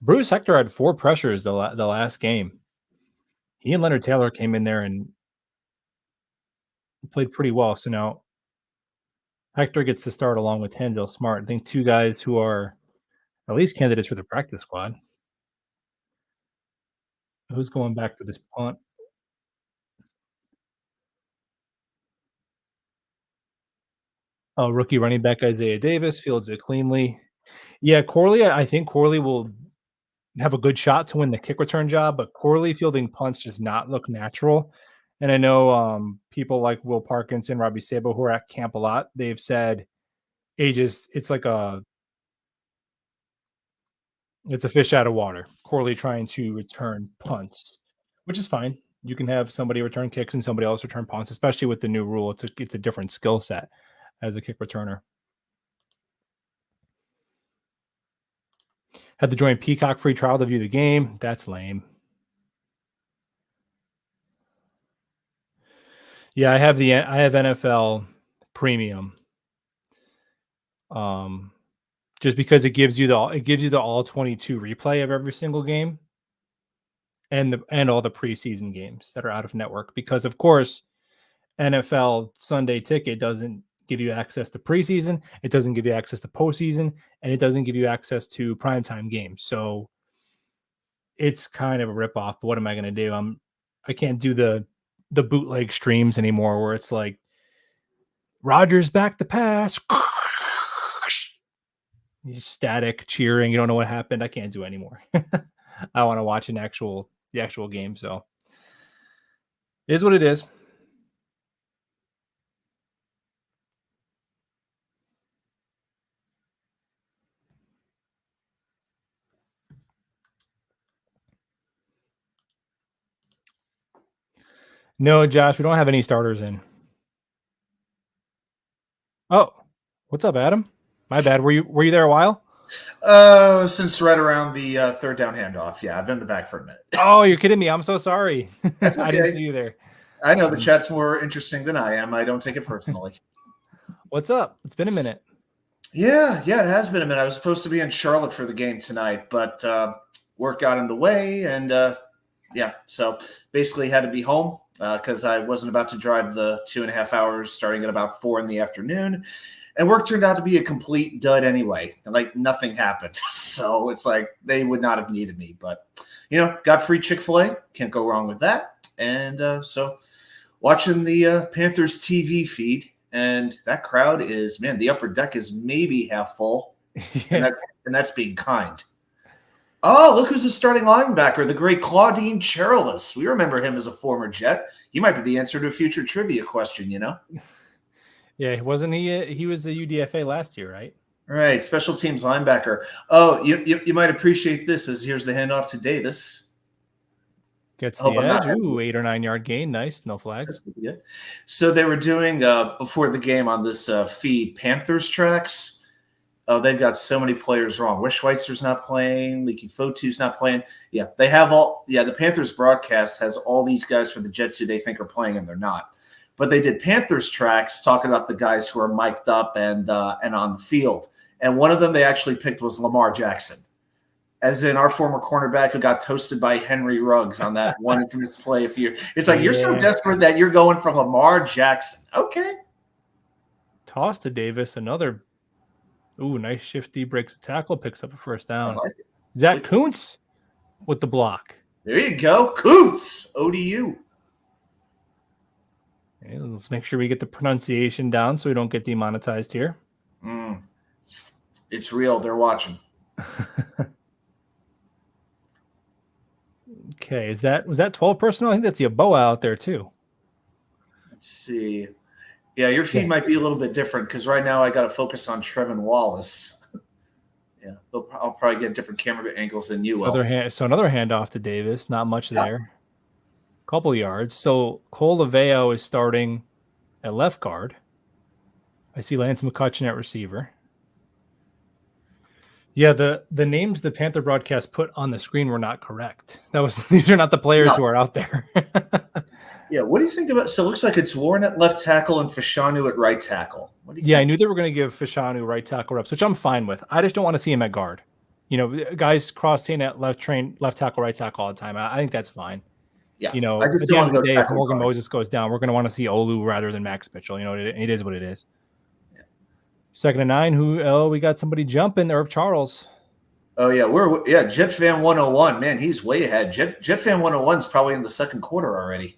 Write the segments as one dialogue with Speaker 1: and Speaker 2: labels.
Speaker 1: Bruce Hector had 4 pressures the last game. He and Leonard Taylor came in there and played pretty well. So now Hector gets to start along with Tandil Smart. I think 2 guys who are at least candidates for the practice squad. Who's going back for this punt? Oh, rookie running back Isaiah Davis fields it cleanly. Yeah, Corley, I think Corley will have a good shot to win the kick return job, but Corley fielding punts does not look natural. And I know people like Will Parkinson, Robbie Sabo, who are at camp a lot, they've said it's like it's a fish out of water. Corley trying to return punts, which is fine. You can have somebody return kicks and somebody else return punts, especially with the new rule. It's a different skill set as a kick returner. Had to join Peacock free trial to view the game. That's lame. Yeah, I have NFL Premium. Just because it gives you the all 22 replay of every single game and all the preseason games that are out of network, because of course NFL Sunday Ticket doesn't give you access to preseason, it doesn't give you access to postseason, and it doesn't give you access to primetime games. So it's kind of a ripoff. But what am I going to do? I can't do the bootleg streams anymore where it's like Rodgers back to pass, static cheering. You don't know what happened. I can't do it anymore. I want to watch the actual game. So it is what it is. No, Josh, we don't have any starters in. Oh, what's up, Adam? My bad. Were you there a while?
Speaker 2: Since right around the third down handoff. Yeah, I've been in the back for a minute.
Speaker 1: Oh, you're kidding me. I'm so sorry.
Speaker 2: That's okay.
Speaker 1: I didn't see you there.
Speaker 2: I know the chat's more interesting than I am. I don't take it personally.
Speaker 1: What's up? It's been a minute.
Speaker 2: Yeah, it has been a minute. I was supposed to be in Charlotte for the game tonight, but work got in the way, and so basically had to be home because I wasn't about to drive the 2.5 hours starting at about 4 in the afternoon. And work turned out to be a complete dud anyway. Like nothing happened. So it's like they would not have needed me. But, got free Chick-fil-A. Can't go wrong with that. And so watching the Panthers TV feed, and that crowd is, man, the upper deck is maybe half full. Yeah. And that's being kind. Oh, look who's the starting linebacker, the great Claudine Cherilus. We remember him as a former Jet. He might be the answer to a future trivia question,
Speaker 1: Yeah, wasn't he? He was the UDFA last year, right?
Speaker 2: Right, special teams linebacker. Oh, you might appreciate this. As here's the handoff to Davis.
Speaker 1: Gets the edge. Ooh, 8 or 9 yard gain. Nice, no flags.
Speaker 2: Good. So they were doing before the game on this feed Panthers tracks. Oh, they've got so many players wrong. Wish Schweitzer's not playing. Leaky Fotu's not playing. Yeah, they have all. Yeah, the Panthers broadcast has all these guys for the Jets who they think are playing and they're not. But they did Panthers tracks talking about the guys who are mic'd up and on the field. And one of them they actually picked was Lamar Jackson, as in our former cornerback who got toasted by Henry Ruggs on that one infamous play a few years. It's like, you're so desperate that you're going for Lamar Jackson. Okay.
Speaker 1: Toss to Davis. Another, nice shifty, breaks a tackle, picks up a first down. Like Zach Kuntz with the block.
Speaker 2: There you go. Kuntz, ODU.
Speaker 1: Okay, let's make sure we get the pronunciation down so we don't get demonetized here.
Speaker 2: It's real. They're watching.
Speaker 1: Okay, was that 12 personnel? I think that's Yaboa out there too.
Speaker 2: Let's see. Yeah, your feed might be a little bit different because right now I got to focus on Trevin Wallace. Yeah, I'll probably get different camera angles than you will.
Speaker 1: Another handoff to Davis. Not much there. Couple yards. So Cole Laveo is starting at left guard. I see Lance McCutcheon at receiver. Yeah, the names the Panther broadcast put on the screen were not correct. These are not the players who are out there.
Speaker 2: Yeah, what do you think about? So it looks like it's Warren at left tackle and Fashanu at right tackle. What do you think?
Speaker 1: I knew they were going to give Fashanu right tackle reps, which I'm fine with. I just don't want to see him at guard. You know, guys cross-train at left tackle, right tackle all the time. I think that's fine.
Speaker 2: Yeah,
Speaker 1: You know,
Speaker 2: I just
Speaker 1: at the
Speaker 2: don't
Speaker 1: end
Speaker 2: want
Speaker 1: of
Speaker 2: to
Speaker 1: the
Speaker 2: go
Speaker 1: day, if
Speaker 2: tackle
Speaker 1: Morgan
Speaker 2: guard.
Speaker 1: Moses goes down, we're going to want to see Olu rather than Max Mitchell. You know, it is what it is.
Speaker 2: Yeah.
Speaker 1: 2nd and 9. We got somebody jumping. Irv Charles.
Speaker 2: Oh yeah, Jet Fan 101. Man, he's way ahead. Jet Fan 101 is probably in the second quarter already.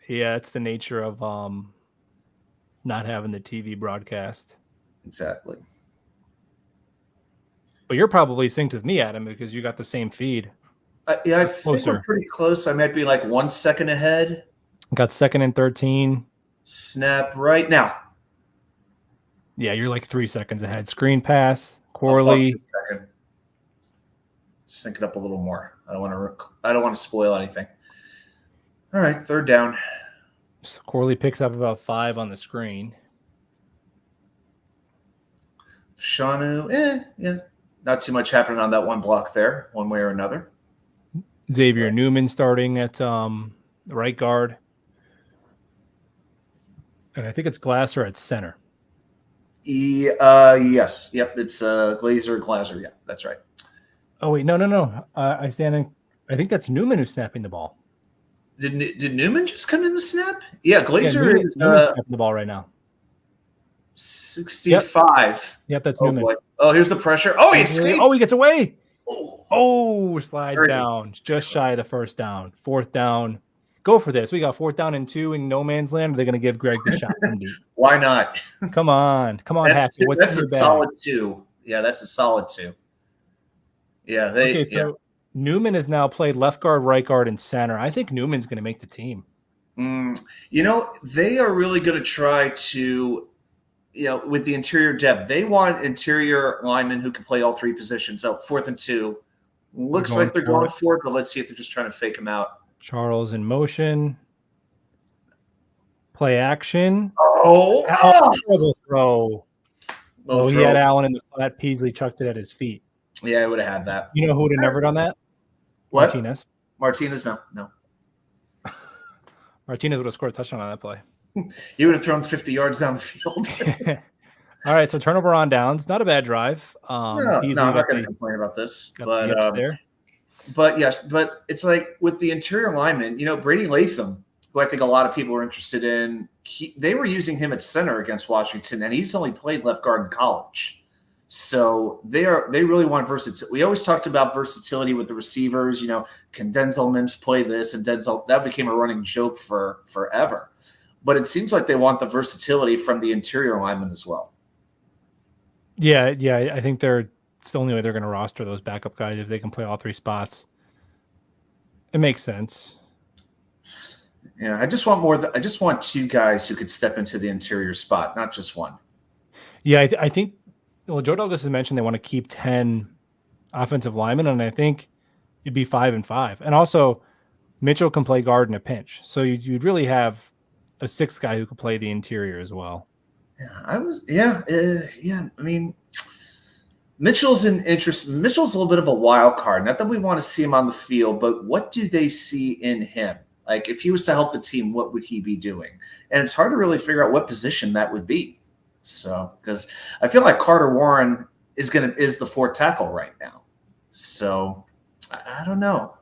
Speaker 1: Yeah, it's the nature of not having the TV broadcast.
Speaker 2: Exactly.
Speaker 1: But you're probably synced with me, Adam, because you got the same feed.
Speaker 2: Yeah, I think we're pretty close. I might be like 1 second ahead.
Speaker 1: Got 2nd and 13.
Speaker 2: Snap right now.
Speaker 1: Yeah, you're like 3 seconds ahead. Screen pass, Corley.
Speaker 2: Sync it up a little more. I don't want to spoil anything. All right, 3rd down.
Speaker 1: So Corley picks up about 5 on the screen.
Speaker 2: Shanu, yeah, not too much happening on that one block there, one way or another.
Speaker 1: Xavier Newman starting at right guard. And I think it's Glasser at center.
Speaker 2: Yes. Yep, it's Glazer. Yeah, that's right.
Speaker 1: Oh, wait, no. I think that's Newman who's snapping the ball.
Speaker 2: Did Newman just come in the snap? Yeah, Glazer is
Speaker 1: Newman's snapping the ball right now.
Speaker 2: 65.
Speaker 1: Yep, that's Newman.
Speaker 2: Boy. Oh, here's the pressure. Oh, he escaped.
Speaker 1: Oh, he gets away. Oh, slides down. Just shy of the 1st down. 4th down. Go for this. We got 4th down and 2 in no man's land. They're going to give Greg the shot from deep.
Speaker 2: Why not?
Speaker 1: Come on,
Speaker 2: Happy. That's a solid 2. Yeah, that's a solid 2. Yeah,
Speaker 1: Newman has now played left guard, right guard, and center. I think Newman's going to make the team.
Speaker 2: You know, they are really going to try to, with the interior depth, they want interior linemen who can play all 3 positions. So 4th and 2. Looks like they're going for it, but let's see if they're just trying to fake him out.
Speaker 1: Charles in play action.
Speaker 2: Terrible
Speaker 1: throw. He had Allen in the flat. Peasley chucked it at his feet.
Speaker 2: Yeah, I would have had that.
Speaker 1: You know who would have never done that?
Speaker 2: What?
Speaker 1: Martinez,
Speaker 2: no.
Speaker 1: Martinez would have scored a touchdown on that play.
Speaker 2: He would have thrown 50 yards down the field.
Speaker 1: All right, so turnover on downs. Not a bad drive.
Speaker 2: No, I'm not going to complain about this. But it's like with the interior lineman, Brady Latham, who I think a lot of people are interested in, they were using him at center against Washington, and he's only played left guard in college. So they really want versatility. We always talked about versatility with the receivers. Can Denzel Mims play this? And that became a running joke for forever. But it seems like they want the versatility from the interior lineman as well.
Speaker 1: Yeah. I think it's the only way they're going to roster those backup guys if they can play all 3 spots. It makes sense.
Speaker 2: Yeah, I just want 2 guys who could step into the interior spot, not just one. Yeah,
Speaker 1: I think. Well, Joe Douglas has mentioned they want to keep 10 offensive linemen, and I think it'd be 5 and 5. And also, Mitchell can play guard in a pinch, so you'd really have a 6th guy who could play the interior as well.
Speaker 2: Yeah, I mean, Mitchell's an interest. Mitchell's a little bit of a wild card. Not that we want to see him on the field, but what do they see in him? Like, if he was to help the team, what would he be doing? And it's hard to really figure out what position that would be. So, because I feel like Carter Warren is the 4th tackle right now. So, I don't know.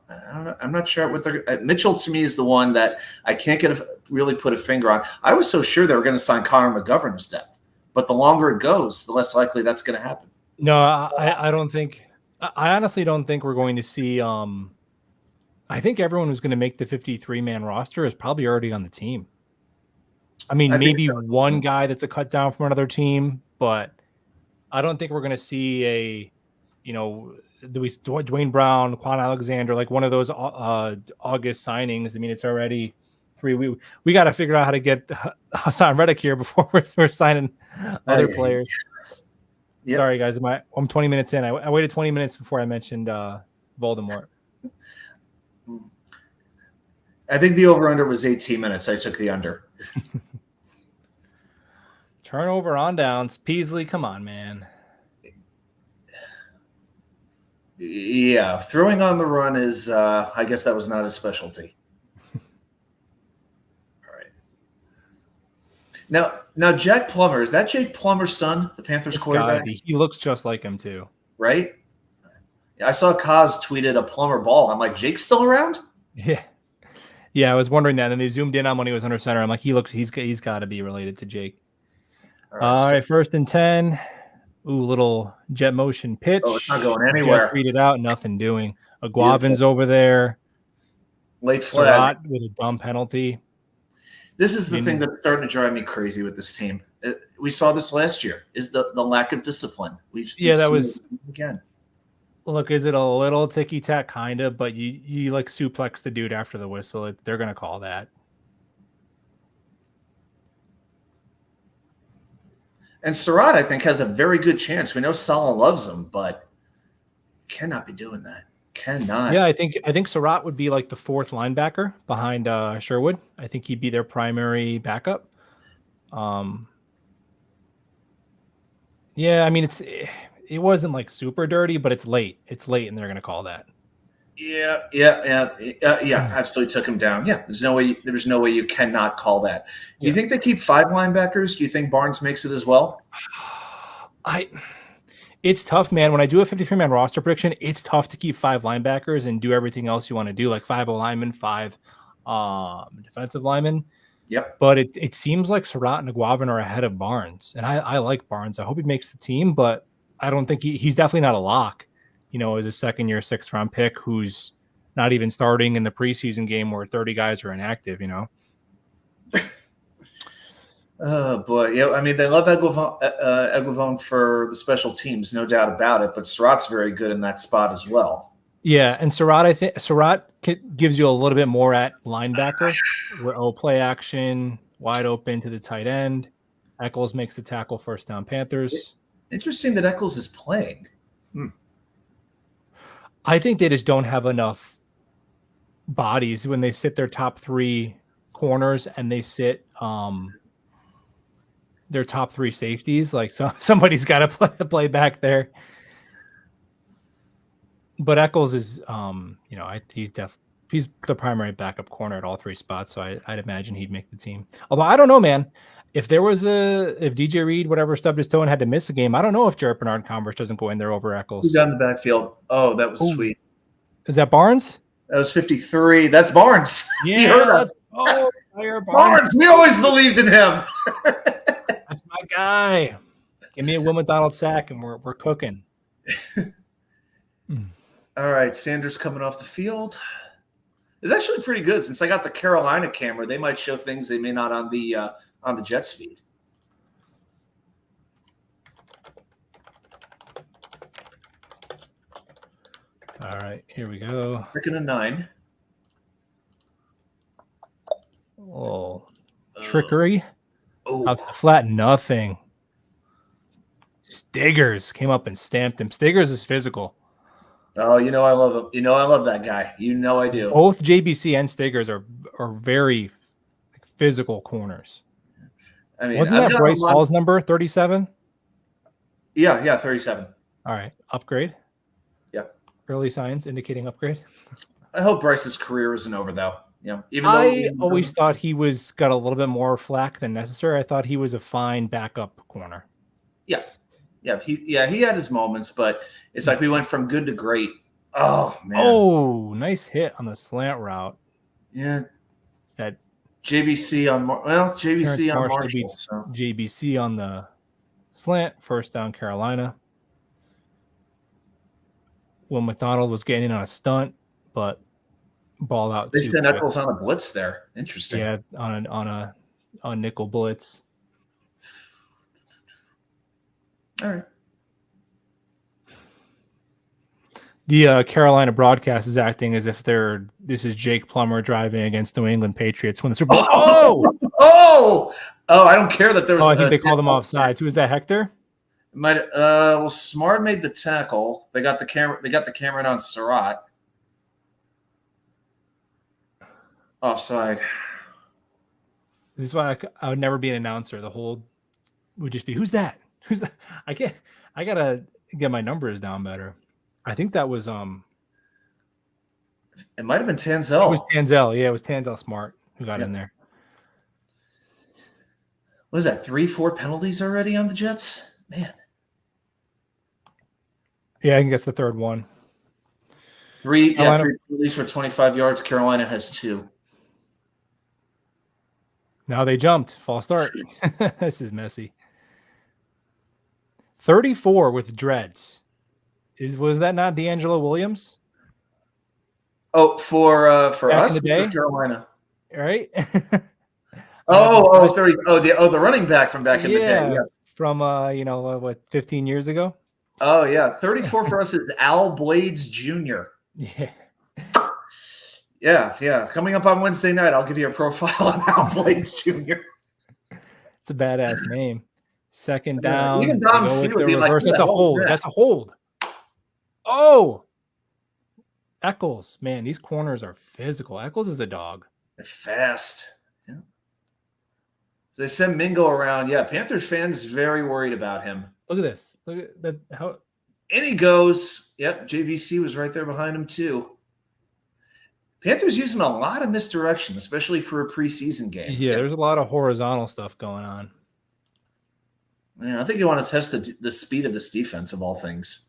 Speaker 2: I'm not sure what they're. Mitchell to me is the one that I can't really put a finger on. I was so sure they were going to sign Connor McGovern as depth, but the longer it goes, the less likely that's going to happen.
Speaker 1: No, I don't think. I honestly don't think we're going to see. I think everyone who's going to make the 53-man roster is probably already on the team. I mean, maybe one guy that's a cut down from another team, but I don't think we're going to see Dwayne Brown, Quan Alexander, like one of those August signings. I mean, it's already 3 weeks. We got to figure out how to get Hassan Reddick here before we're signing other players. Yep. Sorry, guys. I'm 20 minutes in. I waited 20 minutes before I mentioned Voldemort.
Speaker 2: I think the over-under was 18 minutes. I took the under.
Speaker 1: Turnover on downs. Peasley, come on, man.
Speaker 2: Yeah, throwing on the run is, I guess that was not his specialty. All right. Now, Jack Plummer, is that Jake Plummer's son, the Panthers
Speaker 1: It's gotta
Speaker 2: quarterback?
Speaker 1: be. He looks just like him too.
Speaker 2: Right? I saw Kaz tweeted a Plummer ball. I'm like, Jake's still around?
Speaker 1: Yeah. Yeah, I was wondering that. And they zoomed in on when he was under center. I'm like, he's got to be related to Jake. All right, 1st and 10. Ooh, little jet motion pitch.
Speaker 2: Oh, it's not going anywhere.
Speaker 1: Jets read it out, nothing doing. Aguavin's over there.
Speaker 2: Late flag.
Speaker 1: Surratt with a dumb penalty.
Speaker 2: This is the thing that's starting to drive me crazy with this team. We saw this last year, is the lack of discipline.
Speaker 1: That was
Speaker 2: again.
Speaker 1: Look, is it a little ticky-tack kind of, but you like suplex the dude after the whistle. They're going to call that.
Speaker 2: And Surratt, I think, has a very good chance. We know Salah loves him, but cannot be doing that. Cannot.
Speaker 1: Yeah, I think Surratt would be like the 4th linebacker behind Sherwood. I think he'd be their primary backup. Yeah, I mean it wasn't like super dirty, but it's late. It's late, and they're gonna call that.
Speaker 2: Yeah. Absolutely took him down. Yeah, there's no way you cannot call that. Do you think they keep 5 linebackers? Do you think Barnes makes it as well?
Speaker 1: It's tough, man. When I do a 53-man roster prediction, it's tough to keep 5 linebackers and do everything else you want to do, like 5 linemen, 5 defensive linemen.
Speaker 2: Yep.
Speaker 1: But it seems like Surratt and Aguavin are ahead of Barnes, and I like Barnes. I hope he makes the team, but I don't think he's definitely not a lock. As a second-year 6th-round pick who's not even starting in the preseason game where 30 guys are inactive.
Speaker 2: Oh boy, yeah. I mean, they love Aguavon for the special teams, no doubt about it. But Surratt's very good in that spot as well.
Speaker 1: Yeah, and Surratt, I think Surratt gives you a little bit more at linebacker, where play action, wide open to the tight end. Eccles makes the tackle, 1st down Panthers.
Speaker 2: Interesting that Eccles is playing.
Speaker 1: I think they just don't have enough bodies when they sit their top 3 corners and they sit their top 3 safeties. Like somebody's got to play back there. But Eccles is, he's the primary backup corner at all 3 spots, so I'd imagine he'd make the team. Although I don't know, man. If DJ Reed, whatever, stubbed his toe and had to miss a game, I don't know if Jared Bernard-Converse doesn't go in there over Eccles.
Speaker 2: Who's down the backfield? Oh, that was sweet.
Speaker 1: Is that Barnes?
Speaker 2: That was 53. That's Barnes.
Speaker 1: Yeah,
Speaker 2: Barnes. We always believed in him.
Speaker 1: That's my guy. Give me a Will McDonald sack, and we're cooking.
Speaker 2: All right, Sanders coming off the field. It's actually pretty good. Since I got the Carolina camera, they might show things they may not on the Jets feed.
Speaker 1: All right, here we go.
Speaker 2: 2nd and 9.
Speaker 1: Oh, trickery.
Speaker 2: Out
Speaker 1: to the flat, nothing. Stiggers came up and stamped him. Stiggers is physical.
Speaker 2: Oh, I love him. I love that guy. I do.
Speaker 1: Both JBC and Stiggers are very physical corners. I mean, wasn't that Bryce Hall's number 37?
Speaker 2: Yeah, 37.
Speaker 1: All right, upgrade.
Speaker 2: Yep.
Speaker 1: Early signs indicating upgrade.
Speaker 2: I hope Bryce's career isn't over though. Even though
Speaker 1: I always thought he got a little bit more flack than necessary. I thought he was a fine backup corner.
Speaker 2: Yeah. He had his moments, but it's like we went from good to great. Oh man!
Speaker 1: Oh, nice hit on the slant route.
Speaker 2: Yeah,
Speaker 1: that
Speaker 2: JBC on JBC on Marshall
Speaker 1: beats JBC on the slant. 1st down Carolina. Will McDonald was getting in on a stunt, but ball out.
Speaker 2: They sent Eccles on a blitz there. Interesting.
Speaker 1: Yeah, on nickel blitz.
Speaker 2: All right.
Speaker 1: The Carolina broadcast is acting as if this is Jake Plummer driving against New England Patriots when the Super Bowl.
Speaker 2: Oh! I don't care that there was.
Speaker 1: I think they called them offsides. Who was that? Hector?
Speaker 2: Smart made the tackle. They got the camera. They got the camera on Surratt. Offside.
Speaker 1: This is why I would never be an announcer. The whole would just be, who's that? Who's that? I gotta get my numbers down better. I think that was
Speaker 2: it might have been Tanzel.
Speaker 1: It was Tanzel. Yeah, it was Tanzel Smart who got in there.
Speaker 2: What is that? 3-4 penalties already on the Jets? Man.
Speaker 1: Yeah, I think that's the third one.
Speaker 2: Three penalties for 25 yards. Carolina has 2.
Speaker 1: Now they jumped. False start. This is messy. 34 with dreads. Was that not D'Angelo Williams?
Speaker 2: Oh, for
Speaker 1: Back
Speaker 2: us
Speaker 1: in the day?
Speaker 2: or Carolina?
Speaker 1: Right?
Speaker 2: 30. The running back from back in the day. Yeah.
Speaker 1: From what, 15 years ago?
Speaker 2: Oh yeah. 34 for us is Al Blades Jr.
Speaker 1: Yeah.
Speaker 2: Yeah. Coming up on Wednesday night, I'll give you a profile on Al Blades Jr.
Speaker 1: It's a badass name. Second down.
Speaker 2: Even Dom C would be like,
Speaker 1: that's a hold. That's a hold. Oh, Eccles. Man, these corners are physical. Eccles is a dog.
Speaker 2: They're fast. Yeah. So they send Mingo around. Yeah, Panthers fans very worried about him.
Speaker 1: Look at this. Look at that. How?
Speaker 2: And he goes. Yep, JVC was right there behind him too. Panthers using a lot of misdirection, especially for a preseason game.
Speaker 1: Yeah, there's a lot of horizontal stuff going on.
Speaker 2: Yeah, I think you want to test the speed of this defense of all things.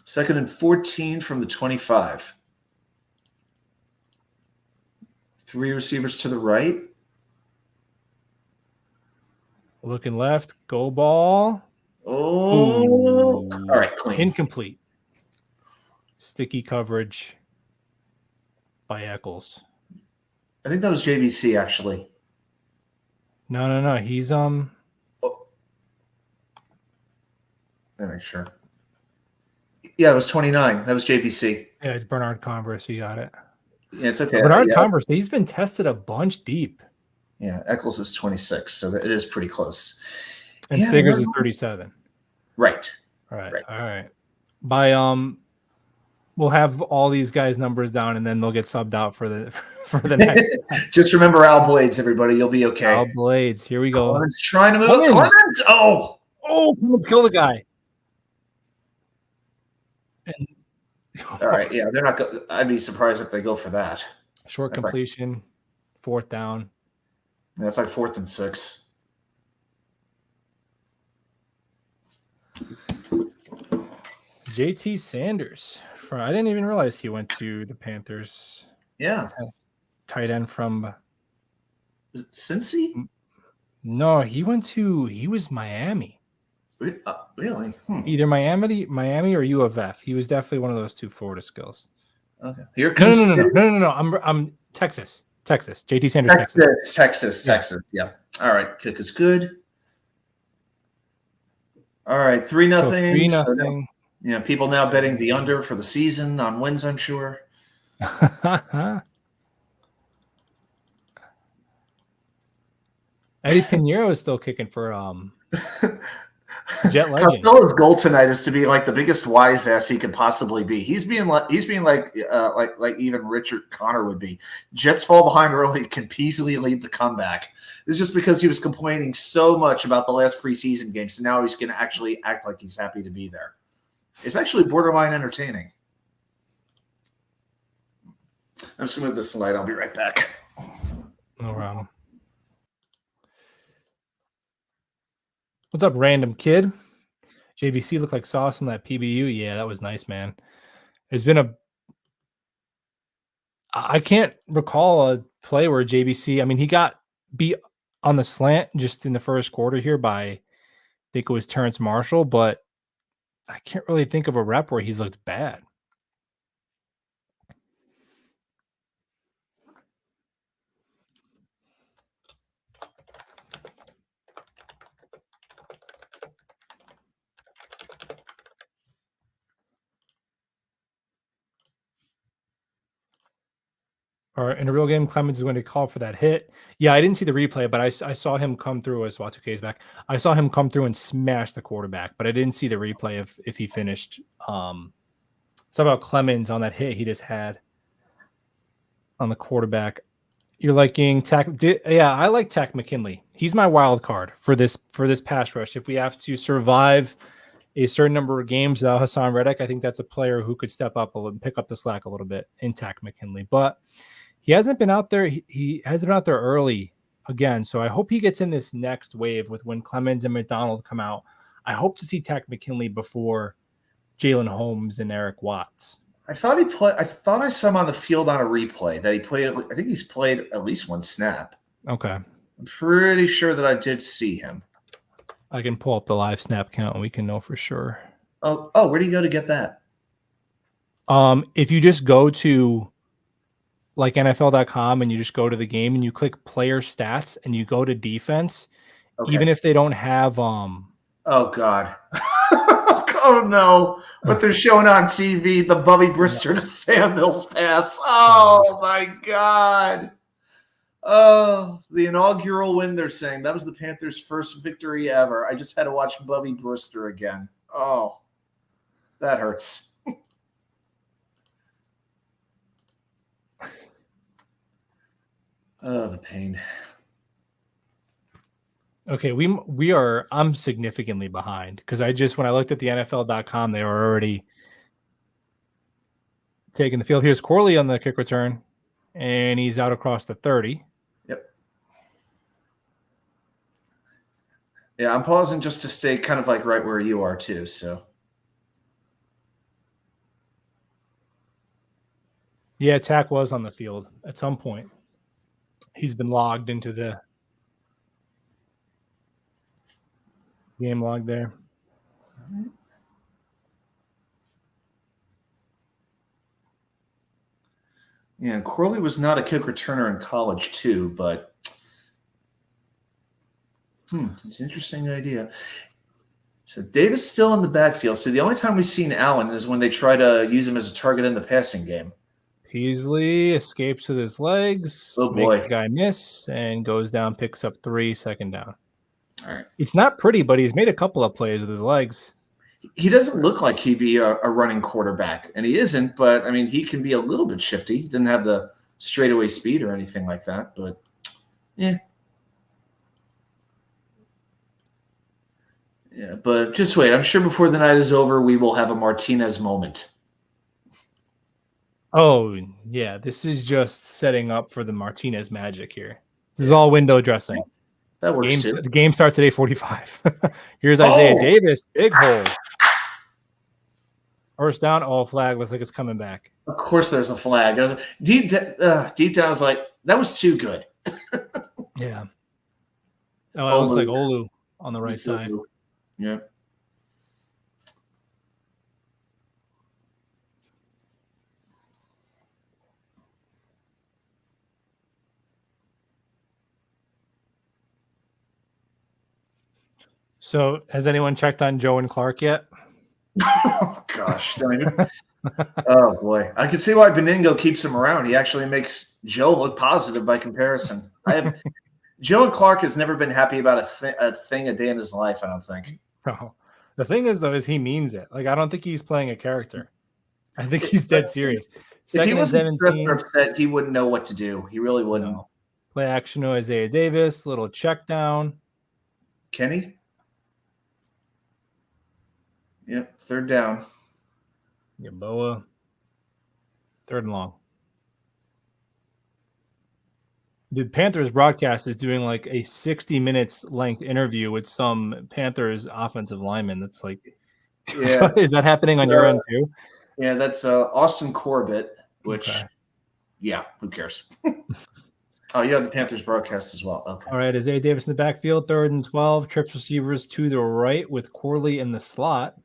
Speaker 2: 2nd and 14 from the 25. 3 receivers to the right.
Speaker 1: Looking left. Go ball.
Speaker 2: Oh. Ooh. All right, clean.
Speaker 1: Incomplete. Sticky coverage by Eccles.
Speaker 2: I think that was JVC, actually.
Speaker 1: No. He's
Speaker 2: Let me make sure. Yeah, it was 29. That was JVC.
Speaker 1: Yeah, it's Bernard Converse. You got it.
Speaker 2: Yeah, it's okay.
Speaker 1: Bernard Converse, he's been tested a bunch deep.
Speaker 2: Yeah, Eccles is 26, so it is pretty close.
Speaker 1: And Stiggers is 37.
Speaker 2: Right.
Speaker 1: All right. We'll have all these guys' numbers down, and then they'll get subbed out for the next.
Speaker 2: Just remember Al Blades, everybody. You'll be okay.
Speaker 1: Al Blades. Here we go.
Speaker 2: Clemens trying to move. Clemens. Oh,
Speaker 1: let's kill the guy. And,
Speaker 2: all right. Yeah, they're not. I'd be surprised if they go for that.
Speaker 1: Short completion, 4th down.
Speaker 2: Yeah, it's like 4th and 6.
Speaker 1: JT Sanders. I didn't even realize he went to the Panthers.
Speaker 2: Yeah.
Speaker 1: Tight end from.
Speaker 2: Was it Cincy?
Speaker 1: No, he was Miami.
Speaker 2: Really?
Speaker 1: Either Miami or U of F. He was definitely one of those 2 Florida skills.
Speaker 2: Okay. Here comes
Speaker 1: No. I'm Texas. JT Sanders.
Speaker 2: Texas. Yeah. All right. Kick is good. All right. 3-0.
Speaker 1: 3-0.
Speaker 2: Yeah, people now betting the under for the season on wins, I'm sure.
Speaker 1: Eddie Pinheiro is still kicking for Jet Legend.
Speaker 2: Costello's goal tonight is to be like the biggest wise ass he could possibly be. He's being like even Richard Connor would be. Jets fall behind early, can easily lead the comeback. It's just because he was complaining so much about the last preseason game, so now he's going to actually act like he's happy to be there. It's actually borderline entertaining. I'm just going to move this slide. I'll be right back.
Speaker 1: No problem. What's up, random kid? JVC looked like sauce on that PBU. Yeah, that was nice, man. There's been I can't recall a play where JVC, I mean, he got beat on the slant just in the first quarter here by, I think it was Terrence Marshall, but I can't really think of a rep where he's looked bad. All right, in a real game, Clemens is going to call for that hit. Yeah, I didn't see the replay, but I saw him come through as Watu-K's back. I saw him come through and smash the quarterback, but I didn't see the replay if he finished. It's about Clemens on that hit he just had on the quarterback. You're liking Tack? Yeah, I like Tack McKinley. He's my wild card for this pass rush. If we have to survive a certain number of games without Hassan Reddick, I think that's a player who could step up and pick up the slack a little bit in Tack McKinley. But he hasn't been out there. He hasn't been out there early again. So I hope he gets in this next wave with when Clemens and McDonald come out. I hope to see Takk McKinley before Jalen Holmes and Eric Watts.
Speaker 2: I thought he played. I thought I saw him on the field on a replay that he played. I think he's played at least one snap.
Speaker 1: Okay.
Speaker 2: I'm pretty sure that I did see him.
Speaker 1: I can pull up the live snap count and we can know for sure.
Speaker 2: Oh, where do you go to get that?
Speaker 1: If you just go to like NFL.com and you just go to the game and you click player stats and you go to defense, even if they don't have
Speaker 2: oh God. Oh no! But they're showing on TV the Bubby Brister to Sam Mills pass. Oh my God! Oh, the inaugural win. They're saying that was the Panthers' first victory ever. I just had to watch Bubby Brister again. Oh, that hurts. Oh, the pain.
Speaker 1: Okay, I'm significantly behind because when I looked at the NFL.com, they were already taking the field. Here's Corley on the kick return, and he's out across the 30.
Speaker 2: Yep. Yeah, I'm pausing just to stay kind of like right where you are too, so.
Speaker 1: Yeah, Takk was on the field at some point. He's been logged into the game log there.
Speaker 2: Yeah, Corley was not a kick returner in college too, but it's an interesting idea. So Davis still in the backfield. So the only time we've seen Allen is when they try to use him as a target in the passing game.
Speaker 1: Peasley escapes with his legs, makes the guy miss, and goes down, picks up 3, second down.
Speaker 2: All right.
Speaker 1: It's not pretty, but he's made a couple of plays with his legs.
Speaker 2: He doesn't look like he'd be a running quarterback, and he isn't, but, I mean, he can be a little bit shifty. He didn't have the straightaway speed or anything like that, but, yeah. Yeah, but just wait. I'm sure before the night is over, we will have a Martinez moment.
Speaker 1: Oh, yeah. This is just setting up for the Martinez magic here. This is all window dressing.
Speaker 2: That works too.
Speaker 1: The game starts at 8:45. Here's Isaiah Davis. Big hole. First down. Oh, flag. Looks like it's coming back.
Speaker 2: Of course there's a flag. I was deep down, I was like, that was too good.
Speaker 1: Yeah. Oh, it looks like Olu on the right side.
Speaker 2: Yeah.
Speaker 1: So, has anyone checked on Joe and Clark yet?
Speaker 2: Oh, gosh. Oh, boy. I can see why Beningo keeps him around. He actually makes Joe look positive by comparison. Joe and Clark has never been happy about a thing a day in his life, I don't think.
Speaker 1: No. The thing is, though, is he means it. Like, I don't think he's playing a character. I think he's dead serious.
Speaker 2: If he wasn't stressed or upset, he wouldn't know what to do. He really wouldn't.
Speaker 1: No. Play action to Isaiah Davis. Little check down.
Speaker 2: Kenny? Yep, third down.
Speaker 1: Yaboa. Third and long. The Panthers broadcast is doing like a 60 minutes length interview with some Panthers offensive lineman. That's like,
Speaker 2: yeah.
Speaker 1: Is that happening on your end too?
Speaker 2: Yeah, that's Austin Corbett, which, yeah, who cares? Oh, you have the Panthers broadcast as well. Okay.
Speaker 1: All right, Isaiah Davis in the backfield, 3rd and 12. Trips receivers to the right with Corley in the slot.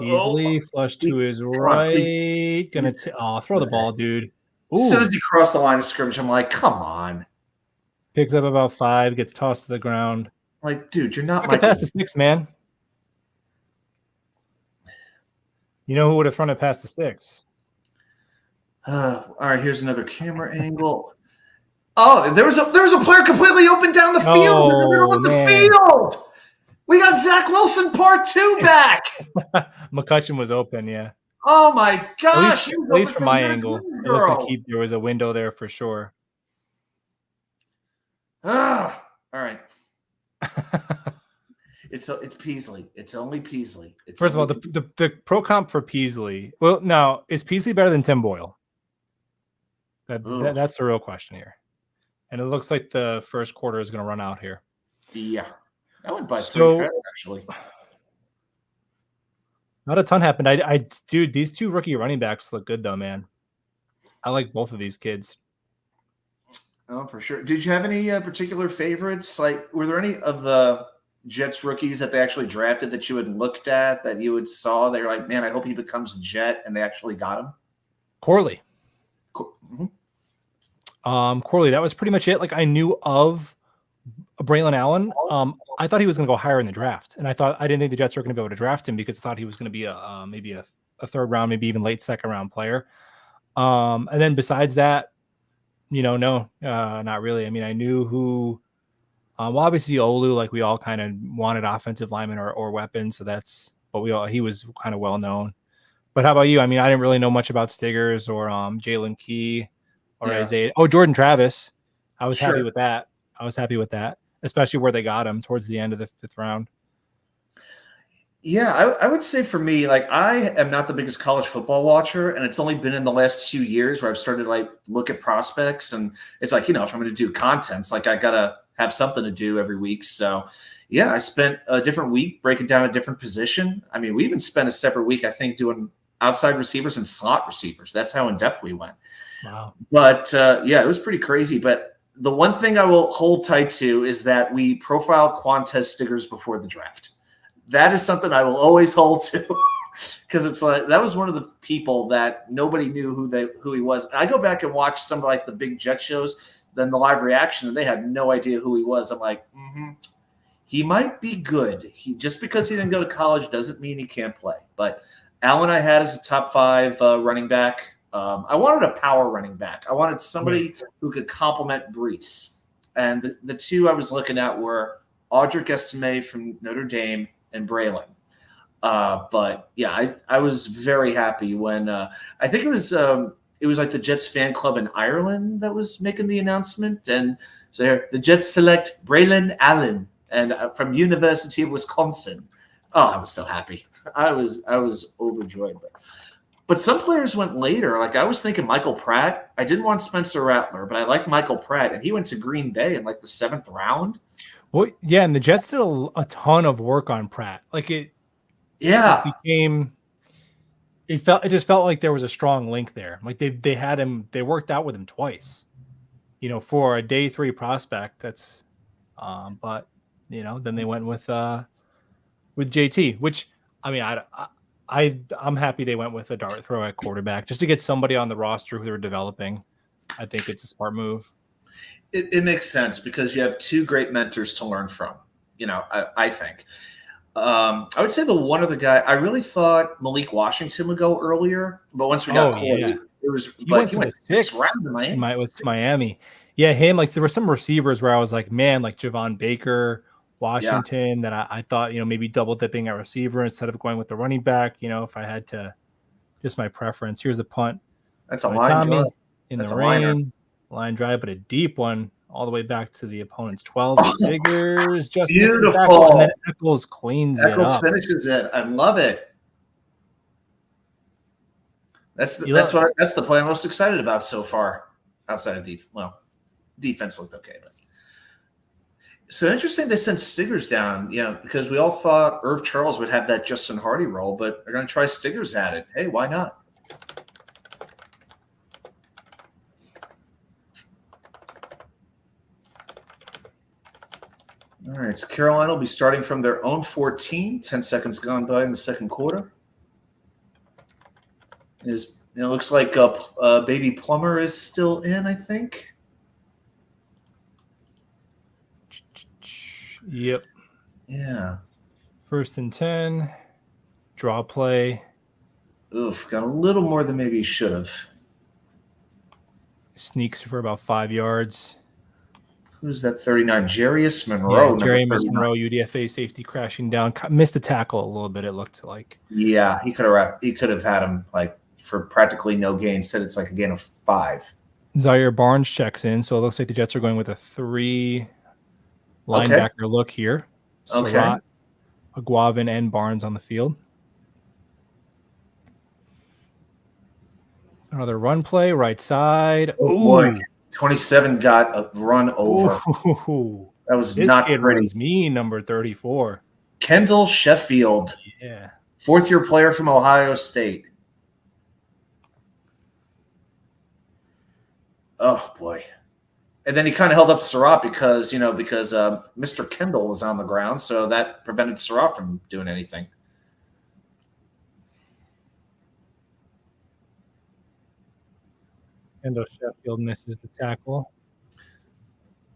Speaker 1: Easily flush to his right. Gonna throw the ball, dude.
Speaker 2: Ooh. As soon as he crossed the line of scrimmage, I'm like, come on.
Speaker 1: Picks up about 5, gets tossed to the ground.
Speaker 2: Like, dude, you're not
Speaker 1: past the sticks, man. You know who would have thrown it past the sticks?
Speaker 2: All right, here's another camera angle. Oh, there was a player completely open down the field in the middle of the field. We got Zach Wilson part 2 back.
Speaker 1: McCutcheon was open, yeah.
Speaker 2: Oh my gosh!
Speaker 1: At least from my angle, it looked like there was a window there for sure.
Speaker 2: All right. It's Peasley. It's only Peasley.
Speaker 1: First of all, the pro comp for Peasley. Well, now is Peasley better than Tim Boyle?
Speaker 2: Ugh.
Speaker 1: That's the real question here. And it looks like the first quarter is going to run out here.
Speaker 2: Yeah. That went by pretty
Speaker 1: So
Speaker 2: fast, actually.
Speaker 1: not a ton happened. Dude, these two rookie running backs look good though, man. I like both of these kids.
Speaker 2: Oh, for sure. Did you have any particular favorites? Like, were there any of the Jets rookies that they actually drafted that you had looked at that you had saw? They were like, man, I hope he becomes a Jet, and they actually got him.
Speaker 1: Corley.
Speaker 2: Mm-hmm.
Speaker 1: Corley, that was pretty much it. Like I knew of Braylon Allen. I thought he was going to go higher in the draft, and I didn't think the Jets were going to be able to draft him because I thought he was going to be maybe a third round, maybe even late second round player. And then besides that, no, not really. I mean, I knew who. Well, obviously Olu, like we all kind of wanted offensive linemen or weapons, so that's what he was kind of well known. But how about you? I mean, I didn't really know much about Stiggers or Jalen Key or Isaiah. Oh, Jordan Travis. I was happy with that. Especially where they got him towards the end of the 5th round.
Speaker 2: Yeah, I would say for me, like I am not the biggest college football watcher, and it's only been in the last 2 years where I've started to like look at prospects, and it's like, if I'm going to do content, it's like I gotta have something to do every week. So yeah, I spent a different week breaking down a different position. I mean, we even spent a separate week, I think, doing outside receivers and slot receivers. That's how in depth we went.
Speaker 1: Wow.
Speaker 2: But yeah, it was pretty crazy. But the one thing I will hold tight to is that we profiled Quantez Stiggers before the draft. That is something I will always hold to because it's like that was one of the people that nobody knew who he was. And I go back and watch some of like the big Jet shows, then the live reaction, and they had no idea who he was. I'm like, he might be good. He just because he didn't go to college doesn't mean he can't play. But Allen I had as a top 5 running back. I wanted a power running back. I wanted somebody who could complement Brees. And the two I was looking at were Audric Estime from Notre Dame and Braylon. But yeah, I was very happy when I think it was like the Jets fan club in Ireland that was making the announcement. And so the Jets select Braylon Allen and from University of Wisconsin. Oh, I was so happy. I was overjoyed. But some players went later. Like I was thinking Michael Pratt. I didn't want Spencer Rattler, but I like Michael Pratt, and he went to Green Bay in like the 7th round.
Speaker 1: Well, yeah, and the Jets did a ton of work on Pratt. Like it just felt like there was a strong link there. Like they had him, they worked out with him twice. For a day 3 prospect. That's, but then they went with JT, which I mean, I'm happy they went with a dart throw at quarterback just to get somebody on the roster who they're developing. I think it's a smart move.
Speaker 2: It makes sense because you have 2 great mentors to learn from. I think. I would say the one other guy, I really thought Malik Washington would go earlier, but once we got Corey, he went to the 6th round in Miami.
Speaker 1: With Miami. Yeah, him, like there were some receivers where I was like, man, like Javon Baker, Washington, that I thought, maybe double dipping at receiver instead of going with the running back, if I had to, just my preference. Here's the punt.
Speaker 2: That's a line drive.
Speaker 1: In the rain, line drive, but a deep one all the way back to the opponent's 12. Stiggers, just
Speaker 2: beautiful.
Speaker 1: And then Eccles cleans it up.
Speaker 2: Finishes it. I love it. That's the play I'm most excited about so far. Outside of defense looked okay, but so interesting they sent Stiggers down, because we all thought Irv Charles would have that Justin Hardy role, but they're going to try Stiggers at it. Hey, why not? All right, so Carolina will be starting from their own 14. 10 seconds gone by in the second quarter. It looks like Baby Plummer is still in, I think.
Speaker 1: Yep.
Speaker 2: Yeah.
Speaker 1: 1st and 10. Draw play.
Speaker 2: Oof, got a little more than maybe he should have.
Speaker 1: Sneaks for about 5 yards.
Speaker 2: Who's that 39? Jarius Monroe.
Speaker 1: Yeah, Jarius Monroe, UDFA safety crashing down. Missed the tackle a little bit, it looked like.
Speaker 2: Yeah, he could have had him like for practically no gain. Instead, it's like a gain of 5.
Speaker 1: Zaire Barnes checks in, so it looks like the Jets are going with a 3 linebacker look here. Surratt, Aguavin, and Barnes on the field. Another run play, right side.
Speaker 2: Oh boy,
Speaker 1: Ooh.
Speaker 2: 27 got a run over.
Speaker 1: Ooh.
Speaker 2: That was
Speaker 1: This
Speaker 2: not
Speaker 1: kid
Speaker 2: pretty.
Speaker 1: runs mean, number 34.
Speaker 2: Kendall Sheffield,
Speaker 1: Yeah.
Speaker 2: fourth-year player from Ohio State. Oh boy. And then he kind of held up Surratt because Mr. Kendall was on the ground, so that prevented Surratt from doing anything.
Speaker 1: Kendall Sheffield misses the tackle.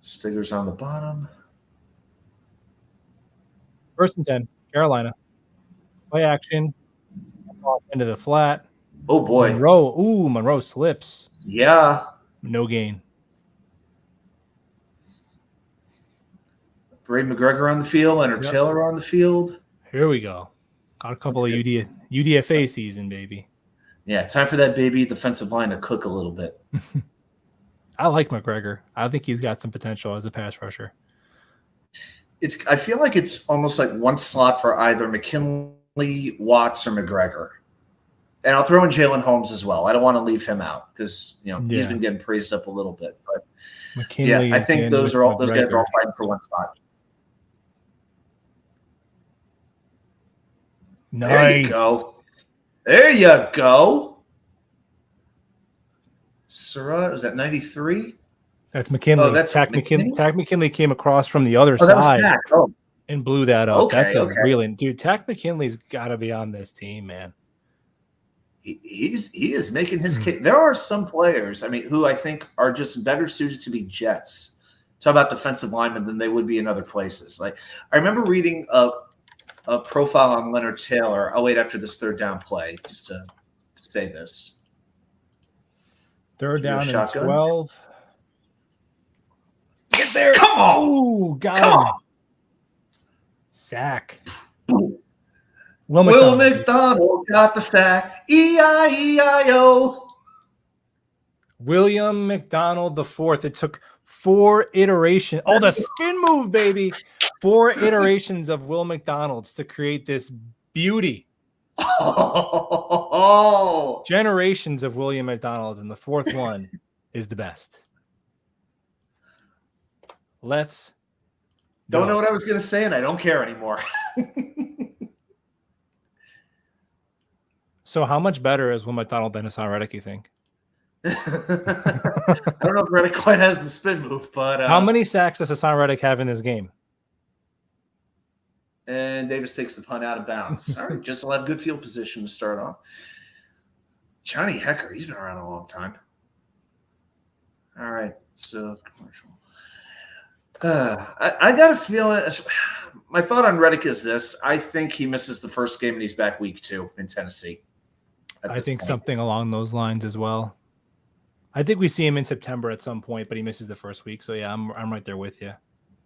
Speaker 2: Stigger's on the bottom.
Speaker 1: 1st and 10, Carolina. Play action. Off into the flat.
Speaker 2: Oh boy.
Speaker 1: Monroe. Ooh, Monroe slips.
Speaker 2: Yeah.
Speaker 1: No gain.
Speaker 2: Braden McGregor on the field, Leonard Taylor on the field.
Speaker 1: Here we go. Got a couple of UDFA season, baby.
Speaker 2: Yeah, time for that baby defensive line to cook a little bit.
Speaker 1: I like McGregor. I think he's got some potential as a pass rusher.
Speaker 2: I feel like it's almost like one slot for either McKinley, Watts, or McGregor. And I'll throw in Jalen Holmes as well. I don't want to leave him out because he's been getting praised up a little bit. But
Speaker 1: McKinley,
Speaker 2: I think those guys are all fighting for one spot.
Speaker 1: Nice.
Speaker 2: There you go. There you go. Surratt, was that 93?
Speaker 1: That's McKinley.
Speaker 2: Oh, that's
Speaker 1: McKinley. Tack McKinley came across from the other side and blew that up.
Speaker 2: Okay,
Speaker 1: that's really dude. Tack McKinley's got to be on this team, man.
Speaker 2: He is making his case. There are some players, who I think are just better suited to be Jets. Talk about defensive linemen than they would be in other places. Like I remember reading a profile on Leonard Taylor. I'll wait after this third down play just to say this.
Speaker 1: Third down and 12. Get there.
Speaker 2: Come on.
Speaker 1: Ooh, got him. Sack.
Speaker 2: Will McDonald got the sack. E-I-E-I-O.
Speaker 1: William McDonald IV. It took 4 iterations. Oh, the spin move, baby. 4 iterations of Will McDonald's to create this beauty.
Speaker 2: Oh.
Speaker 1: Generations of William McDonald's, and the 4th one is the best. Let's
Speaker 2: Don't know what I was going to say, and I don't care anymore.
Speaker 1: So how much better is Will McDonald than Hassan Reddick, you think?
Speaker 2: I don't know if Reddick quite has the spin move, but...
Speaker 1: how many sacks does Hassan Reddick have in this game?
Speaker 2: And Davis takes the punt out of bounds. All right, Jets will have good field position to start off. Johnny Hecker, he's been around a long time. All right, so commercial. I got a feeling. My thought on Reddick is this: I think he misses the first game and he's back week 2 in Tennessee.
Speaker 1: I think something along those lines as well. I think we see him in September at some point, but he misses the first week. So yeah, I'm right there with you.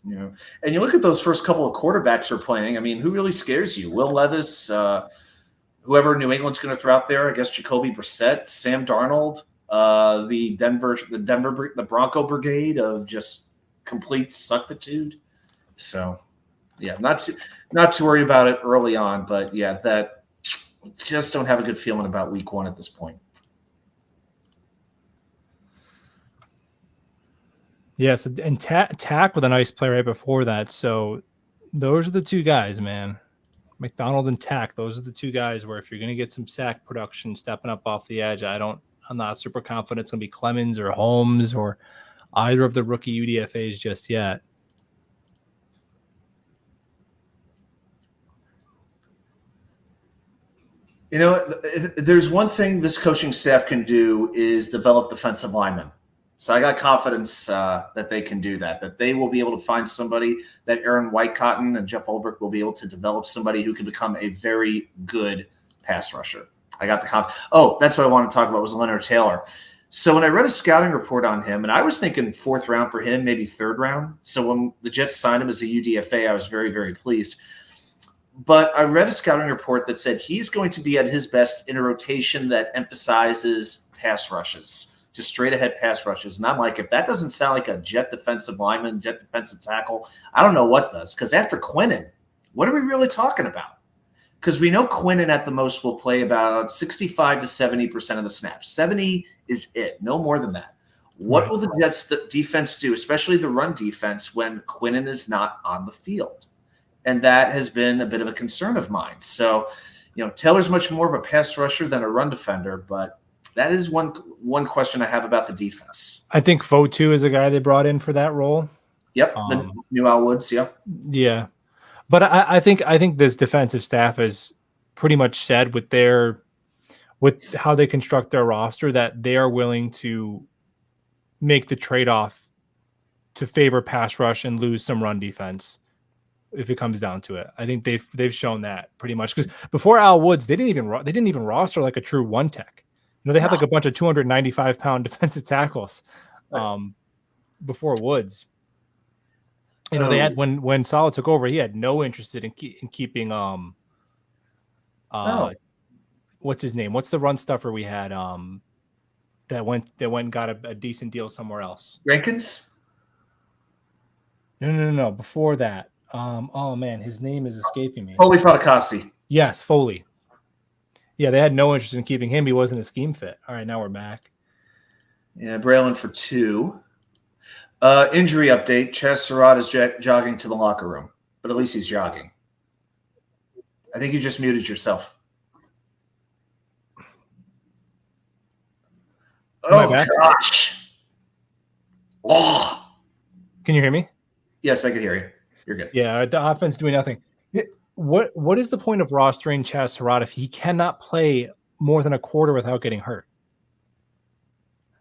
Speaker 2: And you look at those first couple of quarterbacks who are playing. Who really scares you? Will Levis, whoever New England's going to throw out there. I guess Jacoby Brissett, Sam Darnold, the Bronco brigade of just complete suckitude. So, yeah, not to worry about it early on, but yeah, that just don't have a good feeling about week 1 at this point.
Speaker 1: Yes, and Tack with a nice play right before that. So those are the 2 guys, man. McDonald and Tack, those are the 2 guys where if you're going to get some sack production stepping up off the edge, I'm not super confident it's going to be Clemens or Holmes or either of the rookie UDFAs just yet.
Speaker 2: There's one thing this coaching staff can do is develop defensive linemen. So I got confidence that they can do that they will be able to find somebody, that Aaron Whitecotton and Jeff Ulbrich will be able to develop somebody who can become a very good pass rusher. I got the confidence. Oh, that's what I want to talk about was Leonard Taylor. So when I read a scouting report on him, and I was thinking 4th round for him, maybe 3rd round. So when the Jets signed him as a UDFA, I was very, very pleased. But I read a scouting report that said he's going to be at his best in a rotation that emphasizes pass rushes, just straight ahead pass rushes. And I'm like, if that doesn't sound like a Jet defensive lineman, Jet defensive tackle, I don't know what does. Because after Quinnen, what are we really talking about? because we know Quinnen at the most will play about 65 to 70% of the snaps. 70 is it, no more than that. What will the Jets defense do, especially the run defense, when Quinnen is not on the field? And that has been a bit of a concern of mine. So, Taylor's much more of a pass rusher than a run defender, but that is one question I have about the defense.
Speaker 1: I think Fotu is a guy they brought in for that role.
Speaker 2: Yep, the new Al Woods, yeah.
Speaker 1: Yeah. But I think this defensive staff has pretty much said with how they construct their roster that they are willing to make the trade-off to favor pass rush and lose some run defense if it comes down to it. I think they've shown that pretty much, because before Al Woods, they didn't even roster like a true one tech. They had like a bunch of 295-pound defensive tackles before Woods. They had when Saleh took over, he had no interest in keeping what's his name? What's the run stuffer we had that went and got a decent deal somewhere else?
Speaker 2: Rankins?
Speaker 1: No. Before that, oh man, his name is escaping me.
Speaker 2: Foley Fatukasi.
Speaker 1: Yes, Foley. Yeah, they had no interest in keeping him. He wasn't a scheme fit. All right, now we're back.
Speaker 2: Yeah, Braylon for 2. Injury update. Chaz Surratt is jogging to the locker room, but at least he's jogging. I think you just muted yourself. Oh, gosh. Oh.
Speaker 1: Can you hear me?
Speaker 2: Yes, I can hear you. You're good.
Speaker 1: Yeah, the offense doing nothing. What is the point of rostering Chaz Surratt if he cannot play more than a quarter without getting hurt?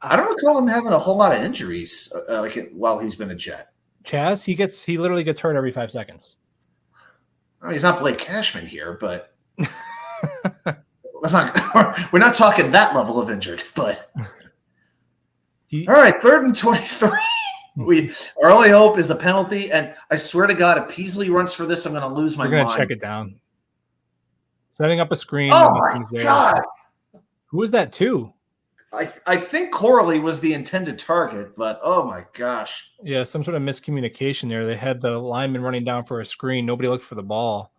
Speaker 2: I don't recall him having a whole lot of injuries while he's been a Jet.
Speaker 1: Chaz, he literally gets hurt every 5 seconds.
Speaker 2: I mean, he's not Blake Cashman here, but we're not talking that level of injured. But all right, 3rd and 23. Our only hope is a penalty, and I swear to God, if Peasley runs for this, I'm going to lose my mind.
Speaker 1: We're going to check it down. Setting up a screen.
Speaker 2: Oh my God!
Speaker 1: Who was that too?
Speaker 2: I think Corley was the intended target, but oh my gosh.
Speaker 1: Yeah, some sort of miscommunication there. They had the lineman running down for a screen. Nobody looked for the ball.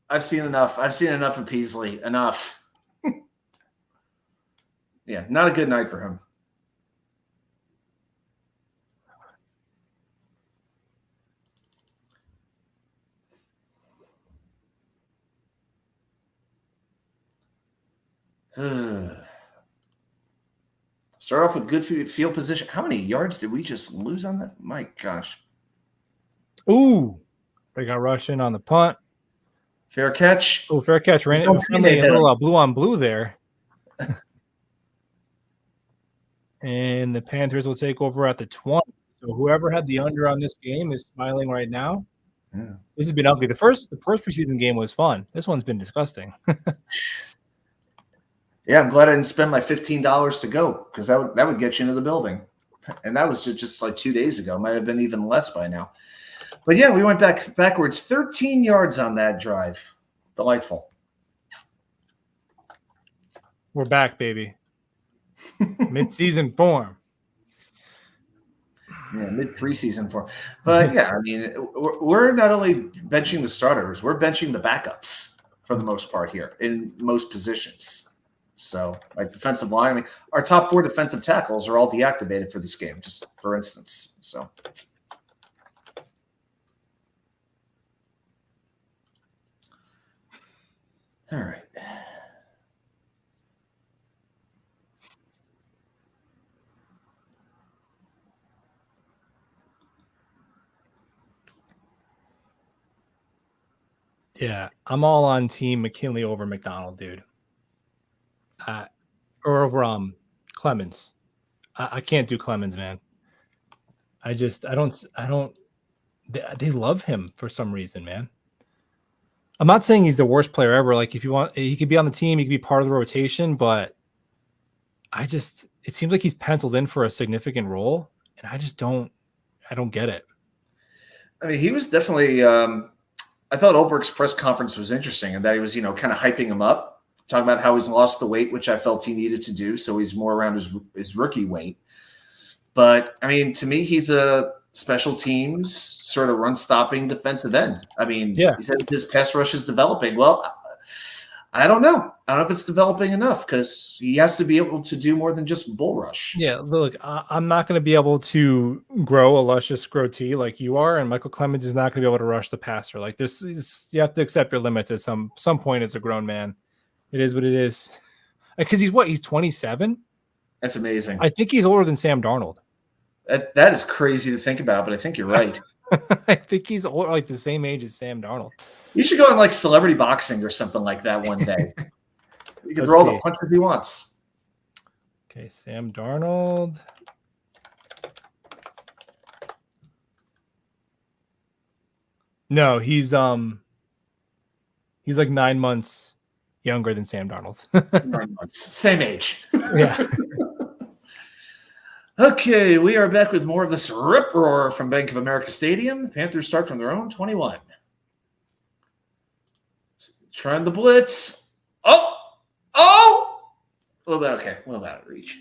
Speaker 2: I've seen enough of Peasley. Enough. Yeah, not a good night for him. Start off with good field position. How many yards did we just lose on that? My gosh.
Speaker 1: Ooh. They got rushed in on the punt.
Speaker 2: Fair catch.
Speaker 1: Oh, fair catch. Ran it. A little blue on blue there. And the Panthers will take over at the 20. So whoever had the under on this game is smiling right now. Yeah. This has been ugly. The first preseason game was fun. This one's been disgusting.
Speaker 2: Yeah, I'm glad I didn't spend my $15 to go, because that would get you into the building. And that was just like 2 days ago. Might have been even less by now. But yeah, we went backwards 13 yards on that drive. Delightful.
Speaker 1: We're back, baby. Mid-season form.
Speaker 2: Yeah, mid-preseason form. But yeah, I mean, we're not only benching the starters, we're benching the backups for the most part here in most positions. So, like defensive line, I mean, our top 4 defensive tackles are all deactivated for this game, just for instance. So, all right.
Speaker 1: Yeah, I'm all on team McKinley over McDonald, dude. Or over Clemens. I can't do Clemens, man. I don't. They love him for some reason, man. I'm not saying he's the worst player ever. Like, if you want, he could be on the team, he could be part of the rotation, but it seems like he's penciled in for a significant role, and I don't get it.
Speaker 2: I mean, he was definitely. I thought Olberg's press conference was interesting, and that he was, kind of hyping him up. Talking about how he's lost the weight, which I felt he needed to do, so he's more around his rookie weight. But, I mean, to me, he's a special teams sort of run-stopping defensive end. I mean, He said his pass rush is developing. Well, I don't know. I don't know if it's developing enough because he has to be able to do more than just bull rush.
Speaker 1: Yeah, so look, I'm not going to be able to grow a luscious goatee like you are, and Michael Clemens is not going to be able to rush the passer. Like this is, you have to accept your limits at some point as a grown man. It is what it is. Because he's 27.
Speaker 2: That's amazing.
Speaker 1: I think he's older than Sam Darnold.
Speaker 2: That is crazy to think about, but I think you're right.
Speaker 1: I think he's old, like the same age as Sam Darnold.
Speaker 2: You should go in like celebrity boxing or something like that one day. You can throw all the punches he wants.
Speaker 1: Okay, Sam Darnold. No, he's like 9 months younger than Sam Darnold.
Speaker 2: 9 months. Same age.
Speaker 1: Yeah.
Speaker 2: Okay, we are back with more of this rip roar from Bank of America Stadium. The Panthers start from their own 21. Trying the blitz. Oh! A little bit, okay. A little bit out of reach.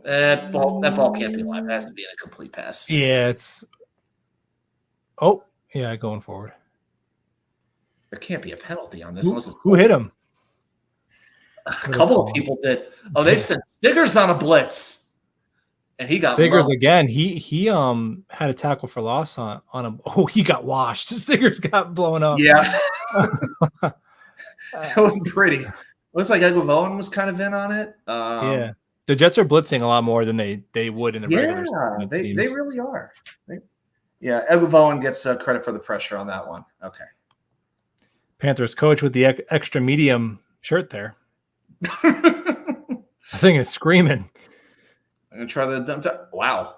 Speaker 2: That ball can't be live. It has to be in a complete pass.
Speaker 1: Yeah, it's. Oh, yeah, going forward.
Speaker 2: There can't be a penalty on this.
Speaker 1: Who hit him?
Speaker 2: A couple of people did. Oh, they sent Stiggers on a blitz. And he got
Speaker 1: Stiggers again. He had a tackle for loss on him. Oh, he got washed. Stiggers got blown up.
Speaker 2: Yeah. That was pretty. Looks like Eguavoen was kind of in on it.
Speaker 1: Yeah. The Jets are blitzing a lot more than they would in the regular season.
Speaker 2: They really are. Eguavoen gets credit for the pressure on that one. Okay.
Speaker 1: Panthers coach with the extra medium shirt there. I think it's screaming.
Speaker 2: I'm going to try the dump. Wow.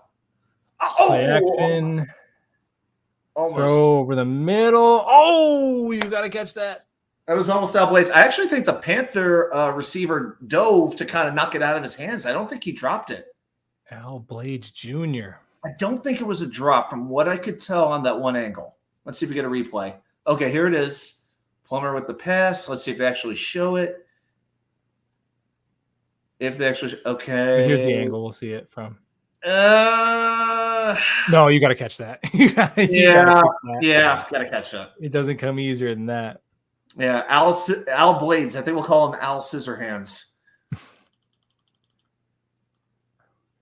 Speaker 1: Play action.
Speaker 2: Almost.
Speaker 1: Throw over the middle. Oh, you got to catch that.
Speaker 2: That was almost Al Blades. I actually think the Panther receiver dove to kind of knock it out of his hands. I don't think he dropped it.
Speaker 1: Al Blades Jr.
Speaker 2: I don't think it was a drop from what I could tell on that one angle. Let's see if we get a replay. Okay, here it is. Plummer with the pass. Let's see if they actually show it. If they actually okay.
Speaker 1: Here's the angle we'll see it from. No, you got to catch that.
Speaker 2: Got to catch that.
Speaker 1: It doesn't come easier than that.
Speaker 2: Yeah, Al Blades. I think we'll call him Al Scissorhands.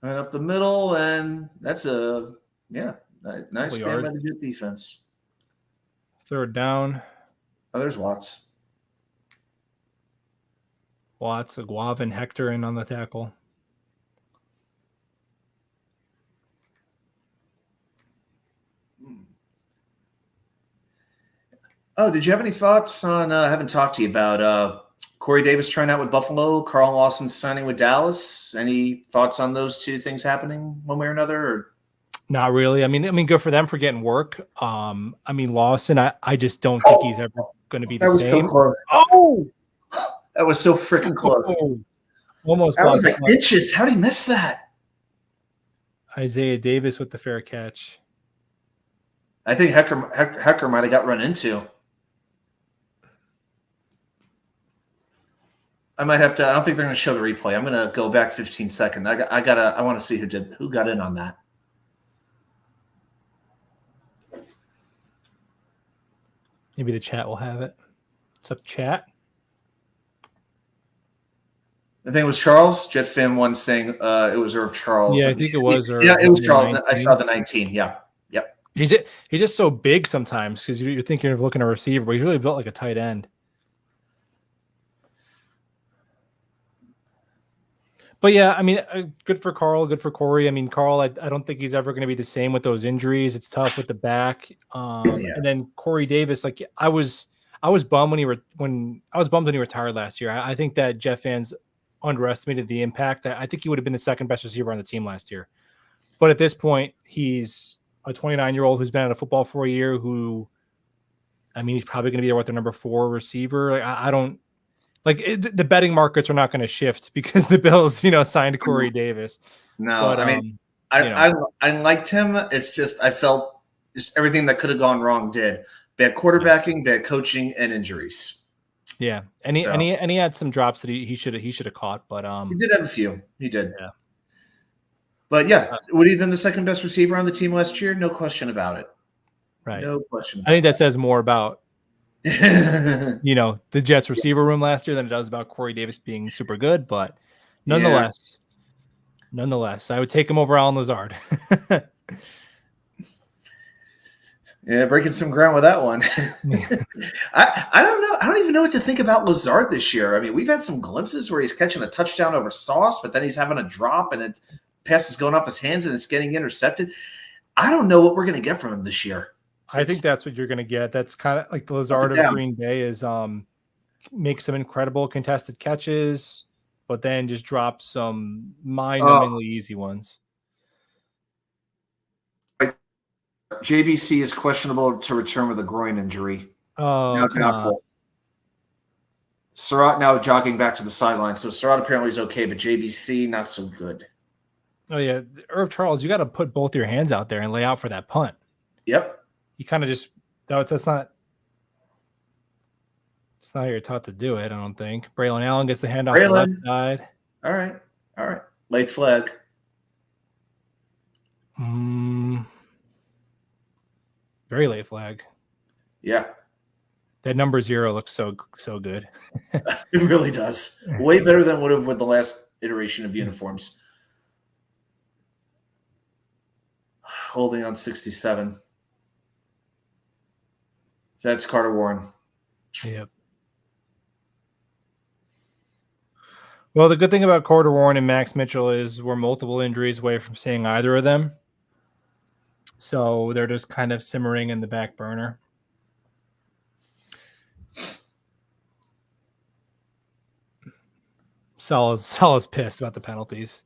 Speaker 2: And up the middle, and that's a nice stand by the good defense.
Speaker 1: Third down.
Speaker 2: Oh, there's Watts.
Speaker 1: Aguav, and Hector in on the tackle.
Speaker 2: Oh, did you have any thoughts on? I haven't talked to you about Corey Davis trying out with Buffalo, Carl Lawson signing with Dallas. Any thoughts on those two things happening one way or another? Or?
Speaker 1: Not really. I mean, good for them for getting work. Lawson, I just don't think he's ever going to be the same.
Speaker 2: So close. Oh, that was so freaking close.
Speaker 1: Almost.
Speaker 2: That was like inches. How did he miss that?
Speaker 1: Isaiah Davis with the fair catch.
Speaker 2: I think Hecker might have got run into. I might have to. I don't think they're going to show the replay. I'm going to go back 15 seconds. I want to see who got in on that.
Speaker 1: Maybe the chat will have it. What's up, chat?
Speaker 2: I think it was Charles. Jet fan one saying it was Irv Charles.
Speaker 1: Yeah, I think it was.
Speaker 2: Yeah, it was Charles. 19. I saw the 19. Yeah. Yep.
Speaker 1: He's just so big sometimes because you're thinking of looking at a receiver, but he's really built like a tight end. But yeah, I mean, good for Carl, good for Corey. I mean, Carl, I don't think he's ever going to be the same with those injuries. It's tough with the back. And then Corey Davis, like I was bummed when he retired last year. I think that Jet fans underestimated the impact. I think he would have been the second best receiver on the team last year. But at this point, he's a 29-year-old who's been out of football for a year. He's probably going to be their number 4 receiver. Like I don't. Like the betting markets are not going to shift because the Bills, signed Corey Davis.
Speaker 2: No, but, I liked him. It's just I felt just everything that could have gone wrong did. Bad quarterbacking, bad coaching, and injuries.
Speaker 1: Yeah, and he had some drops that he should have caught, but
Speaker 2: he did have a few. He did.
Speaker 1: Yeah.
Speaker 2: But yeah, would he have been the second best receiver on the team last year? No question about it.
Speaker 1: Right.
Speaker 2: No question.
Speaker 1: I think that says more about the Jets receiver room last year than it does about Corey Davis being super good. But nonetheless, I would take him over Alan Lazard.
Speaker 2: Yeah, breaking some ground with that one. I don't know. I don't even know what to think about Lazard this year. I mean, we've had some glimpses where he's catching a touchdown over Sauce, but then he's having a drop and it pass is going off his hands and it's getting intercepted. I don't know what we're going to get from him this year.
Speaker 1: I think that's what you're going to get. That's kind of like the Lazard of Green Bay is make some incredible contested catches, but then just drop some mind-numbingly easy ones.
Speaker 2: JBC is questionable to return with a groin injury.
Speaker 1: Oh, come on.
Speaker 2: Surratt now jogging back to the sideline. So Surratt apparently is okay, but JBC not so good.
Speaker 1: Oh, yeah. Irv Charles, you got to put both your hands out there and lay out for that punt.
Speaker 2: Yep.
Speaker 1: You kind of just – that's not – it's not how you're taught to do it, I don't think. Braylon Allen gets the handoff to the left side.
Speaker 2: All right. Late flag.
Speaker 1: Very late flag.
Speaker 2: Yeah.
Speaker 1: That number 0 looks so good.
Speaker 2: It really does. Way better than would have with the last iteration of uniforms. Holding on 67. That's Carter Warren.
Speaker 1: Yep. Well, the good thing about Carter Warren and Max Mitchell is we're multiple injuries away from seeing either of them. So they're just kind of simmering in the back burner. Salah's pissed about the penalties.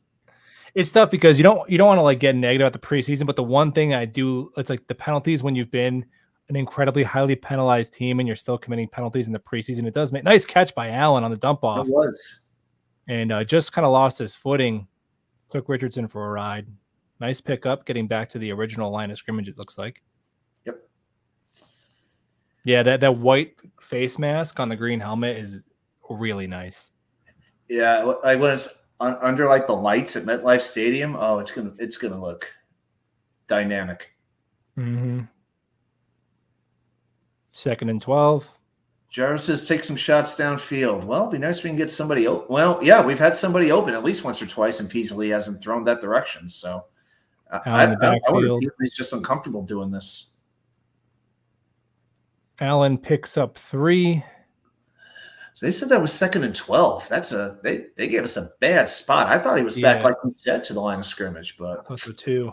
Speaker 1: It's tough because you don't want to like get negative about the preseason, but the one thing I do, it's like the penalties when you've been an incredibly highly penalized team and you're still committing penalties in the preseason. It does make nice catch by Allen on the dump off.
Speaker 2: It was.
Speaker 1: And just kind of lost his footing. Took Richardson for a ride. Nice pickup, getting back to the original line of scrimmage, it looks like.
Speaker 2: Yep.
Speaker 1: Yeah, that white face mask on the green helmet is really nice.
Speaker 2: Yeah, like when it's under like the lights at MetLife Stadium, it's gonna look dynamic.
Speaker 1: Mm-hmm. 2nd and 12.
Speaker 2: Jarvis says take some shots downfield. Well, it'd be nice if we can get somebody open. Well, yeah, we've had somebody open at least once or twice, and Peasley hasn't thrown that direction. So I wonder if he's just uncomfortable doing this.
Speaker 1: Allen picks up 3.
Speaker 2: So they said that was 2nd and 12. They gave us a bad spot. I thought he was back, like we said, to the line of scrimmage, but
Speaker 1: I thought so too.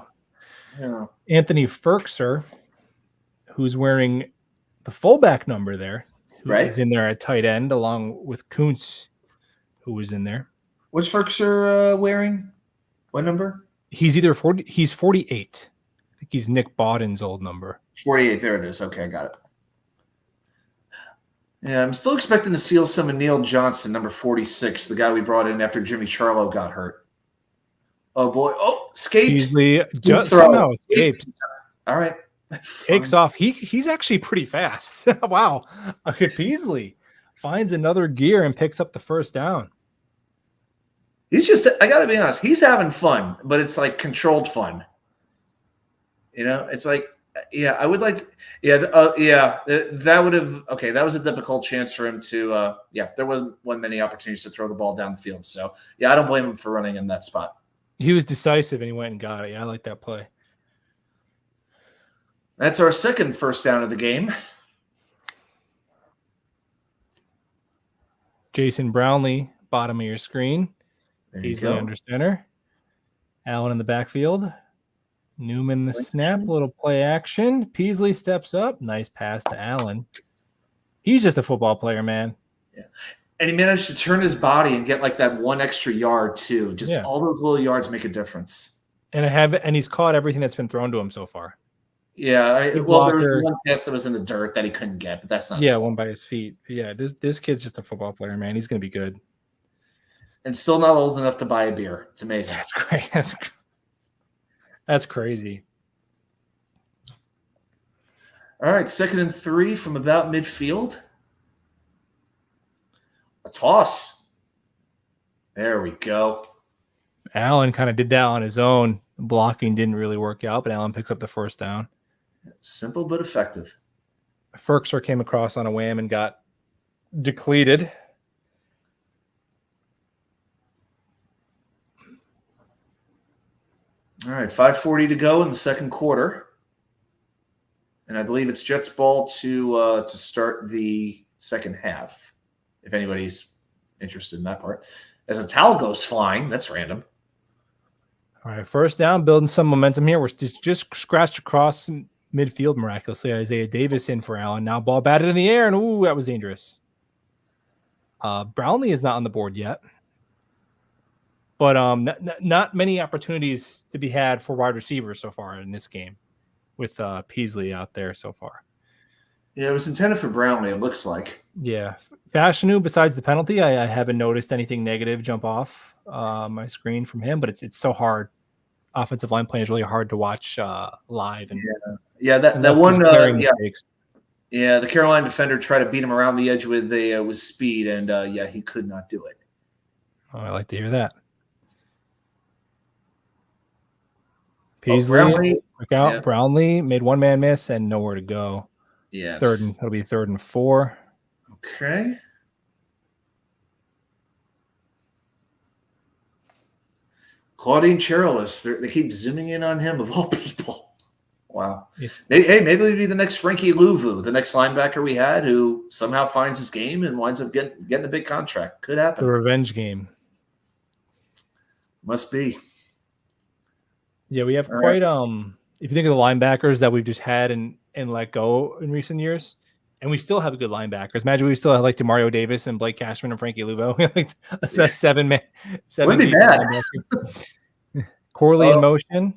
Speaker 2: Yeah.
Speaker 1: Anthony Ferkser, who's wearing the fullback number there, who is in there at tight end, along with Kuntz, who was in there.
Speaker 2: What's Ferkser wearing? What number?
Speaker 1: He's either 40. He's 48. I think he's Nick Bawden's old number.
Speaker 2: 48. There it is. Okay, I got it. Yeah, I'm still expecting to see some of Neil Johnson, number 46, the guy we brought in after Jimmy Charlo got hurt. Oh boy! Oh, escaped.
Speaker 1: Beasley just somehow escapes.
Speaker 2: All right,
Speaker 1: takes off. He's actually pretty fast. Wow. Okay, Beasley finds another gear and picks up the first down.
Speaker 2: He's just—I got to be honest. He's having fun, but it's like controlled fun. It's like. Yeah, I would like. Yeah, that would have. Okay, that was a difficult chance for him to. There wasn't many opportunities to throw the ball down the field. So I don't blame him for running in that spot.
Speaker 1: He was decisive and he went and got it. Yeah, I like that play.
Speaker 2: That's our second first down of the game.
Speaker 1: Jason Brownlee, bottom of your screen. Beasley under center. Allen in the backfield. Newman the snap, little play action. Peasley steps up. Nice pass to Allen. He's just a football player, man.
Speaker 2: Yeah. And he managed to turn his body and get like that 1 extra yard too. Just all those little yards make a difference.
Speaker 1: And he's caught everything that's been thrown to him so far.
Speaker 2: Yeah. There was one pass that was in the dirt that he couldn't get, but that's not.
Speaker 1: Yeah, one by his feet. Yeah, this kid's just a football player, man. He's going to be good.
Speaker 2: And still not old enough to buy a beer. It's amazing.
Speaker 1: That's great. That's crazy.
Speaker 2: All right, 2nd and 3 from about midfield. A toss. There we go.
Speaker 1: Allen kind of did that on his own. Blocking didn't really work out, but Allen picks up the first down.
Speaker 2: Simple but effective.
Speaker 1: Ferkser came across on a whim and got depleted.
Speaker 2: All right, 5:40 to go in the second quarter, and I believe it's Jets ball to start the second half. If anybody's interested in that part, as a towel goes flying, that's random.
Speaker 1: All right, first down, building some momentum here. We're just scratched across midfield miraculously. Isaiah Davis in for Allen. Now ball batted in the air, and ooh, that was dangerous. Brownlee is not on the board yet. But not many opportunities to be had for wide receivers so far in this game with Peasley out there so far.
Speaker 2: Yeah, it was intended for Brownlee, it looks like.
Speaker 1: Yeah. Fashanu, besides the penalty, I haven't noticed anything negative jump off my screen from him, but it's so hard. Offensive line play is really hard to watch live. And
Speaker 2: that one
Speaker 1: mistakes.
Speaker 2: Yeah, the Carolina defender tried to beat him around the edge with speed, and he could not do it.
Speaker 1: Oh, I like to hear that. Peasley, Brownlee made one man miss and nowhere to go.
Speaker 2: Yeah,
Speaker 1: it'll be 3rd and 4.
Speaker 2: Okay. Claudine Cherilus, they keep zooming in on him of all people. Wow. Yeah. Maybe it'll be the next Frankie Louvu, the next linebacker we had, who somehow finds his game and winds up getting a big contract. Could happen.
Speaker 1: The revenge game.
Speaker 2: Must be.
Speaker 1: Yeah, we have quite if you think of the linebackers that we've just had and let go in recent years, and we still have good linebackers. Imagine we still have like DeMario Davis and Blake Cashman and Frankie Louvu. Like that's 7 man.
Speaker 2: Wouldn't be bad.
Speaker 1: Corley in motion.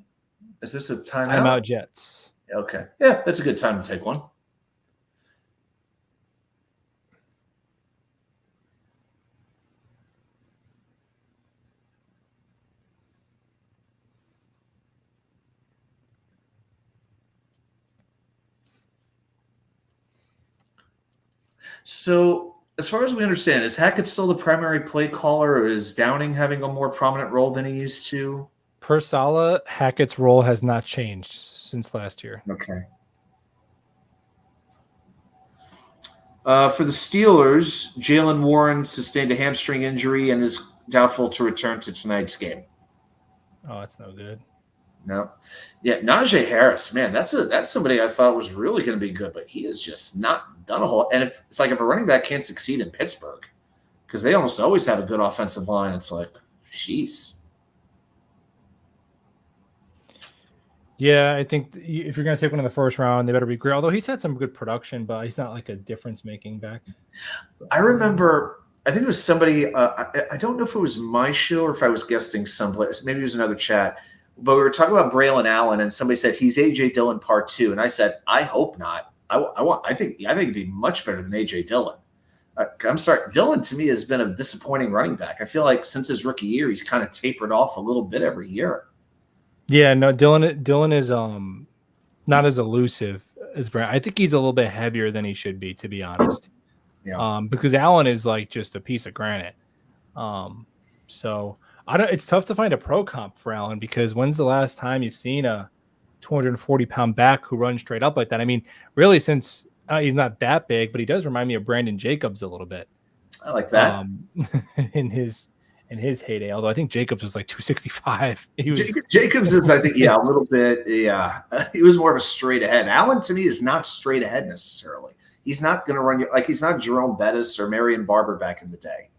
Speaker 2: Is this a timeout?
Speaker 1: Timeout Jets.
Speaker 2: Okay. Yeah, that's a good time to take one. So, as far as we understand, is Hackett still the primary play caller, or is Downing having a more prominent role than he used to?
Speaker 1: Per Sala, Hackett's role has not changed since last year.
Speaker 2: Okay. For the Steelers, Jalen Warren sustained a hamstring injury and is doubtful to return to tonight's game.
Speaker 1: Oh, that's no good.
Speaker 2: No. Yeah, Najee Harris, man, that's somebody I thought was really going to be good, but he has just not done a whole. And it's like if a running back can't succeed in Pittsburgh, because they almost always have a good offensive line, it's like, jeez.
Speaker 1: Yeah, I think if you're going to take one in the first round, they better be great. Although he's had some good production, but he's not like a difference-making back.
Speaker 2: I remember, I think it was somebody, I don't know if it was my show or if I was guesting someplace. Maybe it was another chat. But we were talking about Braylon Allen, and somebody said he's A.J. Dillon part 2. And I said, I hope not. I think it'd be much better than A.J. Dillon. I'm sorry. Dillon, to me, has been a disappointing running back. I feel like since his rookie year, he's kind of tapered off a little bit every year.
Speaker 1: Yeah, no, Dillon is not as elusive as Brown. I think he's a little bit heavier than he should be, to be honest.
Speaker 2: Yeah.
Speaker 1: Because Allen is like just a piece of granite. So it's tough to find a pro comp for Allen, because when's the last time you've seen a 240-pound back who runs straight up like that? I mean, really, since he's not that big, but he does remind me of Brandon Jacobs a little bit.
Speaker 2: I like that.
Speaker 1: In his heyday, although I think Jacobs was like 265.
Speaker 2: Jacobs is, I think, a little bit. Yeah, he was more of a straight ahead. Allen, to me, is not straight ahead necessarily. He's not going to run like he's not Jerome Bettis or Marion Barber back in the day.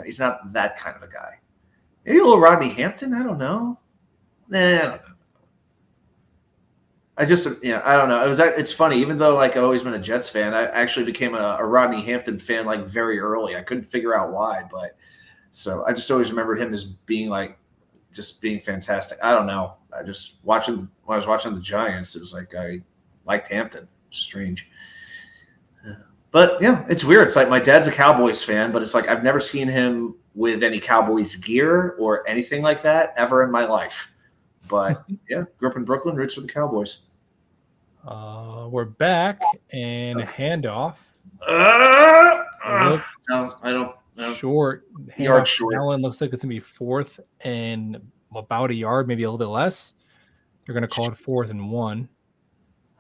Speaker 2: He's not that kind of a guy. Maybe a little Rodney Hampton. I don't know. Nah, I don't know. I don't know. It's funny. Even though like I've always been a Jets fan, I actually became a Rodney Hampton fan like very early. I couldn't figure out why, but so I just always remembered him as being fantastic. I don't know. I just when I was watching the Giants, it was like I liked Hampton. Strange. But yeah, it's weird. It's like my dad's a Cowboys fan, but it's like I've never seen him with any Cowboys gear or anything like that ever in my life. But yeah, grew up in Brooklyn, roots for the Cowboys.
Speaker 1: We're back and a handoff.
Speaker 2: No, I don't. No.
Speaker 1: Short.
Speaker 2: Yard short.
Speaker 1: Allen looks like it's going to be 4th and about a yard, maybe a little bit less. They're going to call it 4th and 1.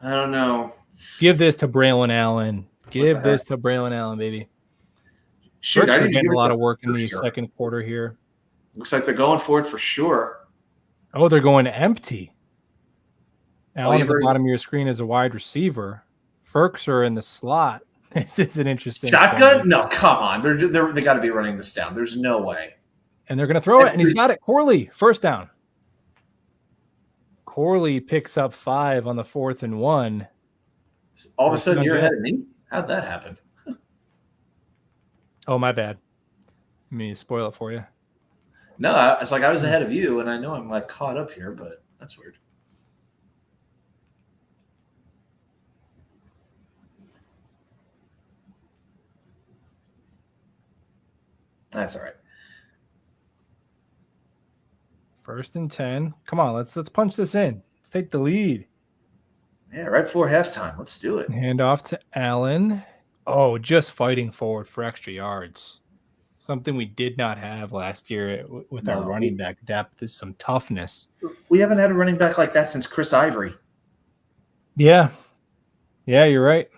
Speaker 2: I don't know.
Speaker 1: Give this to Braylon Allen. Give
Speaker 2: heck?
Speaker 1: this to Braylon Allen, baby.
Speaker 2: Shoot,
Speaker 1: Burks
Speaker 2: I
Speaker 1: are
Speaker 2: need to
Speaker 1: getting
Speaker 2: give
Speaker 1: a
Speaker 2: it
Speaker 1: lot
Speaker 2: to
Speaker 1: of work in the
Speaker 2: Sure.
Speaker 1: second quarter here.
Speaker 2: Looks like they're going for it for sure.
Speaker 1: Oh, they're going empty. Allen at the
Speaker 2: very-
Speaker 1: bottom of your screen is a wide receiver. Burks are in the slot. This is an interesting
Speaker 2: shotgun.
Speaker 1: play.
Speaker 2: No, come on. They got to be running this down. There's no way.
Speaker 1: And they're going to throw it, and he's got it. Corley, first down. Corley picks up 5 on the 4th and 1.
Speaker 2: All of a sudden, you're ahead of me? How'd that happen?
Speaker 1: Oh, my bad. Let me spoil it for you.
Speaker 2: No, it's like I was ahead of you, and I know I'm like caught up here, but that's weird. That's all right.
Speaker 1: 1st and 10. Come on, let's punch this in. Let's take the lead.
Speaker 2: Yeah, right before halftime. Let's do it.
Speaker 1: Hand off to Allen. Oh, just fighting forward for extra yards. Something we did not have last year with our running back depth is some toughness.
Speaker 2: We haven't had a running back like that since Chris Ivory.
Speaker 1: Yeah. Yeah, you're right.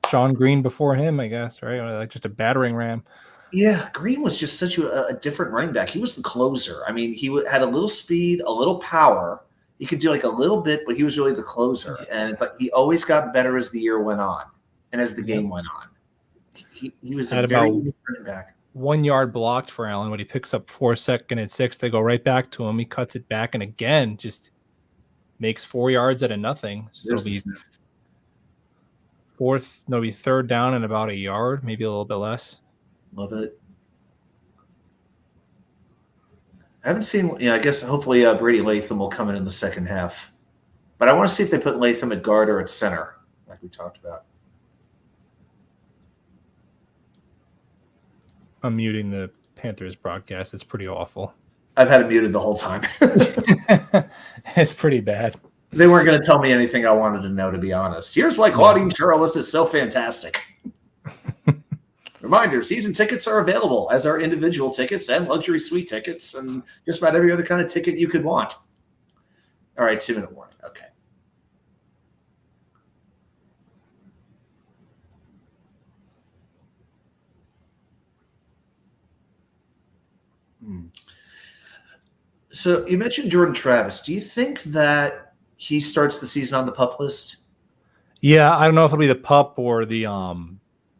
Speaker 1: Sean Green before him, I guess, right? Like just a battering ram.
Speaker 2: Yeah, Green was just such a different running back. He was the closer. I mean, he had a little speed, a little power. He could do like a little bit, but he was really the closer. Yeah. And it's like he always got better as the year went on and as the game went on. He was a very unique running back.
Speaker 1: 1 yard blocked for Allen. When he picks up 2nd and 6, they go right back to him. He cuts it back and again just makes 4 yards out of nothing. So it'll be it'll be 3rd down and about a yard, maybe a little bit less.
Speaker 2: Love it. I haven't seen. Yeah, I guess hopefully Brady Latham will come in the second half, but I want to see if they put Latham at guard or at center, like we talked about.
Speaker 1: I'm muting the Panthers broadcast. It's pretty awful.
Speaker 2: I've had it muted the whole time.
Speaker 1: It's pretty bad.
Speaker 2: They weren't going to tell me anything I wanted to know, to be honest. Here's why Claudine Charles is so fantastic. Reminder, season tickets are available, as are individual tickets and luxury suite tickets and just about every other kind of ticket you could want. All right, 2-minute warning. Okay. So you mentioned Jordan Travis. Do you think that he starts the season on the PUP list?
Speaker 1: Yeah, I don't know if it'll be the PUP or the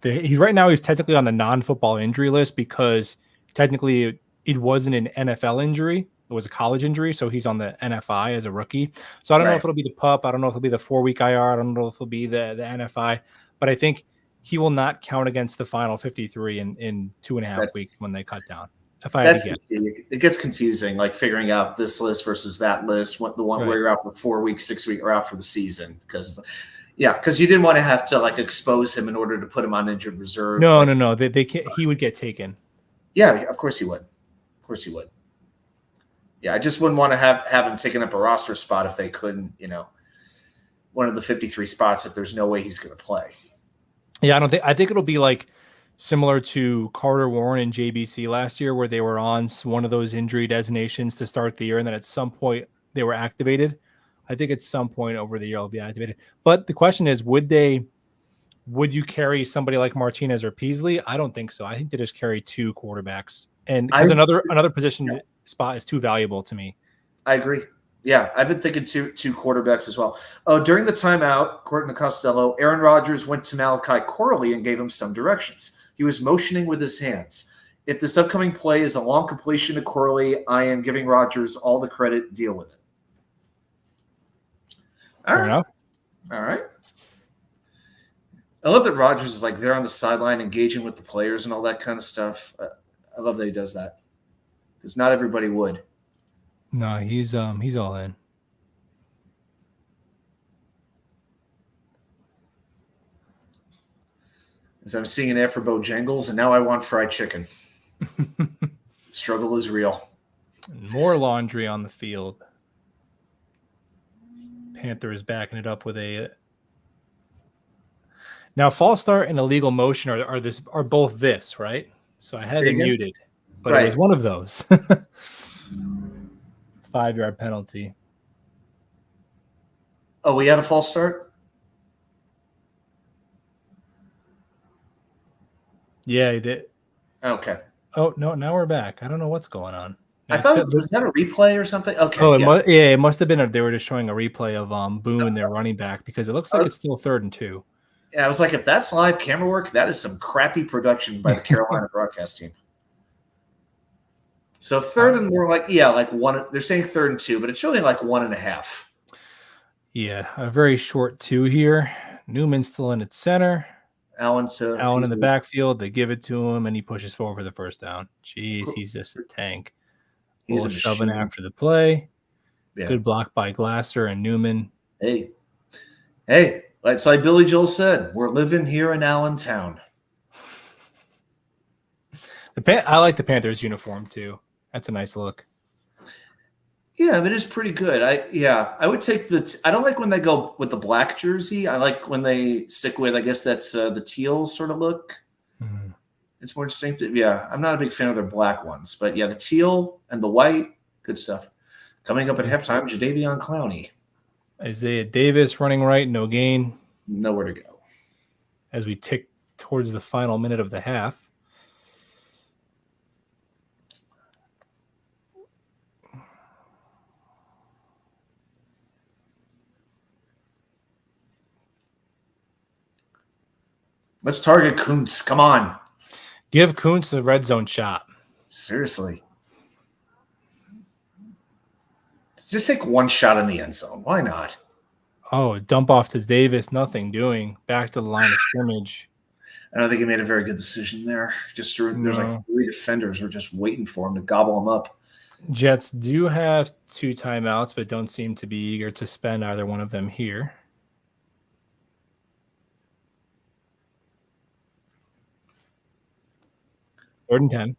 Speaker 1: he's right now he's technically on the non-football injury list because technically it wasn't an NFL injury. It was a college injury, so he's on the NFI as a rookie. So I don't know if it'll be the PUP. I don't know if it'll be the 4-week IR. I don't know if it'll be the NFI. But I think he will not count against the final 53 in 2.5 weeks when they cut down. If I had to guess.
Speaker 2: It gets confusing, like figuring out this list versus that list, the one where you're out for 4 weeks, 6 weeks, or out for the season. Because you didn't want to have to like expose him in order to put him on injured reserve.
Speaker 1: No. They can't. He would get taken.
Speaker 2: Yeah, of course he would. Of course he would. Yeah, I just wouldn't want to have him taking up a roster spot if they couldn't, one of the 53 spots if there's no way he's going to play.
Speaker 1: Yeah, I think it'll be like similar to Carter Warren and JBC last year, where they were on one of those injury designations to start the year, and then at some point they were activated. I think at some point over the year I'll be activated. But the question is, would you carry somebody like Martinez or Peasley? I don't think so. I think they just carry 2 quarterbacks, and because another position spot is too valuable to me.
Speaker 2: I agree. Yeah, I've been thinking two quarterbacks as well. Oh, during the timeout, according to Costello, Aaron Rodgers went to Malachi Corley and gave him some directions. He was motioning with his hands. If this upcoming play is a long completion to Corley, I am giving Rodgers all the credit. Deal with it.
Speaker 1: Fair enough.
Speaker 2: All right. I love that Rodgers is like there on the sideline engaging with the players and all that kind of stuff. I love that he does that because not everybody would.
Speaker 1: No, he's all in.
Speaker 2: As I'm seeing an ad for Bojangles, and now I want fried chicken. Struggle is real.
Speaker 1: More laundry on the field. Panthers backing it up with a. Now, false start and illegal motion are both this, right? So I had it muted, but it was one of those. 5-yard penalty.
Speaker 2: Oh, we had a false start?
Speaker 1: Yeah, they,
Speaker 2: Okay.
Speaker 1: oh no, now we're back. I don't know what's going on.
Speaker 2: I
Speaker 1: It's
Speaker 2: thought
Speaker 1: still,
Speaker 2: was that a replay or something? Okay,
Speaker 1: oh,
Speaker 2: yeah.
Speaker 1: it must have been. They were just showing a replay of Boone, their running back, because it looks like it's still 3rd and 2.
Speaker 2: Yeah, I was like, if that's live camera work, that is some crappy production by the Carolina broadcast team. So 3rd and more like like one. They're saying 3rd and 2, but it's really like 1.5.
Speaker 1: Yeah, a very short 2 here. Newman's still in at center.
Speaker 2: Allen to
Speaker 1: Allen in the backfield. They give it to him, and he pushes forward for the first down. Jeez, he's just a tank.
Speaker 2: He's a
Speaker 1: shoving
Speaker 2: machine.
Speaker 1: after the play.
Speaker 2: Yeah.
Speaker 1: Good block by Glasser and Newman.
Speaker 2: Hey, it's like Billy Joel said, we're living here in Allentown.
Speaker 1: I like the Panthers uniform too. That's a nice look.
Speaker 2: Yeah, it is pretty good. I would take I don't like when they go with the black jersey. I like when they stick with, I guess that's the teal sort of look.
Speaker 1: Mm-hmm.
Speaker 2: It's more distinctive. Yeah, I'm not a big fan of their black ones, but yeah, the teal and the white, good stuff. Coming up at halftime, Jadeveon Clowney.
Speaker 1: Isaiah Davis running right, no gain.
Speaker 2: Nowhere to go.
Speaker 1: As we tick towards the final minute of the half.
Speaker 2: Let's target Kuntz. Come on.
Speaker 1: Give Kuntz the red zone shot.
Speaker 2: Seriously. Just take one shot in the end zone. Why not?
Speaker 1: Oh, dump off to Davis. Nothing doing. Back to the line of scrimmage.
Speaker 2: I don't think he made a very good decision there. Just there's like 3 defenders who are just waiting for him to gobble him up.
Speaker 1: Jets do have 2 timeouts, but don't seem to be eager to spend either one of them here. Third and 10.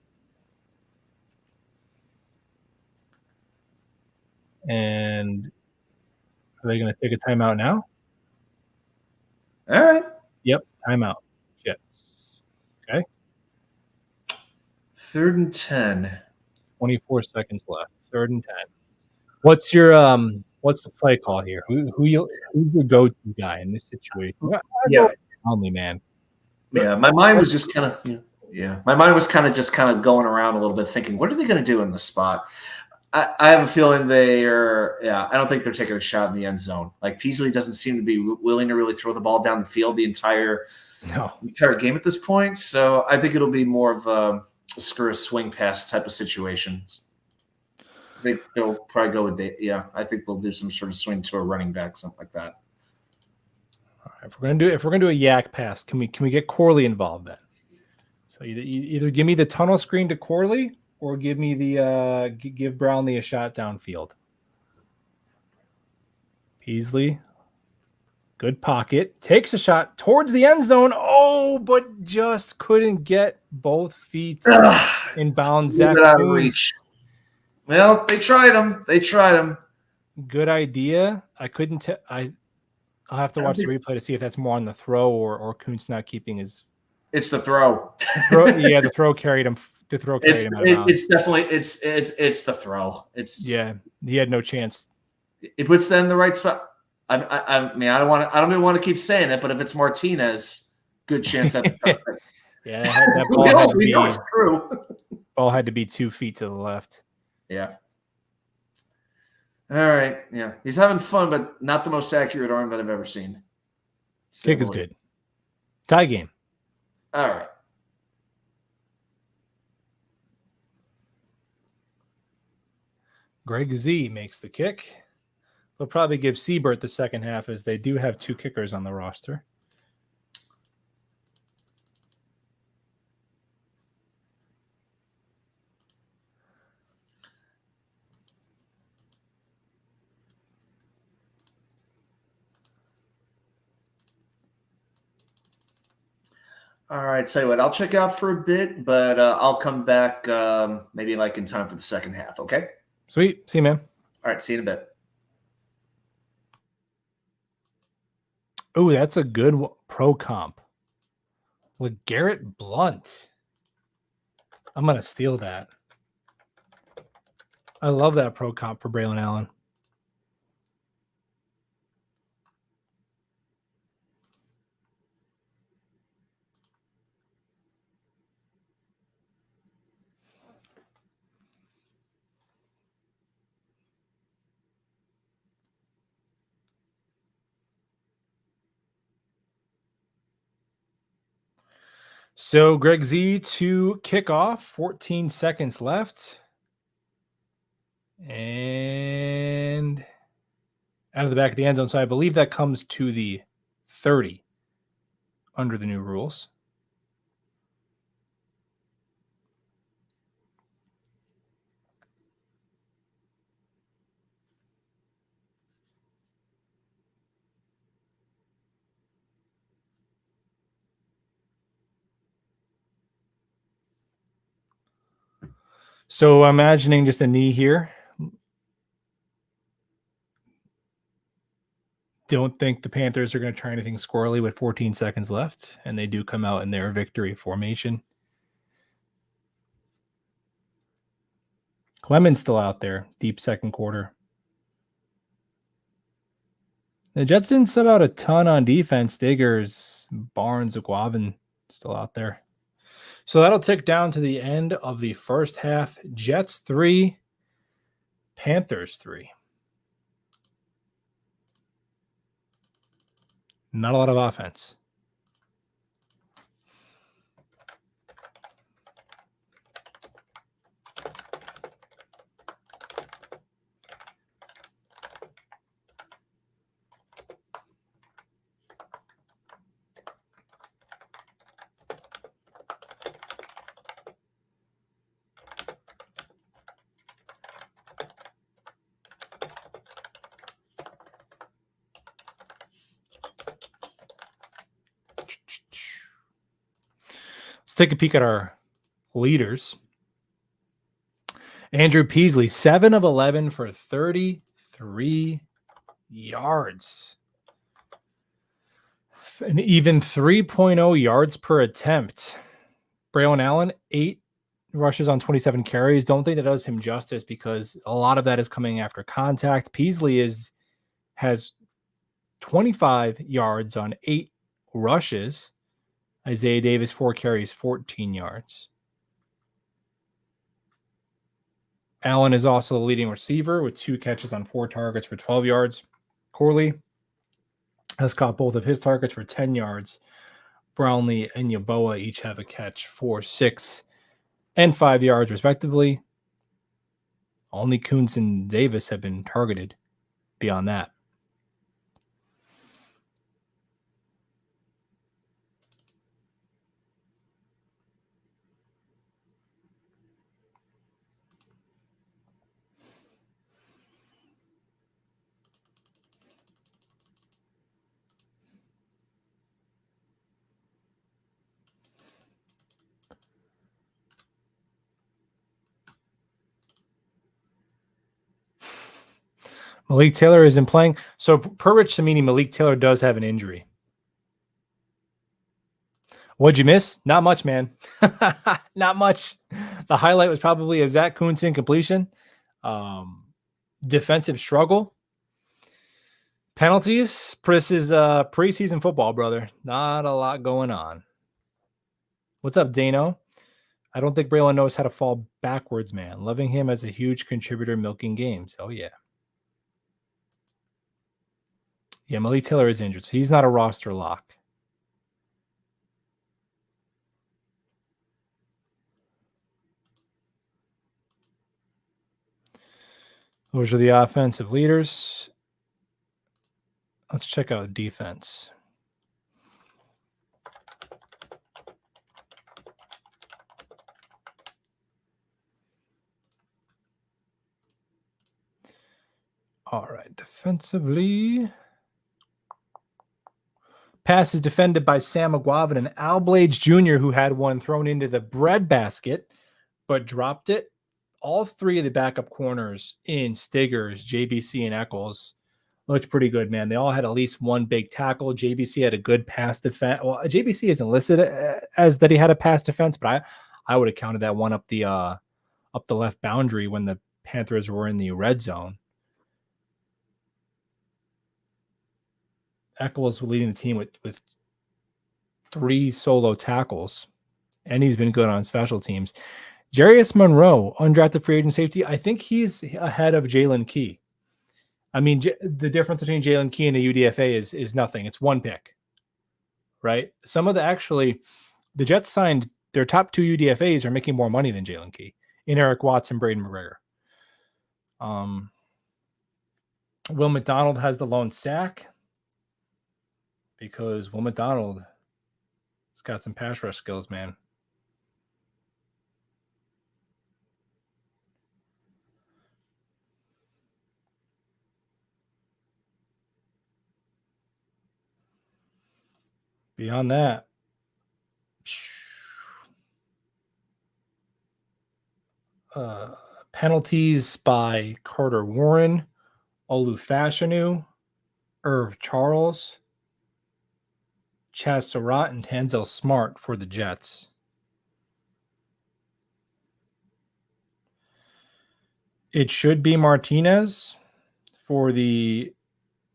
Speaker 1: And are they going to take a timeout now?
Speaker 2: All right.
Speaker 1: Yep, timeout. Jets. Okay.
Speaker 2: 3rd and 10.
Speaker 1: 24 seconds left. 3rd and 10. What's the play call here? Who's your go-to guy in this situation?
Speaker 2: Yeah.
Speaker 1: Only man.
Speaker 2: Yeah, my mind was just kind of my mind was kind of going around a little bit, thinking, what are they going to do in this spot? I have a feeling they are. Yeah, I don't think they're taking a shot in the end zone. Like Peasley doesn't seem to be willing to really throw the ball down the field the entire game at this point. So I think it'll be more of a swing pass type of situation. I think they'll probably go with I think they'll do some sort of swing to a running back, something like that.
Speaker 1: All right, if we're gonna do a yak pass, can we get Corley involved then? So either give me the tunnel screen to Corley or give me the give Brownlee a shot downfield. Peasley, good pocket, takes a shot towards the end zone. Oh, but just couldn't get both feet in bounds. Zach
Speaker 2: out of reach. Well, they tried him.
Speaker 1: Good idea. I couldn't tell. I'll have to watch the replay to see if that's more on the throw or Kuntz not keeping his.
Speaker 2: It's the throw.
Speaker 1: Yeah, the throw carried him. The throw carried him out of bounds.
Speaker 2: It's definitely it's the throw.
Speaker 1: He had no chance.
Speaker 2: It puts them in the right spot. I mean, I don't even want to keep saying it, but if it's Martinez, good chance that.
Speaker 1: Yeah, that ball had to be.
Speaker 2: It's true.
Speaker 1: Ball had to be 2 feet to the left.
Speaker 2: Yeah. All right. Yeah, he's having fun, but not the most accurate arm that I've ever seen.
Speaker 1: Kick is good. Tie game.
Speaker 2: All right.
Speaker 1: Greg Z makes the kick. They'll probably give Siebert the second half as they do have 2 kickers on the roster.
Speaker 2: All right, tell you what, I'll check out for a bit, but I'll come back maybe like in time for the second half, okay?
Speaker 1: Sweet. See you, man.
Speaker 2: All right, see you in a bit.
Speaker 1: Oh, that's a good pro comp. LeGarrette Blunt. I'm going to steal that. I love that pro comp for Braylon Allen. So Greg Z to kick off, 14 seconds left. And out of the back of the end zone. So I believe that comes to the 30 under the new rules. So imagining just a knee here. Don't think the Panthers are going to try anything squirrely with 14 seconds left, and they do come out in their victory formation. Clement's still out there, deep second quarter. The Jets didn't sub out a ton on defense. Diggers, Barnes, Aguavin still out there. So that'll tick down to the end of the first half. Jets 3, Panthers 3. Not a lot of offense. Let's take a peek at our leaders. Andrew Peasley, 7 of 11 for 33 yards. An even 3.0 yards per attempt. Braylon Allen, 8 rushes on 27 carries. Don't think that does him justice because a lot of that is coming after contact. Peasley has 25 yards on 8 rushes. Isaiah Davis, 4 carries, 14 yards. Allen is also the leading receiver with 2 catches on 4 targets for 12 yards. Corley has caught both of his targets for 10 yards. Brownlee and Yeboah each have a catch for 6 and 5 yards, respectively. Only Kuntz and Davis have been targeted beyond that. Malik Taylor isn't playing. So per Rich Samini, Malik Taylor does have an injury. What'd you miss? Not much, man. Not much. The highlight was probably a Zach Kuntz incompletion. Defensive struggle. Penalties. This is preseason football, brother. Not a lot going on. What's up, Dano? I don't think Braylon knows how to fall backwards, man. Loving him as a huge contributor milking games. Oh, yeah. Yeah, Malik Taylor is injured, so he's not a roster lock. Those are the offensive leaders. Let's check out defense. All right, defensively. Pass is defended by Sam Aguavin and Al Blades Jr., who had one thrown into the breadbasket, but dropped it. All 3 of the backup corners in Stiggers, JBC, and Eccles looked pretty good, man. They all had at least one big tackle. JBC had a good pass defense. Well, JBC isn't listed as that he had a pass defense, but I would have counted that one up the left boundary when the Panthers were in the red zone. Eccles leading the team with 3 solo tackles, and he's been good on special teams. Jarius Monroe, undrafted free agent safety. I think he's ahead of Jalen Key. I mean, the difference between Jalen Key and the UDFA is nothing. It's 1 pick, right? Some of the the Jets signed their top 2 UDFAs are making more money than Jalen Key in Eric Watts and Braden McGregor. Will McDonald has the lone sack because Will McDonald has got some pass rush skills, man. Beyond that, penalties by Carter Warren, Olu Fashanu, Irv Charles, Chaz Surratt, and Tanzel Smart for the Jets. It should be Martinez for the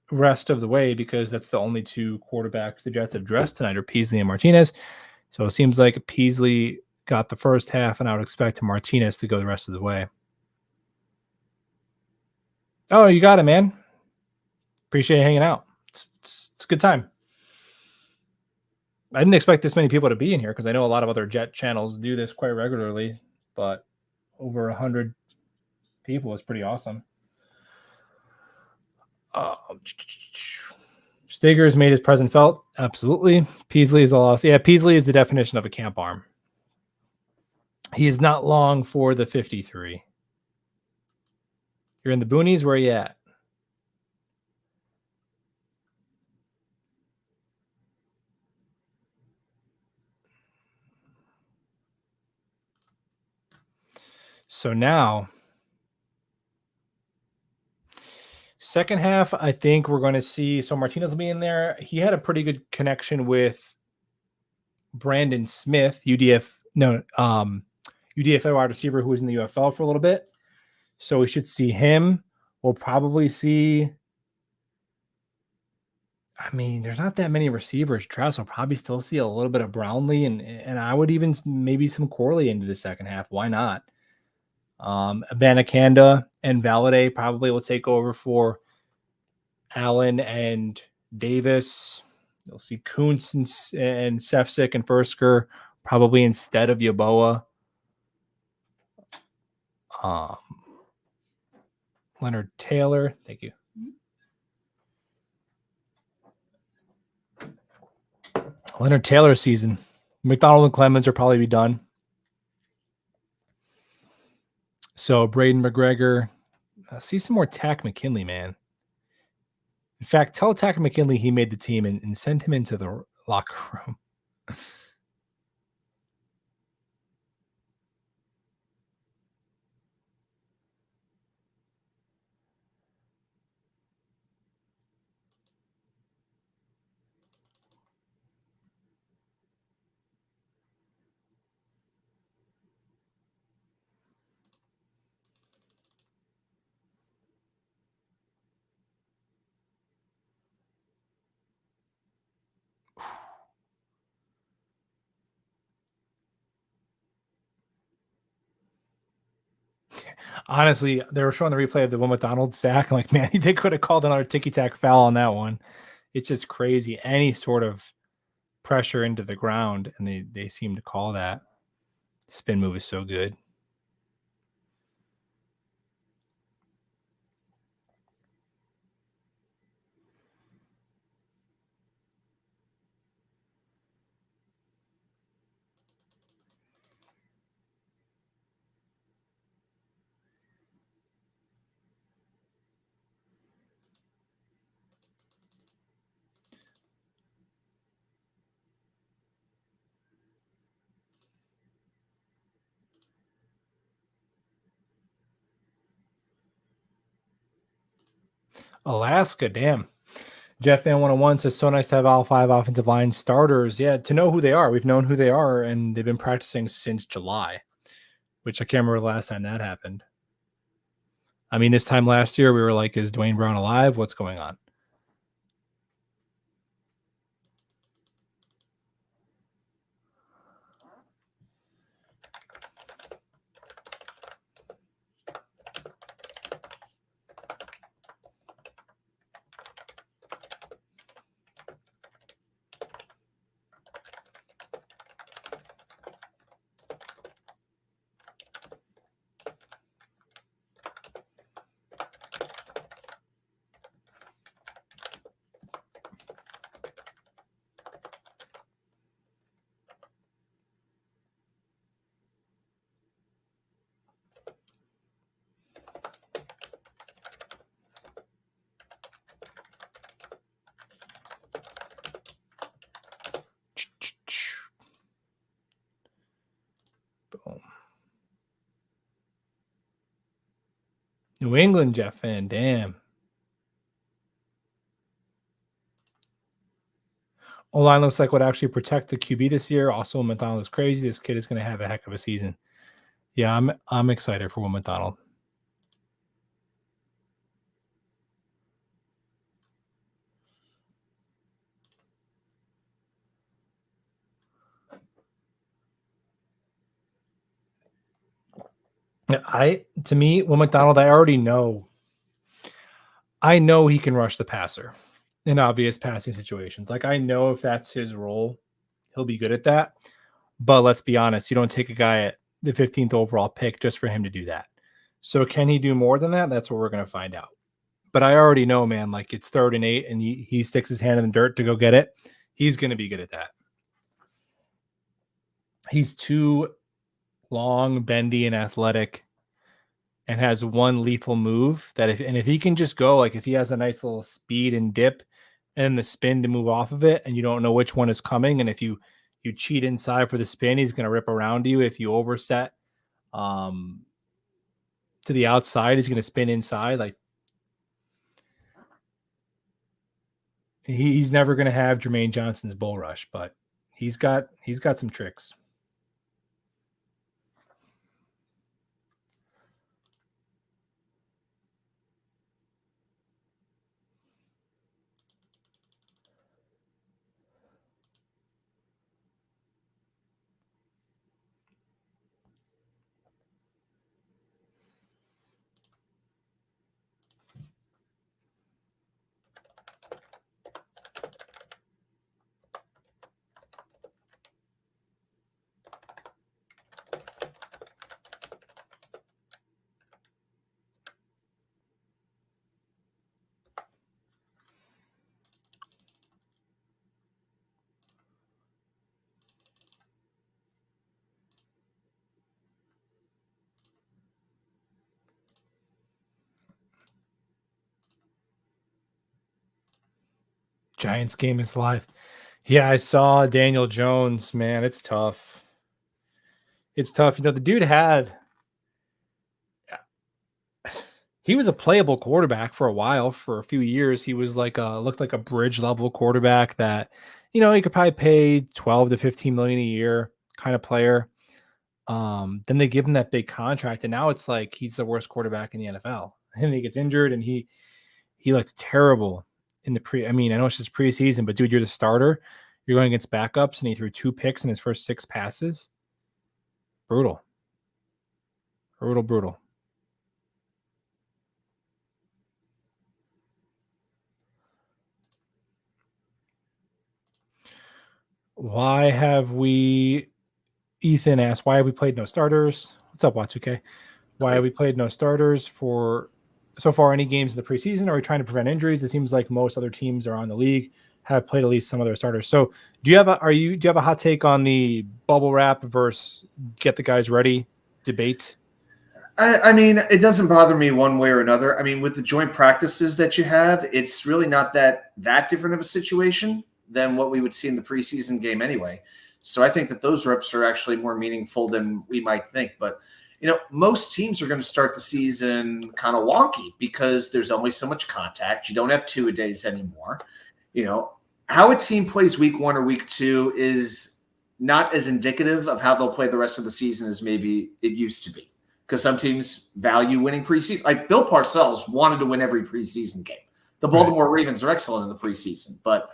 Speaker 1: rest of the way because that's the only 2 quarterbacks the Jets have dressed tonight are Peasley and Martinez. So it seems like Peasley got the first half, and I would expect Martinez to go the rest of the way. Oh, you got it, man. Appreciate you hanging out. It's a good time. I didn't expect this many people to be in here because I know a lot of other Jet channels do this quite regularly, but over 100 people is pretty awesome. Stager has made his presence felt. Absolutely. Peasley is a loss. Yeah, Peasley is the definition of a camp arm. He is not long for the 53. You're in the boonies? Where are you at? So now, second half, I think we're going to see. So Martinez will be in there. He had a pretty good connection with Brandon Smith, UDFA wide receiver who was in the UFL for a little bit. So we should see him. We'll probably see. I mean, there's not that many receivers. Travis will probably still see a little bit of Brownlee, and I would even maybe some Corley into the second half. Why not? Abanikanda and Valladay probably will take over for Allen and Davis. You'll see Kuntz and Sefcik and Fursker probably instead of Yaboa. Leonard Taylor. Thank you. Leonard Taylor season. McDonald and Clemens will probably be done. So Braden McGregor. See some more Tack McKinley, man. In fact, tell Tack McKinley he made the team and send him into the locker room. Honestly, they were showing the replay of the Will McDonald sack. I'm like, man, they could have called another ticky-tack foul on that one. It's just crazy. Any sort of pressure into the ground, and they seem to call that. Spin move is so good. Alaska, damn. Jeff Fan 101 says, so nice to have all 5 offensive line starters. Yeah, to know who they are. We've known who they are, and they've been practicing since July, which I can't remember the last time that happened. I mean, this time last year, we were like, is Dwayne Brown alive? What's going on? Boom. New England, Jeff Fan Dam. O-line looks like would actually protect the QB this year. Also, McDonald is crazy. This kid is going to have a heck of a season. Yeah, I'm excited for Will McDonald. To me, Will McDonald, I already know. I know he can rush the passer in obvious passing situations. Like, I know if that's his role, he'll be good at that. But let's be honest, you don't take a guy at the 15th overall pick just for him to do that. So can he do more than that? That's what we're going to find out. But I already know, man, like it's 3rd and 8 and he sticks his hand in the dirt to go get it. He's going to be good at that. He's too long, bendy, and athletic and has one lethal move that if he can just go, like if he has a nice little speed and dip and the spin to move off of it and you don't know which one is coming, and if you cheat inside for the spin, he's going to rip around you. If you overset to the outside, he's going to spin inside. Like he's never going to have Jermaine Johnson's bull rush, but he's got some tricks. Giants game is live. Yeah, I saw Daniel Jones, man. It's tough. It's tough. You know, the dude he was a playable quarterback for a while. For a few years, he was looked like a bridge level quarterback that, you know, he could probably pay 12 to 15 million a year kind of player. Then they give him that big contract, and now it's like he's the worst quarterback in the NFL. And he gets injured, and he looked terrible in the I mean, I know it's just preseason, but dude, you're the starter. You're going against backups, and he threw 2 picks in his first 6 passes. Brutal. Brutal. Why have we, Ethan asked, why have we played no starters? What's up, Y2K? Why have we played no starters for so far any games in the preseason? Are we trying to prevent injuries? It seems like most other teams around the league have played at least some of their starters. So do you have a hot take on the bubble wrap versus get the guys ready debate?
Speaker 2: I mean, it doesn't bother me one way or another. I mean, with the joint practices that you have, it's really not that different of a situation than what we would see in the preseason game anyway. So I think that those reps are actually more meaningful than we might think. But, you know, most teams are going to start the season kind of wonky because there's only so much contact. You don't have 2-a-days anymore. You know, how a team plays week 1 or week 2 is not as indicative of how they'll play the rest of the season as maybe it used to be. Because some teams value winning preseason. Like Bill Parcells wanted to win every preseason game. The Baltimore Ravens are excellent in the preseason, but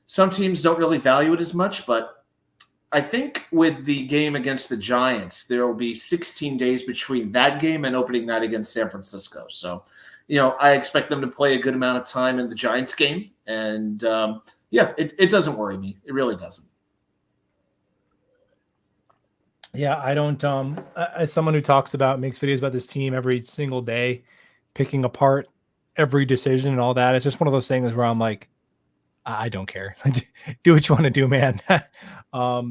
Speaker 2: some teams don't really value it as much. But I think with the game against the Giants, there will be 16 days between that game and opening night against San Francisco. So, you know, I expect them to play a good amount of time in the Giants game. And, it doesn't worry me. It really doesn't.
Speaker 1: Yeah, I don't. As someone who makes videos about this team every single day, picking apart every decision and all that, it's just one of those things where I'm like, I don't care. Do what you want to do, man. I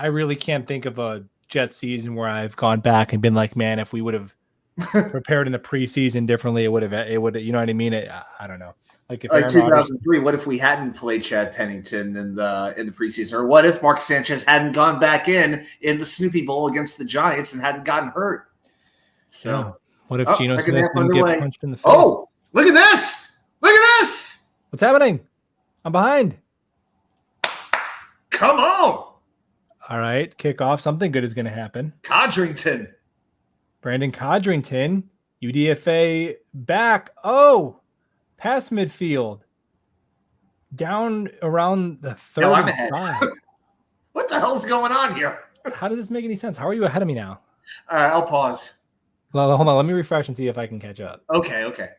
Speaker 1: really can't think of a Jet season where I've gone back and been like, man, if we would have prepared in the preseason differently, it would, you know what I mean? I don't know. Like if
Speaker 2: Like
Speaker 1: Aaron Rodgers,
Speaker 2: 2003, what if we hadn't played Chad Pennington in the preseason? Or what if Mark Sanchez hadn't gone back in the Snoopy Bowl against the Giants and hadn't gotten hurt? So,
Speaker 1: yeah. What if Geno
Speaker 2: second
Speaker 1: Smith
Speaker 2: half
Speaker 1: didn't get
Speaker 2: underway.
Speaker 1: punched in the face?
Speaker 2: Oh, look at this! Look at this!
Speaker 1: What's happening? I'm behind.
Speaker 2: Come on!
Speaker 1: All right, kickoff. Something good is going to happen.
Speaker 2: Codrington.
Speaker 1: Brandon Codrington, UDFA back. Oh, past midfield. Down around the 30
Speaker 2: No, I'm ahead.
Speaker 1: spot.
Speaker 2: What the hell's going on here?
Speaker 1: How does this make any sense? How are you ahead of me now?
Speaker 2: All right, I'll pause.
Speaker 1: Well, hold on. Let me refresh and see if I can catch up.
Speaker 2: Okay.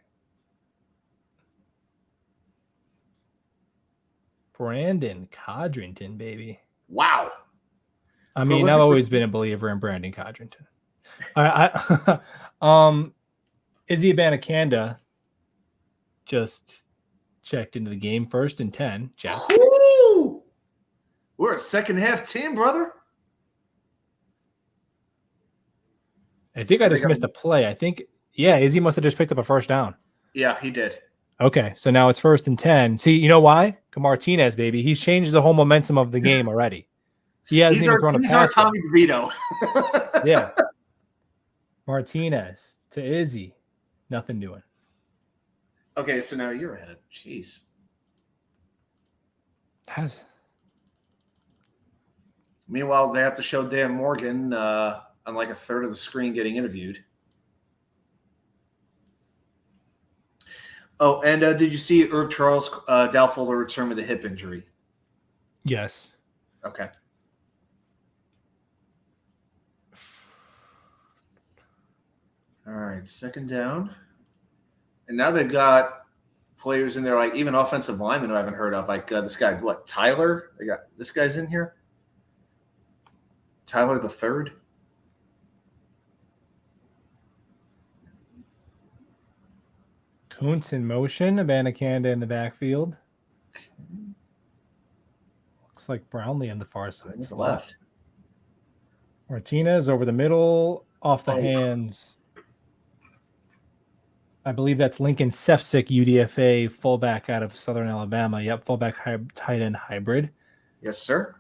Speaker 1: Brandon Codrington, baby.
Speaker 2: Wow.
Speaker 1: I mean, I've always been a believer in Brandon Codrington. Izzy Abanikanda just checked into the game, 1st and 10. Jets.
Speaker 2: Ooh, we're a second half team, brother.
Speaker 1: I think I just missed a play. I think, Izzy must have just picked up a first down.
Speaker 2: Yeah, he did.
Speaker 1: Okay, so now it's 1st and 10. See, you know why? Martinez, baby. He's changed the whole momentum of the game already. He hasn't even thrown a pass.
Speaker 2: He's our Tommy DeVito.
Speaker 1: Yeah. Martinez to Izzy. Nothing doing.
Speaker 2: Okay, so now you're ahead. Jeez. Meanwhile, they have to show Dan Morgan on like a third of the screen getting interviewed. Oh, and did you see Irv Charles doubtful to return with a hip injury?
Speaker 1: Yes.
Speaker 2: Okay. All right, second down. And now they've got players in there, like even offensive linemen who I haven't heard of, like this guy, Tyler? They got this guy's in here. Tyler the third.
Speaker 1: Kuntz in motion, Abanikanda in the backfield. Okay. Looks like Brownlee on the far side.
Speaker 2: To the left.
Speaker 1: Martinez over the middle, off the hands. I believe that's Lincoln Sefcik, UDFA fullback out of Southern Alabama. Yep, fullback tight end hybrid.
Speaker 2: Yes, sir.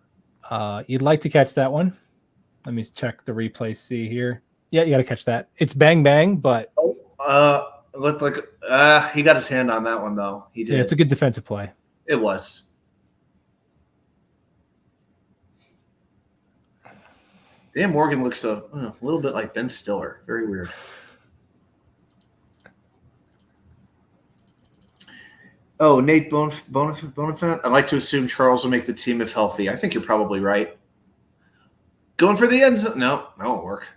Speaker 1: You'd like to catch that one. Let me check the replay. See here. Yeah, you got to catch that. It's bang bang, but
Speaker 2: it looked like he got his hand on that one though. He did.
Speaker 1: Yeah, it's a good defensive play.
Speaker 2: It was. Dan Morgan looks a little bit like Ben Stiller. Very weird. Oh, Nate Bonifant. I like to assume Charles will make the team if healthy. I think you're probably right. Going for the end zone. No, that won't work.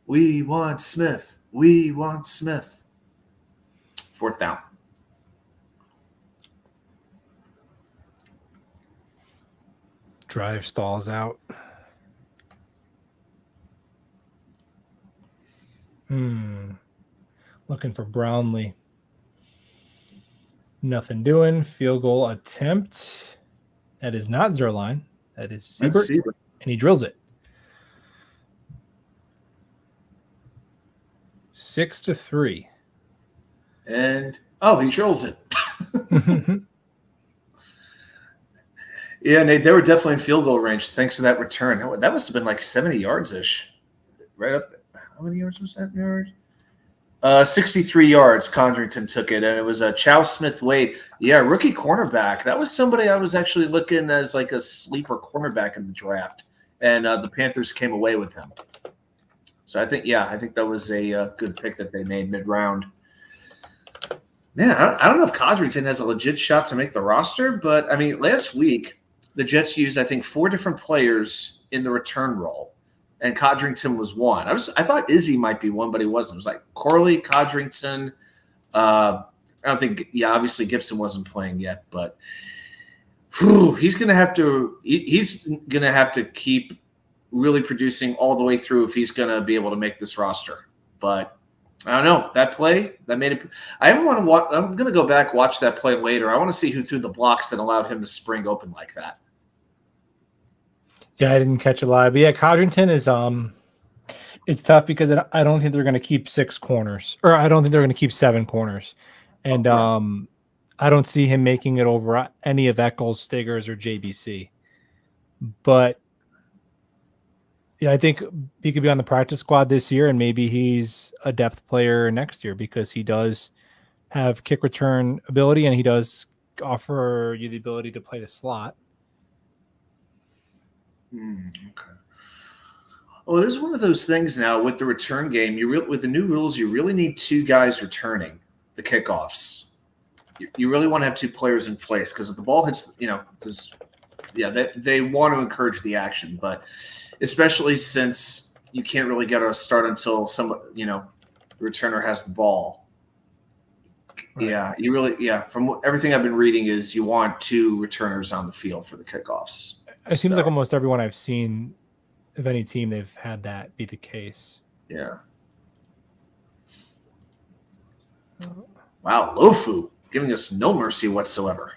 Speaker 2: We want Smith. We want Smith. 4th down.
Speaker 1: Drive stalls out. Looking for Brownlee. Nothing doing. Field goal attempt. That is not Zerline. That is Siebert. And he drills it. 6-3.
Speaker 2: And he drills it. Yeah, Nate, they were definitely in field goal range thanks to that return. That must have been like 70 yards-ish. Right up there. How many yards was that yard? 63 yards. Codrington took it, and it was a Chow Smith-Wade. Yeah, rookie cornerback. That was somebody I was actually looking as like a sleeper cornerback in the draft, and the Panthers came away with him. So I think that was a good pick that they made mid-round. Yeah, I don't know if Codrington has a legit shot to make the roster, but I mean, last week the Jets used, I think, 4 different players in the return role, and Codrington was one. I thought Izzy might be one, but he wasn't. It was like Corley, Codrington. I don't think, obviously Gibson wasn't playing yet, but he's gonna have to keep really producing all the way through if he's gonna be able to make this roster. But I don't know. That play that made it. I'm gonna go back watch that play later. I want to see who threw the blocks that allowed him to spring open like that.
Speaker 1: Yeah, I didn't catch it live, but yeah, Codrington is It's tough because I don't think they're going to keep 6 corners, or I don't think they're going to keep 7 corners. And
Speaker 2: Right.
Speaker 1: I don't see him making it over any of Eccles, Stiggers, or JBC. But yeah, I think he could be on the practice squad this year, and maybe he's a depth player next year because he does have kick return ability and he does offer you the ability to play the slot.
Speaker 2: Okay. Well, it is one of those things now with the return game. With the new rules, you really need 2 guys returning the kickoffs. You really want to have 2 players in place because if the ball hits, because they want to encourage the action, but especially since you can't really get a start until the returner has the ball. Right. From everything I've been reading is you want 2 returners on the field for the kickoffs.
Speaker 1: It seems like almost everyone I've seen of any team, they've had that be the case.
Speaker 2: Yeah. Wow, Lofu giving us no mercy whatsoever.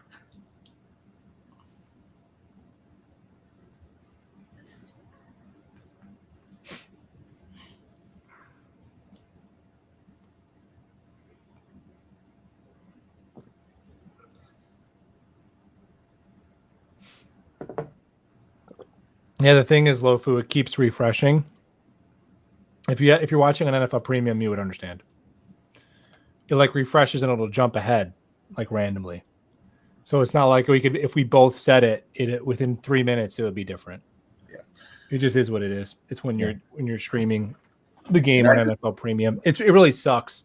Speaker 1: Yeah, the thing is, Lofu, it keeps refreshing. If you're watching an NFL Premium, you would understand. It like refreshes and it'll jump ahead like randomly. So it's not like if we both set it within 3 minutes, it would be different.
Speaker 2: Yeah.
Speaker 1: It just is what it is. It's when you're streaming the game on NFL Premium. It really sucks.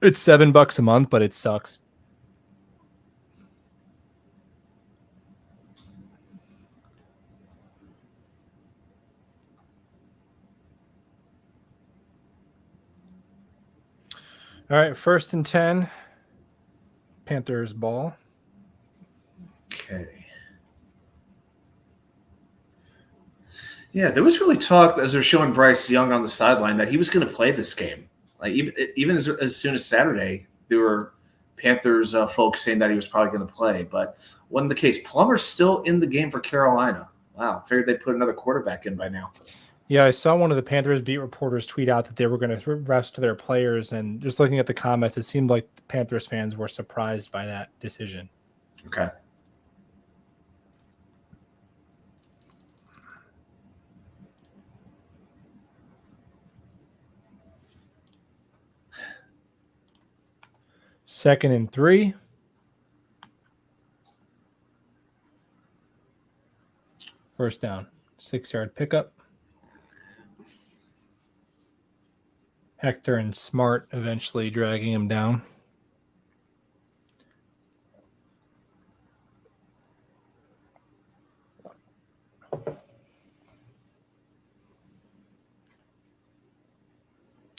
Speaker 1: It's $7 a month, but it sucks. All right, 1st and 10. Panthers ball.
Speaker 2: Okay. Yeah, there was really talk as they're showing Bryce Young on the sideline that he was going to play this game. Like even as soon as Saturday, there were Panthers folks saying that he was probably going to play, but wasn't the case. Plummer's still in the game for Carolina. Wow, figured they'd put another quarterback in by now.
Speaker 1: Yeah, I saw one of the Panthers beat reporters tweet out that they were going to rest their players, and just looking at the comments, it seemed like the Panthers fans were surprised by that decision.
Speaker 2: Okay.
Speaker 1: Second and 3. First down. 6-yard pickup. Hector and Smart eventually dragging him down.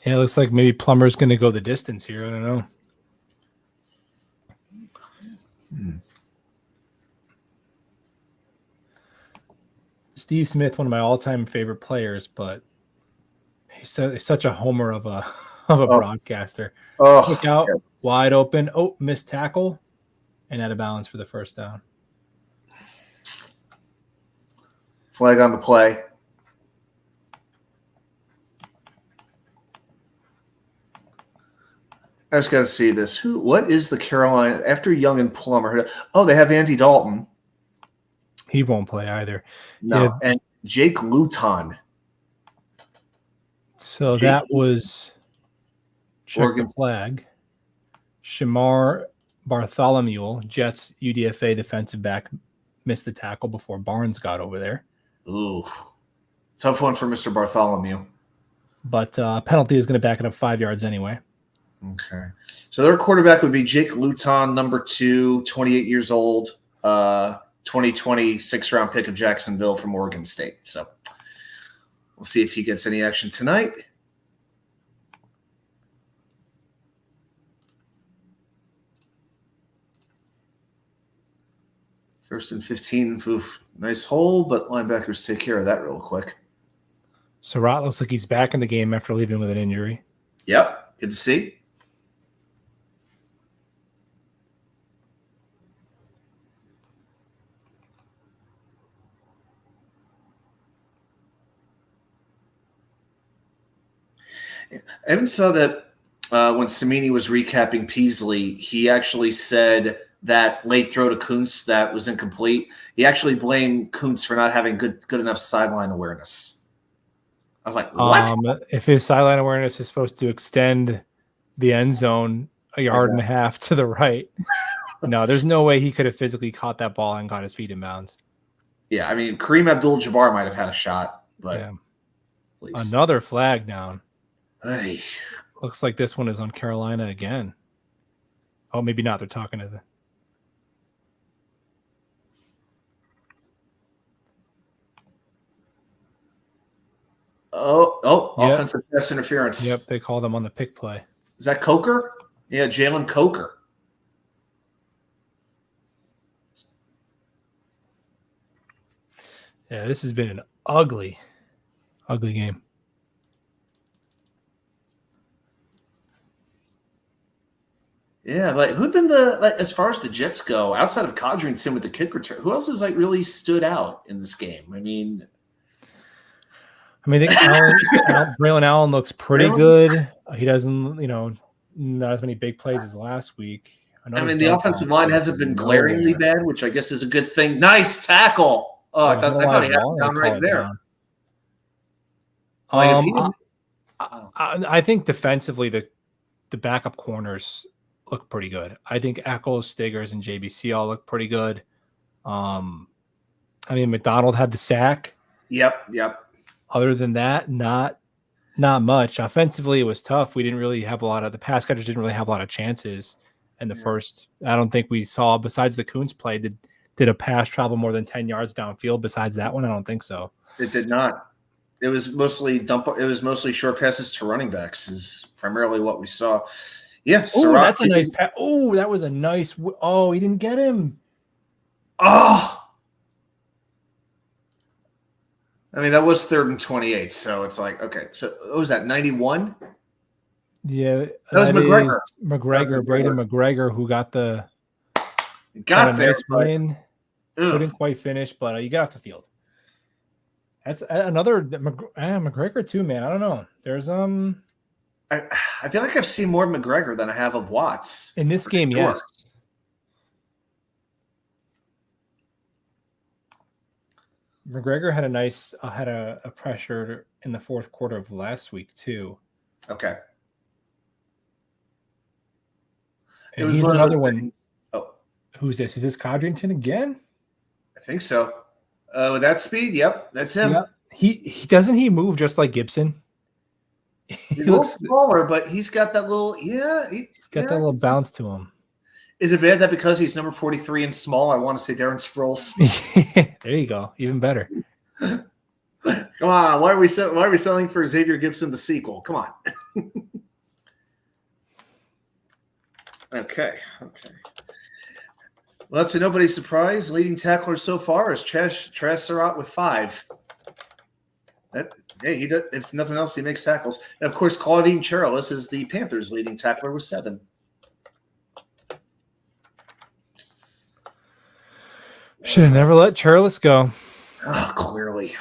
Speaker 1: Yeah, it looks like maybe Plummer's going to go the distance here. I don't know. Steve Smith, one of my all-time favorite players, but he's such a homer of a broadcaster. Look out, wide open. Oh, missed tackle, and out of bounds for the first down.
Speaker 2: Flag on the play. I just got to see this. What is the Carolina after Young and Plummer? Oh, they have Andy Dalton.
Speaker 1: He won't play either.
Speaker 2: No, yeah. And Jake Luton.
Speaker 1: So that was check the flag. Shamar Bartholomew, Jets UDFA defensive back, missed the tackle before Barnes got over there.
Speaker 2: Ooh, tough one for Mr. Bartholomew.
Speaker 1: But penalty is going to back it up 5 yards anyway.
Speaker 2: Okay. So their quarterback would be Jake Luton, number 2, 28 years old, 2020 6th-round pick of Jacksonville from Oregon State. So we'll see if he gets any action tonight. First and 15. Oof, nice hole, but linebackers take care of that real quick.
Speaker 1: Surratt looks like he's back in the game after leaving with an injury.
Speaker 2: Yep. Good to see. I even saw that when Samini was recapping Peasley, he actually said that late throw to Kuntz that was incomplete. He actually blamed Kuntz for not having good enough sideline awareness. I was like, what?
Speaker 1: If his sideline awareness is supposed to extend the end zone a yard and a half to the right, no, there's no way he could have physically caught that ball and got his feet in bounds.
Speaker 2: Yeah, I mean, Kareem Abdul-Jabbar might have had a shot, but please.
Speaker 1: Another flag down.
Speaker 2: Hey.
Speaker 1: Looks like this one is on Carolina again. Oh, maybe not. They're talking to the.
Speaker 2: Offensive pass interference.
Speaker 1: Yep, they call them on the pick play.
Speaker 2: Is that Coker? Yeah, Jalen Coker.
Speaker 1: Yeah, this has been an ugly game.
Speaker 2: Yeah, like who'd been as far as the Jets go, outside of Codrington with the kick return, who else has really stood out in this game? I think
Speaker 1: Braylon Allen looks pretty good. He doesn't, not as many big plays as last week.
Speaker 2: The offensive line hasn't been glaringly bad, which I guess is a good thing. Nice tackle. Oh, I thought he had it down right there.
Speaker 1: I think defensively the backup corners look pretty good. I think Eccles, Stiggers, and JBC all look pretty good. McDonald had the sack.
Speaker 2: Yep.
Speaker 1: Other than that, not much. Offensively, it was tough. We didn't really have the pass catchers didn't really have a lot of chances in the first. I don't think we saw, besides the Kuntz play, did a pass travel more than 10 yards downfield besides that one? I don't think so.
Speaker 2: It did not. It was mostly short passes to running backs is primarily what we saw. Yeah.
Speaker 1: Oh, that's a nice pass. Oh, that was a nice. Oh, he didn't get him.
Speaker 2: Oh. That was 3rd and 28. So it's like, okay. So what was that, 91?
Speaker 1: Yeah.
Speaker 2: That was McGregor.
Speaker 1: Braden McGregor, who got a
Speaker 2: there.
Speaker 1: Nice win. Couldn't quite finish, but you got off the field. That's another McGregor too, man. I don't know. There's
Speaker 2: I feel like I've seen more McGregor than I have of Watts
Speaker 1: in this game. Sure. Yes. McGregor had a pressure in the fourth quarter of last week too.
Speaker 2: Okay.
Speaker 1: And it was another one. Oh, who's this? Is this Codrington again?
Speaker 2: I think so. With that speed, yep, that's him.
Speaker 1: Yep. He doesn't he move just like Gibson?
Speaker 2: He looks smaller, but he's got that little
Speaker 1: he's got that little bounce to him.
Speaker 2: Is it bad that because he's number 43 and small, I want to say Darren Sproles?
Speaker 1: There you go, even better.
Speaker 2: Come on, why are we selling for Xavier Gibson the sequel? Come on. Okay. Well, to nobody's surprise, leading tackler so far is Trez Surratt with 5. He does. If nothing else, he makes tackles. And of course, Claudine Charles is the Panthers' leading tackler with 7.
Speaker 1: Should have never let Charles go.
Speaker 2: Oh, clearly.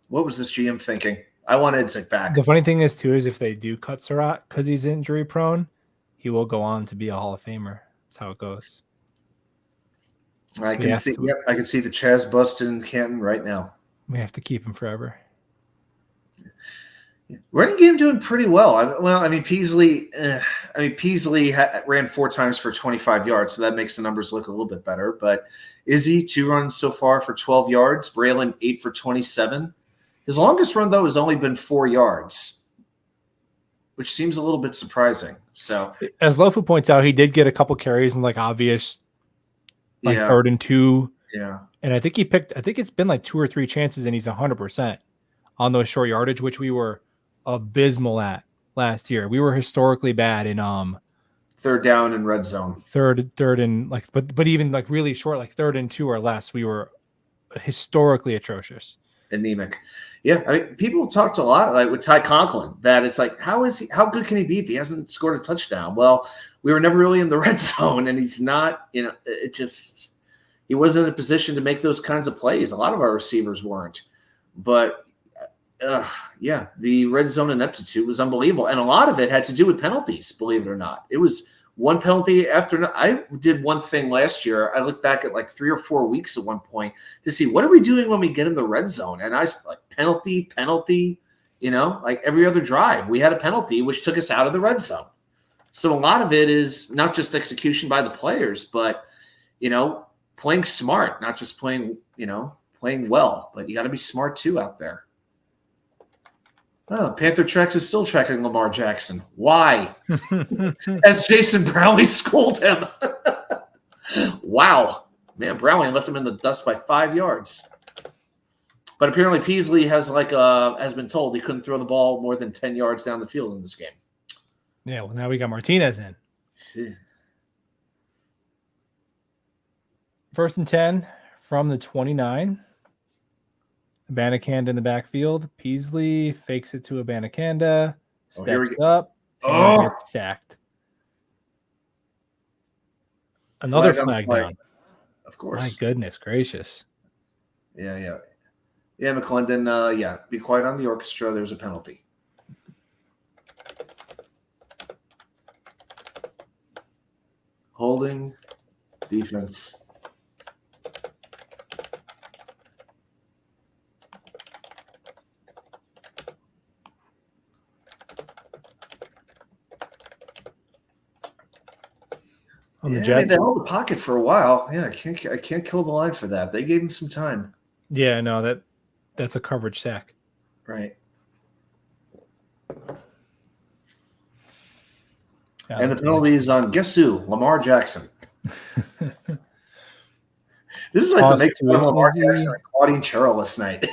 Speaker 2: What was this GM thinking? I want Idzik back.
Speaker 1: The funny thing is, too, is if they do cut Surratt because he's injury prone, he will go on to be a Hall of Famer. That's how it goes.
Speaker 2: I can see the Chaz bust in Canton right now.
Speaker 1: We have to keep him forever.
Speaker 2: Running game doing pretty well. Peasley ran 4 times for 25 yards, so that makes the numbers look a little bit better. But Izzy, 2 runs so far for 12 yards. Braylon, 8 for 27. His longest run, though, has only been 4 yards, which seems a little bit surprising. So,
Speaker 1: as Lofu points out, he did get a couple carries in obvious 3rd and 2.
Speaker 2: Yeah.
Speaker 1: And I think it's been 2 or 3 chances, and he's 100% on those short yardage, which we were abysmal at last year. We were historically bad in
Speaker 2: 3rd down and red zone.
Speaker 1: Third and but even really short, 3rd and 2 or less, we were historically atrocious.
Speaker 2: Anemic. Yeah, people talked a lot with Ty Conklin that it's how good can he be if he hasn't scored a touchdown? Well, we were never really in the red zone, and he's not. He wasn't in a position to make those kinds of plays. A lot of our receivers weren't, but Yeah, the red zone ineptitude was unbelievable, and a lot of it had to do with penalties. Believe it or not, it was one penalty after. I did one thing last year. I looked back at like 3 or 4 weeks at one point to see what are we doing when we get in the red zone, and I was like penalty, penalty. Like every other drive, we had a penalty which took us out of the red zone. So a lot of it is not just execution by the players, but playing smart, not just playing well, but you got to be smart too out there. Oh, Panther Tracks is still tracking Lamar Jackson. Why? As Jason Brownlee schooled him. Wow. Man, Brownlee left him in the dust by 5 yards. But apparently Peasley has been told he couldn't throw the ball more than 10 yards down the field in this game.
Speaker 1: Yeah, well, now we got Martinez in.
Speaker 2: Yeah.
Speaker 1: 1st and 10 from the 29. Abanikanda in the backfield. Peasley fakes it to Abanikanda. Steps up and gets sacked. Another flag down.
Speaker 2: Of course.
Speaker 1: My goodness gracious.
Speaker 2: Yeah. Yeah, McClendon, be quiet on the orchestra. There's a penalty. Holding defense.
Speaker 1: On the Jets.
Speaker 2: They held the pocket for a while. Yeah, I can't kill the line for that. They gave him some time.
Speaker 1: Yeah, no, that's a coverage sack.
Speaker 2: Right. And the penalty is on guess who? Lamar Jackson. This is like the make fun of Lamar Jackson and Claudine Charles last night.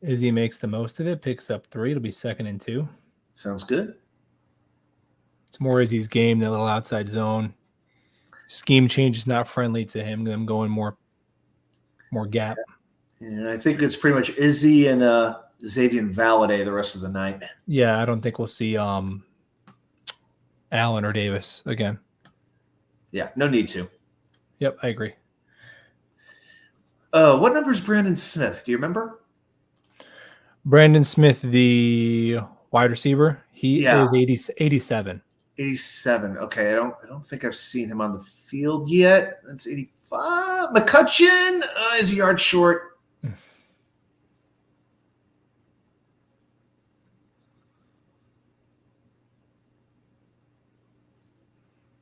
Speaker 1: Izzy makes the most of it, picks up 3. It'll be 2nd and 2.
Speaker 2: Sounds good.
Speaker 1: It's more Izzy's game, that little outside zone. Scheme change is not friendly to him. Them going more gap.
Speaker 2: And I think it's pretty much Izzy and Xavier Valladay the rest of the night.
Speaker 1: Yeah, I don't think we'll see Allen or Davis again.
Speaker 2: Yeah, no need to.
Speaker 1: Yep, I agree.
Speaker 2: What number is Brandon Smith? Do you remember?
Speaker 1: Brandon Smith, the wide receiver, he is 87.
Speaker 2: 87. Okay, I don't think I've seen him on the field yet. That's 85. McCutcheon is a yard short.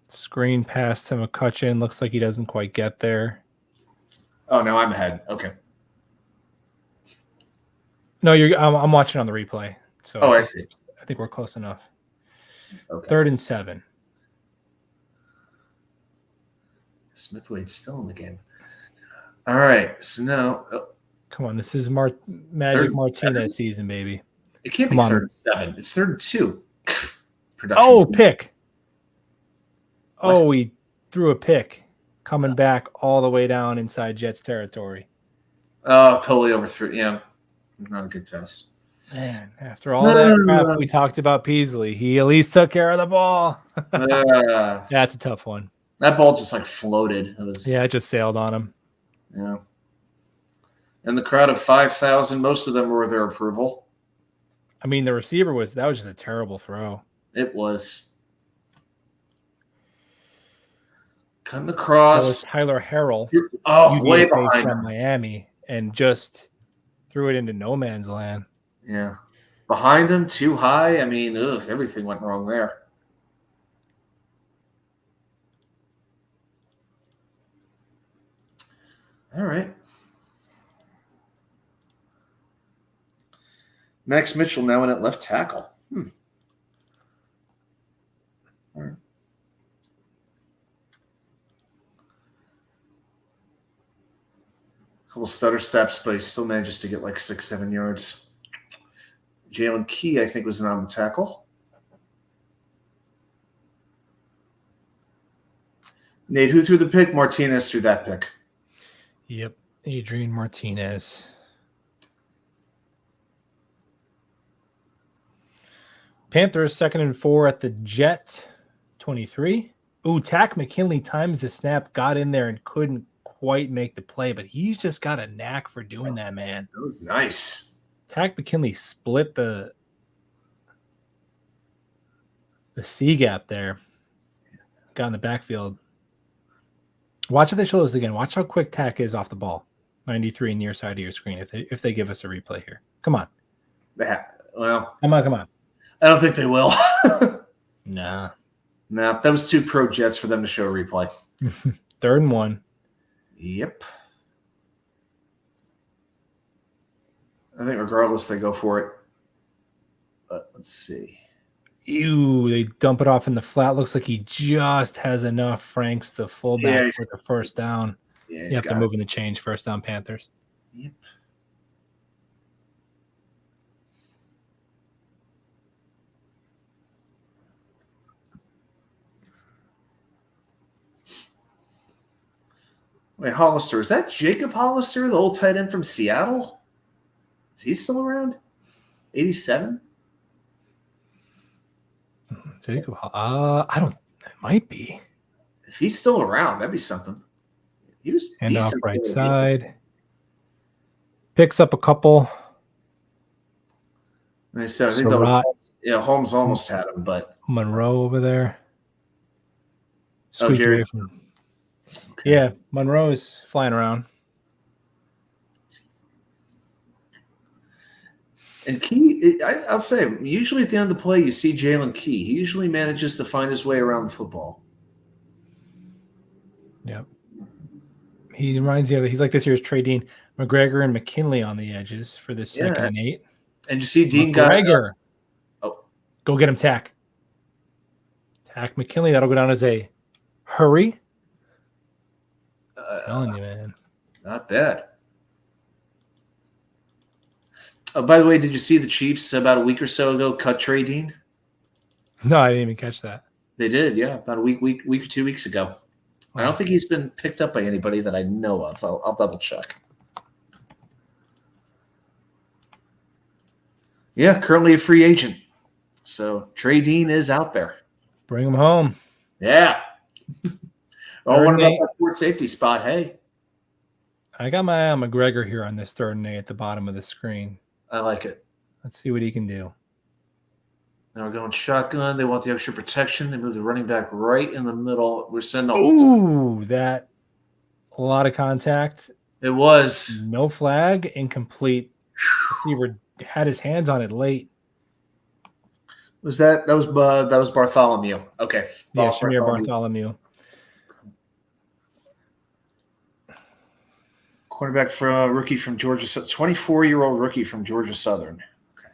Speaker 1: Screen pass to McCutcheon. Looks like he doesn't quite get there.
Speaker 2: Oh, no, I'm ahead. Okay.
Speaker 1: No, I'm watching on the replay. So
Speaker 2: I see.
Speaker 1: I think we're close enough.
Speaker 2: Okay.
Speaker 1: 3rd and 7.
Speaker 2: Smith-Wade's still in the game. All right. So now.
Speaker 1: Come on. This is Magic Martinez season, baby.
Speaker 2: It can't be 3rd and 7. It's 3rd and 2.
Speaker 1: Oh, pick. What? Oh, he threw a pick coming back all the way down inside Jets territory.
Speaker 2: Oh, totally overthrew. Yeah. Not a good pass.
Speaker 1: Man, after all that crap we talked about Peasley, he at least took care of the ball. That's a tough one.
Speaker 2: That ball just floated.
Speaker 1: It just sailed on him.
Speaker 2: Yeah. And the crowd of 5,000, most of them were their approval.
Speaker 1: I mean, the receiver that was just a terrible throw.
Speaker 2: It was. Cutting across.
Speaker 1: That was Tyler Harrell.
Speaker 2: Oh, way behind
Speaker 1: from Miami, and just threw it into no man's land.
Speaker 2: Yeah. Behind him, too high. I mean, everything went wrong there. All right. Max Mitchell now in at left tackle. All right. Couple stutter steps, but he still manages to get 6-7 yards. Jalen Key, I think, was on the tackle. Nate, who threw the pick? Martinez threw that pick.
Speaker 1: Yep, Adrian Martinez. Panthers 2nd and 4 at the Jet 23. Ooh, Tack McKinley times the snap, got in there and couldn't quite make the play, but he's just got a knack for doing that, man.
Speaker 2: That was nice.
Speaker 1: Takk McKinley split the C gap there. Got in the backfield. Watch if they show this again. Watch how quick Takk is off the ball. 93 near side of your screen. If they give us a replay here, come on.
Speaker 2: Well,
Speaker 1: come on.
Speaker 2: I don't think they will.
Speaker 1: Nah,
Speaker 2: that was too pro Jets for them to show a replay.
Speaker 1: 3rd and 1.
Speaker 2: Yep. I think regardless, they go for it. But let's see.
Speaker 1: Ew, they dump it off in the flat. Looks like he just has enough. Franks, the fullback, for the first down.
Speaker 2: Yeah,
Speaker 1: you have to move in the change. First down, Panthers.
Speaker 2: Yep. Wait, Hollister. Is that Jacob Hollister, the old tight end from Seattle? Is he still around? 87?
Speaker 1: Jacob, I don't. It might be.
Speaker 2: If he's still around, that'd be something. He was
Speaker 1: hand off right side. Picks up a couple.
Speaker 2: Nice. I think that was Holmes almost had him, but
Speaker 1: Monroe over there.
Speaker 2: Jerry.
Speaker 1: Okay. Yeah, Monroe is flying around.
Speaker 2: And Key, I'll say, usually at the end of the play, you see Jalen Key. He usually manages to find his way around the football.
Speaker 1: Yep. He reminds you of, he's like this year's Trey Dean. McGregor and McKinley on the edges for this 2nd and 8.
Speaker 2: And you see Dean
Speaker 1: McGregor.
Speaker 2: Oh.
Speaker 1: Go get him, Takk. Takk McKinley, that'll go down as a hurry. Telling you, man.
Speaker 2: Not bad. Oh, by the way, did you see the Chiefs about a week or so ago cut Trey Dean?
Speaker 1: No, I didn't even catch that.
Speaker 2: They did, yeah, about a week or 2 weeks ago. I don't think he's been picked up by anybody that I know of. I'll double check. Yeah, currently a free agent. So Trey Dean is out there.
Speaker 1: Bring him home.
Speaker 2: Yeah. Oh, what about that fourth safety spot? Hey.
Speaker 1: I got my eye on McGregor here on this 3rd and 8 at the bottom of the screen.
Speaker 2: I like it.
Speaker 1: Let's see what he can do.
Speaker 2: Now we're going shotgun. They want the extra protection. They move the running back right in the middle. We're sending.
Speaker 1: Ooh, that a lot of contact.
Speaker 2: It was
Speaker 1: no flag, incomplete. Receiver had his hands on it late.
Speaker 2: Was that was Bartholomew? Okay,
Speaker 1: yeah, Shamir Bartholomew.
Speaker 2: Quarterback for rookie from Georgia, 24-year-old rookie from Georgia Southern. Okay.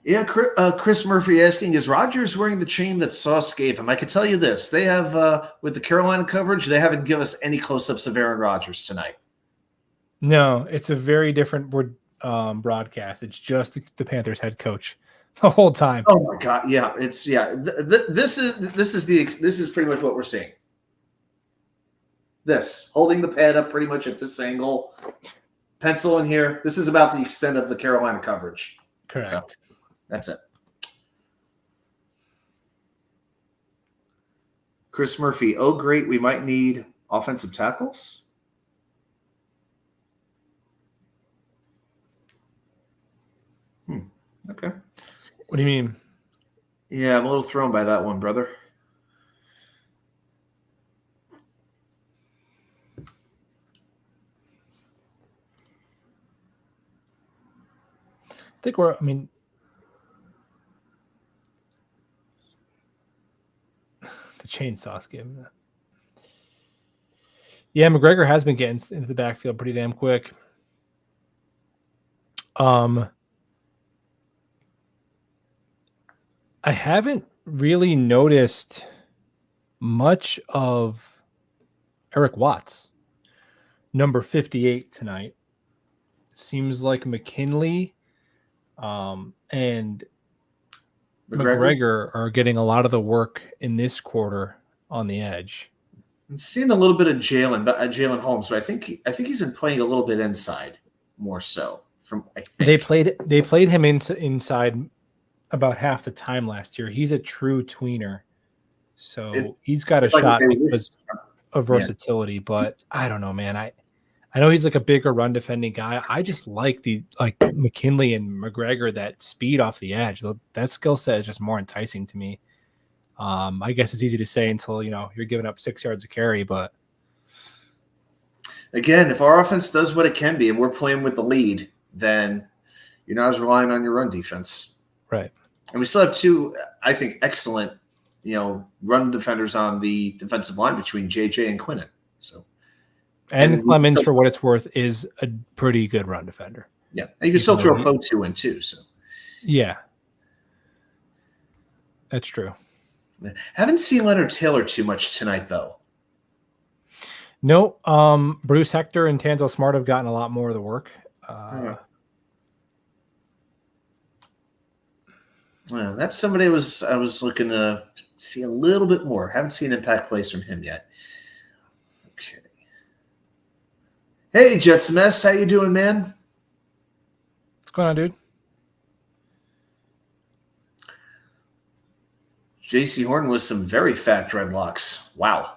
Speaker 2: Yeah, Chris Murphy asking, is Rodgers wearing the chain that Sauce gave him? I can tell you this. They have, with the Carolina coverage, they haven't given us any close-ups of Aaron Rodgers tonight.
Speaker 1: No, it's a very different broadcast. It's just the Panthers head coach the whole time.
Speaker 2: Oh my God! Yeah, it's This is pretty much what we're seeing. This holding the pad up pretty much at this angle, pencil in here. This is about the extent of the Carolina coverage.
Speaker 1: Correct.
Speaker 2: So, that's it. Chris Murphy. Oh, great! We might need offensive tackles. Okay.
Speaker 1: What do you mean?
Speaker 2: Yeah, I'm a little thrown by that one, brother.
Speaker 1: I think the chainsaw gave him that. Yeah, McGregor has been getting into the backfield pretty damn quick. I haven't really noticed much of Eric Watts, number 58 tonight. Seems like McKinley and McGregor are getting a lot of the work in this quarter on the edge.
Speaker 2: I'm seeing a little bit of Jalen Holmes, but I think he's been playing a little bit inside more so.
Speaker 1: They played him inside about half the time last year. He's a true tweener. So he's got a
Speaker 2: it's like
Speaker 1: shot
Speaker 2: they
Speaker 1: because of versatility, but I don't know, man. I know he's like a bigger run defending guy. I just like McKinley and McGregor, that speed off the edge. That skill set is just more enticing to me. I guess it's easy to say until you're giving up 6 yards of carry, but
Speaker 2: again, if our offense does what it can be and we're playing with the lead, then you're not as relying on your run defense.
Speaker 1: Right.
Speaker 2: And we still have two, I think, excellent, run defenders on the defensive line between JJ and Quinnen. So,
Speaker 1: and Clemens, for what it's worth, is a pretty good run defender.
Speaker 2: Yeah. And you can still throw Fotu in too. So
Speaker 1: yeah. That's true.
Speaker 2: Haven't seen Leonard Taylor too much tonight, though.
Speaker 1: No, Bruce Hector and Tanzel Smart have gotten a lot more of the work.
Speaker 2: Well, that's somebody I was looking to see a little bit more. Haven't seen impact plays from him yet. Okay. Hey, Jets Mess, how you doing, man?
Speaker 1: What's going on, dude?
Speaker 2: JC Horn with some very fat dreadlocks. Wow.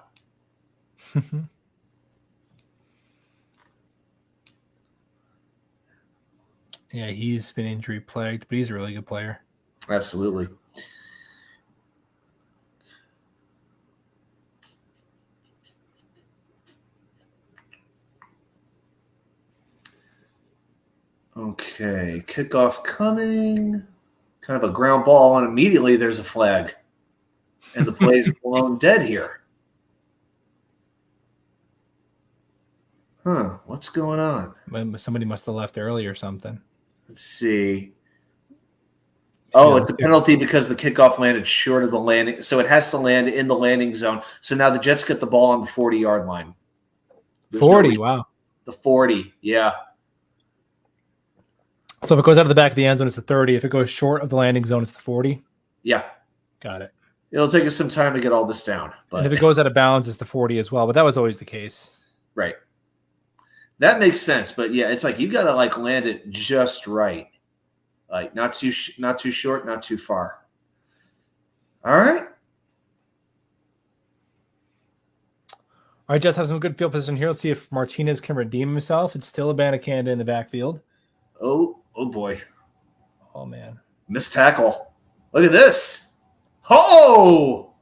Speaker 1: Yeah, he's been injury plagued, but he's a really good player.
Speaker 2: Absolutely. Okay, kickoff coming. Kind of a ground ball, and immediately there's a flag. And the play's blown dead here. Huh, what's going on?
Speaker 1: Somebody must have left early or something.
Speaker 2: Let's see. Oh, it's a penalty because the kickoff landed short of the landing. So it has to land in the landing zone. So now the Jets get the ball on the 40-yard line.
Speaker 1: 40, wow.
Speaker 2: The 40, yeah.
Speaker 1: So if it goes out of the back of the end zone, it's the 30. If it goes short of the landing zone, it's the 40?
Speaker 2: Yeah.
Speaker 1: Got it.
Speaker 2: It'll take us some time to get all this down. But
Speaker 1: and if it goes out of bounds, it's the 40 as well. But that was always the case.
Speaker 2: Right. That makes sense. But, yeah, it's like you got to, land it just right. Not too short, not too far. All right.
Speaker 1: All right, Jets have some good field position here. Let's see if Martinez can redeem himself. It's still a Abanikanda in the backfield.
Speaker 2: Oh boy.
Speaker 1: Oh, man.
Speaker 2: Missed tackle. Look at this. Oh!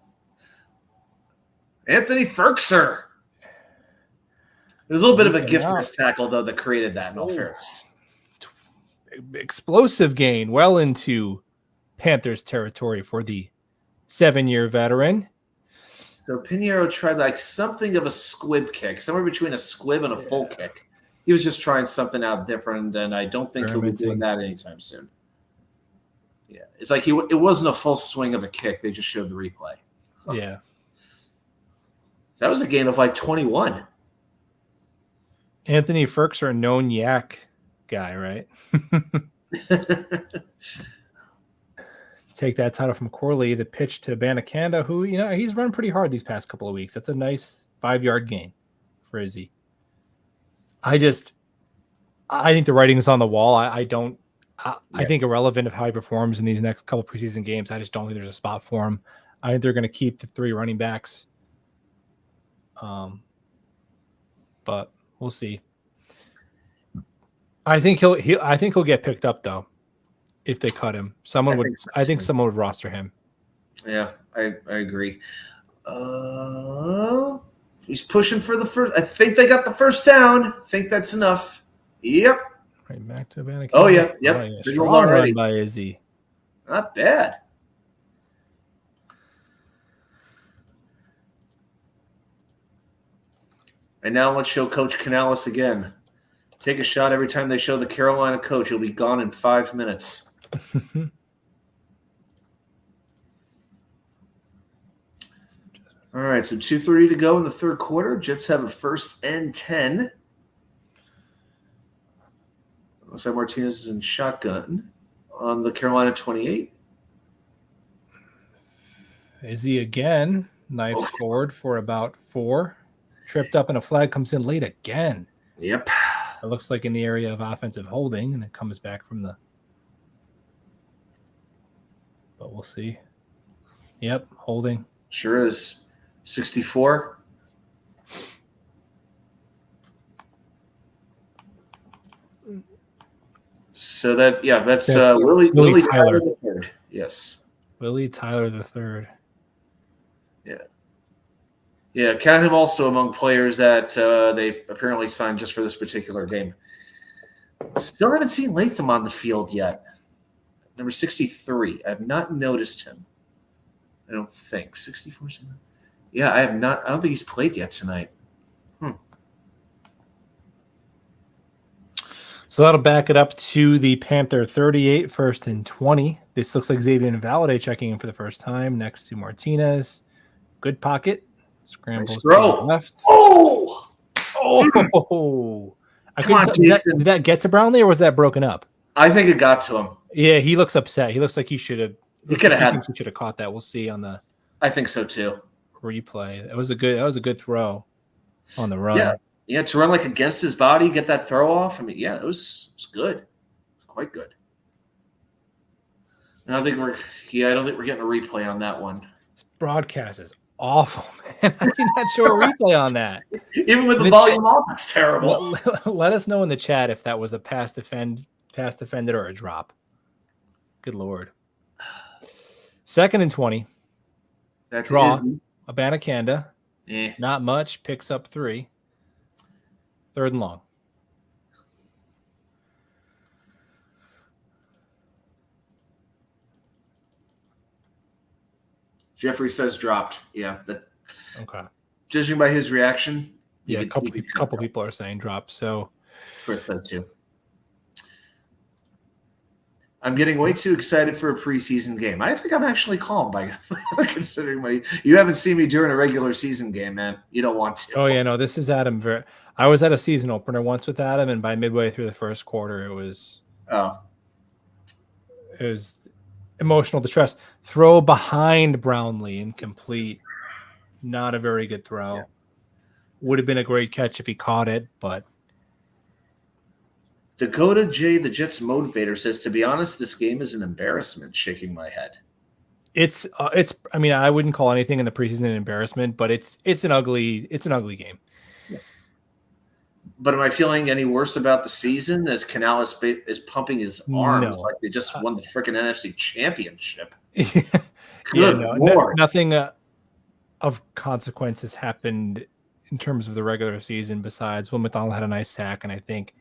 Speaker 2: Anthony Ferkser. There's a little bit of a gift missed tackle, though, that created that, in all fairness.
Speaker 1: Explosive gain well into Panthers territory for the 7-year veteran.
Speaker 2: So Pinheiro tried something of a squib kick, somewhere between a squib and a full kick. He was just trying something out different, and I don't think he'll be doing that anytime soon. Yeah, it's like it wasn't a full swing of a kick. They just showed the replay.
Speaker 1: Huh. Yeah.
Speaker 2: So that was a gain of 21.
Speaker 1: Anthony Ferkser, a known yak guy, right? Take that title from Corley. The pitch to Abanikanda, who he's run pretty hard these past couple of weeks. That's a nice 5-yard gain for Izzy. I think the writing's on the wall. I think irrelevant of how he performs in these next couple preseason games. I just don't think there's a spot for him. I think they're going to keep the 3 running backs. But we'll see. I think he'll get picked up though if they cut him. I think someone would roster him.
Speaker 2: Yeah, I agree. He's pushing for the first. I think they got the first down. I think that's enough. Yep.
Speaker 1: Right back to Abanikanda.
Speaker 2: Oh yeah, yep.
Speaker 1: Oh, yeah. Strong run by Izzy.
Speaker 2: Not bad. And now let's show Coach Canales again. Take a shot every time they show the Carolina coach. He'll be gone in 5 minutes. All right, so 2:30 to go in the third quarter. Jets have a 1st and 10. Looks like Martinez is in shotgun on the Carolina 28.
Speaker 1: Izzy again. Knife forward for about 4. Tripped up and a flag comes in late again.
Speaker 2: Yep.
Speaker 1: It looks like in the area of offensive holding, and it comes back from the. But we'll see. Yep, holding.
Speaker 2: Sure is. 64. So that's Willie Tyler III. Yes.
Speaker 1: Willie Tyler III.
Speaker 2: Yeah, count him also among players that they apparently signed just for this particular game. Still haven't seen Latham on the field yet. Number 63. I have not noticed him. I don't think. 64. Yeah, I have not. I don't think he's played yet tonight.
Speaker 1: So that'll back it up to the Panther 38, 1st and 20. This looks like Xavier Valade checking in for the first time next to Martinez. Good pocket. Scrambles
Speaker 2: nice throw.
Speaker 1: To the left.
Speaker 2: Oh!
Speaker 1: Come on, Jason. Did that get to Brownlee or was that broken up?
Speaker 2: I think it got to him.
Speaker 1: Yeah, he looks upset. He looks like he should have.
Speaker 2: He could have had.
Speaker 1: He should have caught that. We'll see on the.
Speaker 2: I think so too.
Speaker 1: Replay. That was a good throw on the run.
Speaker 2: Yeah, to run like against his body, get that throw off. I mean, yeah, it was good. It was quite good. And I don't think we're getting a replay on that one.
Speaker 1: This broadcast is awful, man. I did not show a replay on that.
Speaker 2: Even with the volume off, it's terrible.
Speaker 1: Let us know in the chat if that was a pass defended or a drop. Good Lord. 2nd and 20.
Speaker 2: That's
Speaker 1: draw.
Speaker 2: Easy.
Speaker 1: Abanikanda. Not much. Picks up 3. 3rd and long.
Speaker 2: Jeffrey says dropped. Yeah.
Speaker 1: Okay.
Speaker 2: Judging by his reaction.
Speaker 1: Yeah, a couple people are saying dropped. So
Speaker 2: Chris said too. I'm getting way too excited for a preseason game. I think I'm actually calm by considering you haven't seen me during a regular season game, man. You don't want to.
Speaker 1: Oh yeah, no, this is Adam. I was at a season opener once with Adam, and by midway through the first quarter, it was emotional distress. Throw behind Brownlee, incomplete. Not a very good throw. Yeah. Would have been a great catch if he caught it, but.
Speaker 2: Dakota J, the Jets motivator, says, to be honest, this game is an embarrassment, shaking my head.
Speaker 1: It's I mean, I wouldn't call anything in the preseason an embarrassment, but it's an ugly game.
Speaker 2: Yeah. But am I feeling any worse about the season as Canales is pumping his arms like they just won the freaking NFC championship?
Speaker 1: Nothing of consequence has happened in terms of the regular season besides Will McDonald had a nice sack, and I think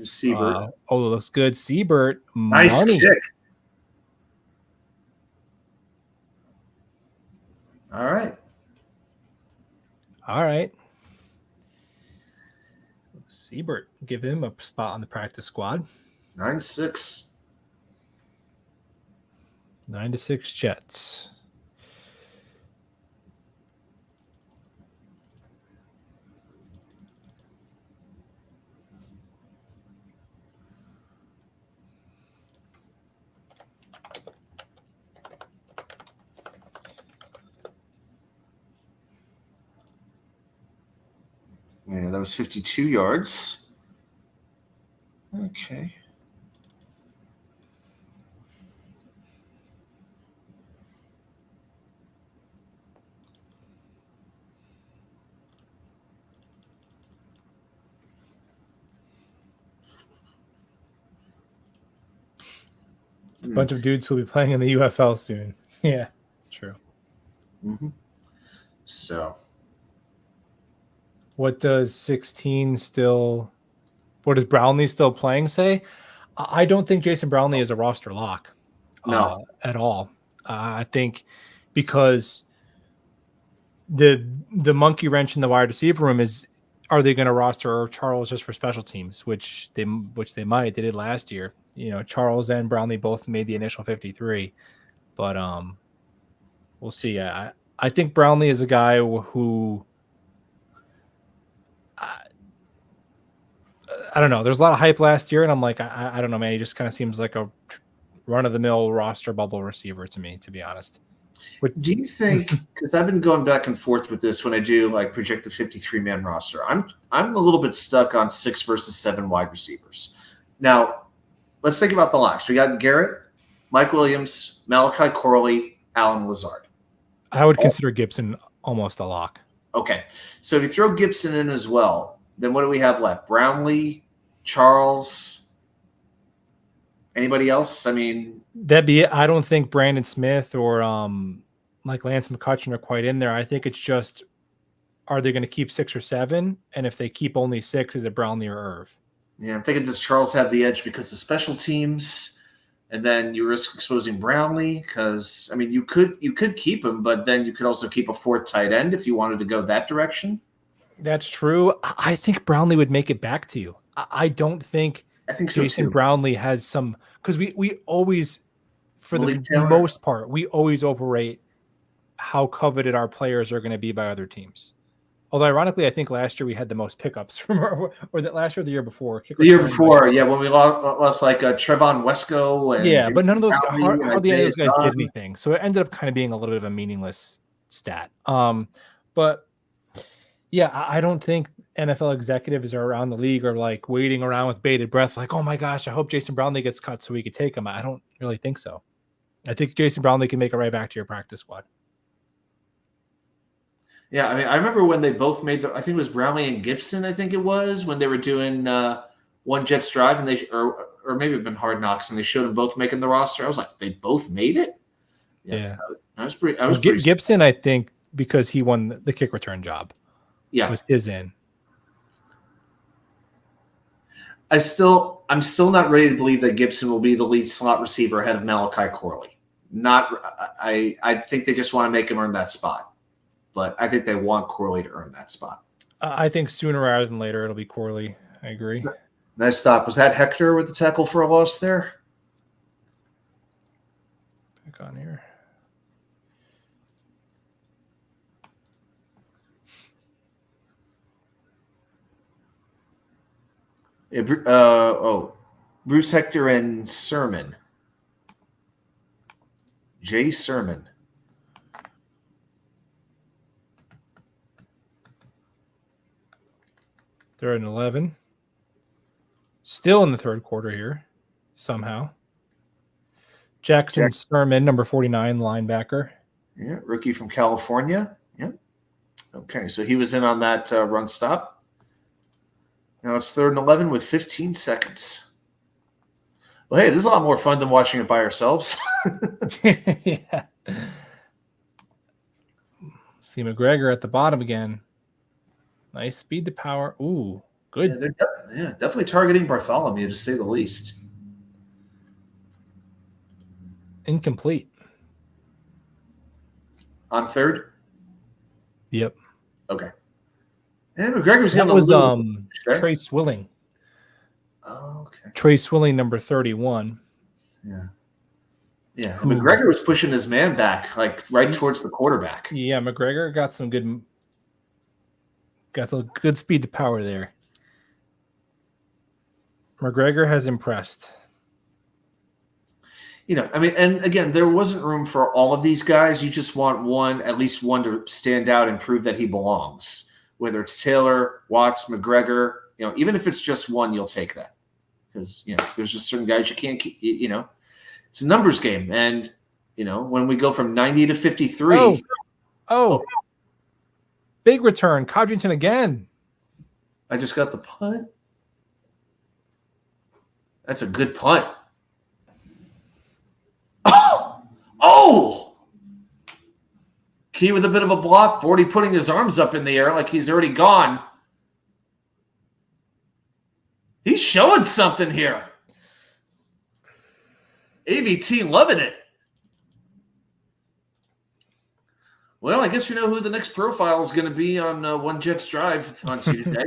Speaker 2: Siebert.
Speaker 1: It looks good. Siebert,
Speaker 2: nice kick. All right.
Speaker 1: Siebert, give him a spot on the practice squad.
Speaker 2: 9-6.
Speaker 1: 9-6 Jets.
Speaker 2: Yeah, that was 52 yards. Okay.
Speaker 1: A bunch of dudes who will be playing in the UFL soon. Yeah, true.
Speaker 2: Mm-hmm. So.
Speaker 1: What does 16 still? What does Brownlee still playing say? I don't think Jason Brownlee is a roster lock.
Speaker 2: No,
Speaker 1: at all. I think because the monkey wrench in the wide receiver room is, are they going to roster Charles just for special teams, which they might. They did last year. You know, Charles and Brownlee both made the initial 53, but we'll see. I think Brownlee is a guy who. I don't know. There's a lot of hype last year, and I'm like, I don't know, man. He just kind of seems like a run-of-the-mill roster bubble receiver to me, to be honest.
Speaker 2: Do you think? Because I've been going back and forth with this when I do like project the 53-man roster. I'm a little bit stuck on 6 versus 7 wide receivers. Now, let's think about the locks. We got Garrett, Mike Williams, Malachi Corley, Alan Lazard.
Speaker 1: I would consider Gibson almost a lock.
Speaker 2: Okay. So if you throw Gibson in as well, then what do we have left? Brownlee, Charles, anybody else? I mean,
Speaker 1: that'd be it. I don't think Brandon Smith or like Lance McCutcheon are quite in there. I think it's just, are they going to keep 6 or 7? And if they keep only 6, is it Brownlee or Irv?
Speaker 2: yeah, I'm thinking, does Charles have the edge because of special teams? And then you risk exposing Brownlee because, I mean, you could keep him, but then you could also keep a 4th tight end if you wanted to go that direction.
Speaker 1: That's true. I think Brownlee would make it back to you. I don't think
Speaker 2: I think so
Speaker 1: Jason
Speaker 2: too.
Speaker 1: Brownlee has some, because we always, for
Speaker 2: Malik
Speaker 1: the
Speaker 2: Taylor.
Speaker 1: most part, we always overrate how coveted our players are going to be by other teams. Although ironically, I think last year we had the most pickups from or that last year or the year before.
Speaker 2: The year before, yeah, when we lost like Trevon Wesco and
Speaker 1: yeah, but none of those
Speaker 2: Brownlee
Speaker 1: hardly any of those guys
Speaker 2: Dunn.
Speaker 1: did anything. So it ended up kind of being a little bit of a meaningless stat. But yeah, I don't think NFL executives are around the league are like waiting around with bated breath, like, oh my gosh, I hope Jason Brownlee gets cut so we could take him. I don't really think so. I think Jason Brownlee can make it right back to your practice squad.
Speaker 2: Yeah, I mean, I remember when they both made I think it was Brownlee and Gibson, I think it was, when they were doing One Jets Drive, and or maybe it been Hard Knocks, and they showed them both making the roster. I was like, they both made it?
Speaker 1: Yeah.
Speaker 2: I was pretty
Speaker 1: Gibson, I think, because he won the kick return job.
Speaker 2: Yeah.
Speaker 1: Was his in.
Speaker 2: I'm still not ready to believe that Gibson will be the lead slot receiver ahead of Malachi Corley. I think they just want to make him earn that spot. But I think they want Corley to earn that spot.
Speaker 1: I think sooner rather than later it'll be Corley. I agree.
Speaker 2: Nice stop. Was that Hector with the tackle for a loss there?
Speaker 1: Back on here.
Speaker 2: Bruce Hector and Sermon. Jay Sermon.
Speaker 1: They're at 11. Still in the third quarter here, somehow. Jackson Sermon, number 49, linebacker.
Speaker 2: Yeah, rookie from California. Yeah. Okay, so he was in on that run stop. Now it's 3rd and 11 with 15 seconds. Well, hey, this is a lot more fun than watching it by ourselves.
Speaker 1: Yeah. See McGregor at the bottom again. Nice speed to power. Ooh, good.
Speaker 2: Yeah, they're definitely targeting Bartholomew, to say the least.
Speaker 1: Incomplete.
Speaker 2: On 3rd?
Speaker 1: Yep.
Speaker 2: Okay. And McGregor's
Speaker 1: that
Speaker 2: getting
Speaker 1: was
Speaker 2: Trey
Speaker 1: Swilling.
Speaker 2: Oh, okay.
Speaker 1: Trey Swilling, number 31.
Speaker 2: Yeah. Yeah. McGregor was pushing his man back, like right towards the quarterback.
Speaker 1: Yeah, McGregor got some good speed to power there. McGregor has impressed.
Speaker 2: I mean, and again, there wasn't room for all of these guys. You just want at least one to stand out and prove that he belongs. Whether it's Taylor, Watts, McGregor, even if it's just one, you'll take that. Because, there's just certain guys you can't keep, it's a numbers game. And, when we go from 90 to 53.
Speaker 1: Oh. Big return. Codrington again.
Speaker 2: I just got the punt. That's a good punt. Oh! Key with a bit of a block. 40 putting his arms up in the air like he's already gone. He's showing something here. AVT loving it. Well, I guess we know who the next profile is going to be on One Jets Drive on Tuesday.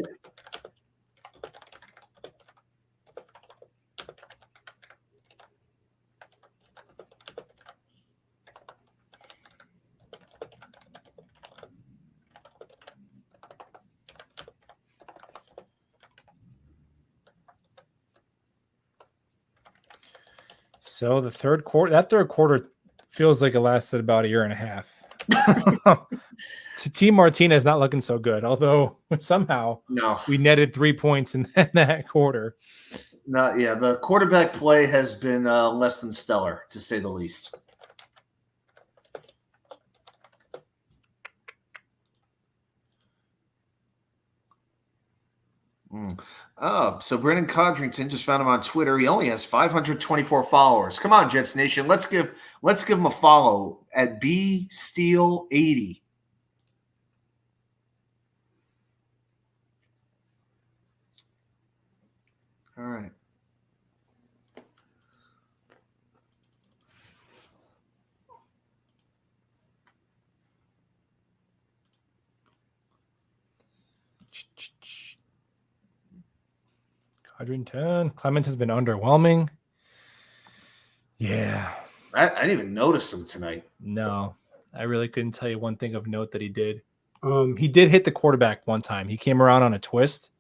Speaker 1: So the third quarter feels like it lasted about a year and a half. Team Martinez not looking so good, although somehow we netted 3 points in that quarter.
Speaker 2: The quarterback play has been less than stellar, to say the least. So Brendan Codrington, just found him on Twitter. He only has 524 followers. Come on, Jets Nation. Let's give him a follow at bsteel80. All right.
Speaker 1: Codrington. Clement has been underwhelming. Yeah.
Speaker 2: I didn't even notice him tonight.
Speaker 1: No, I really couldn't tell you one thing of note that he did. He did hit the quarterback one time. He came around on a twist.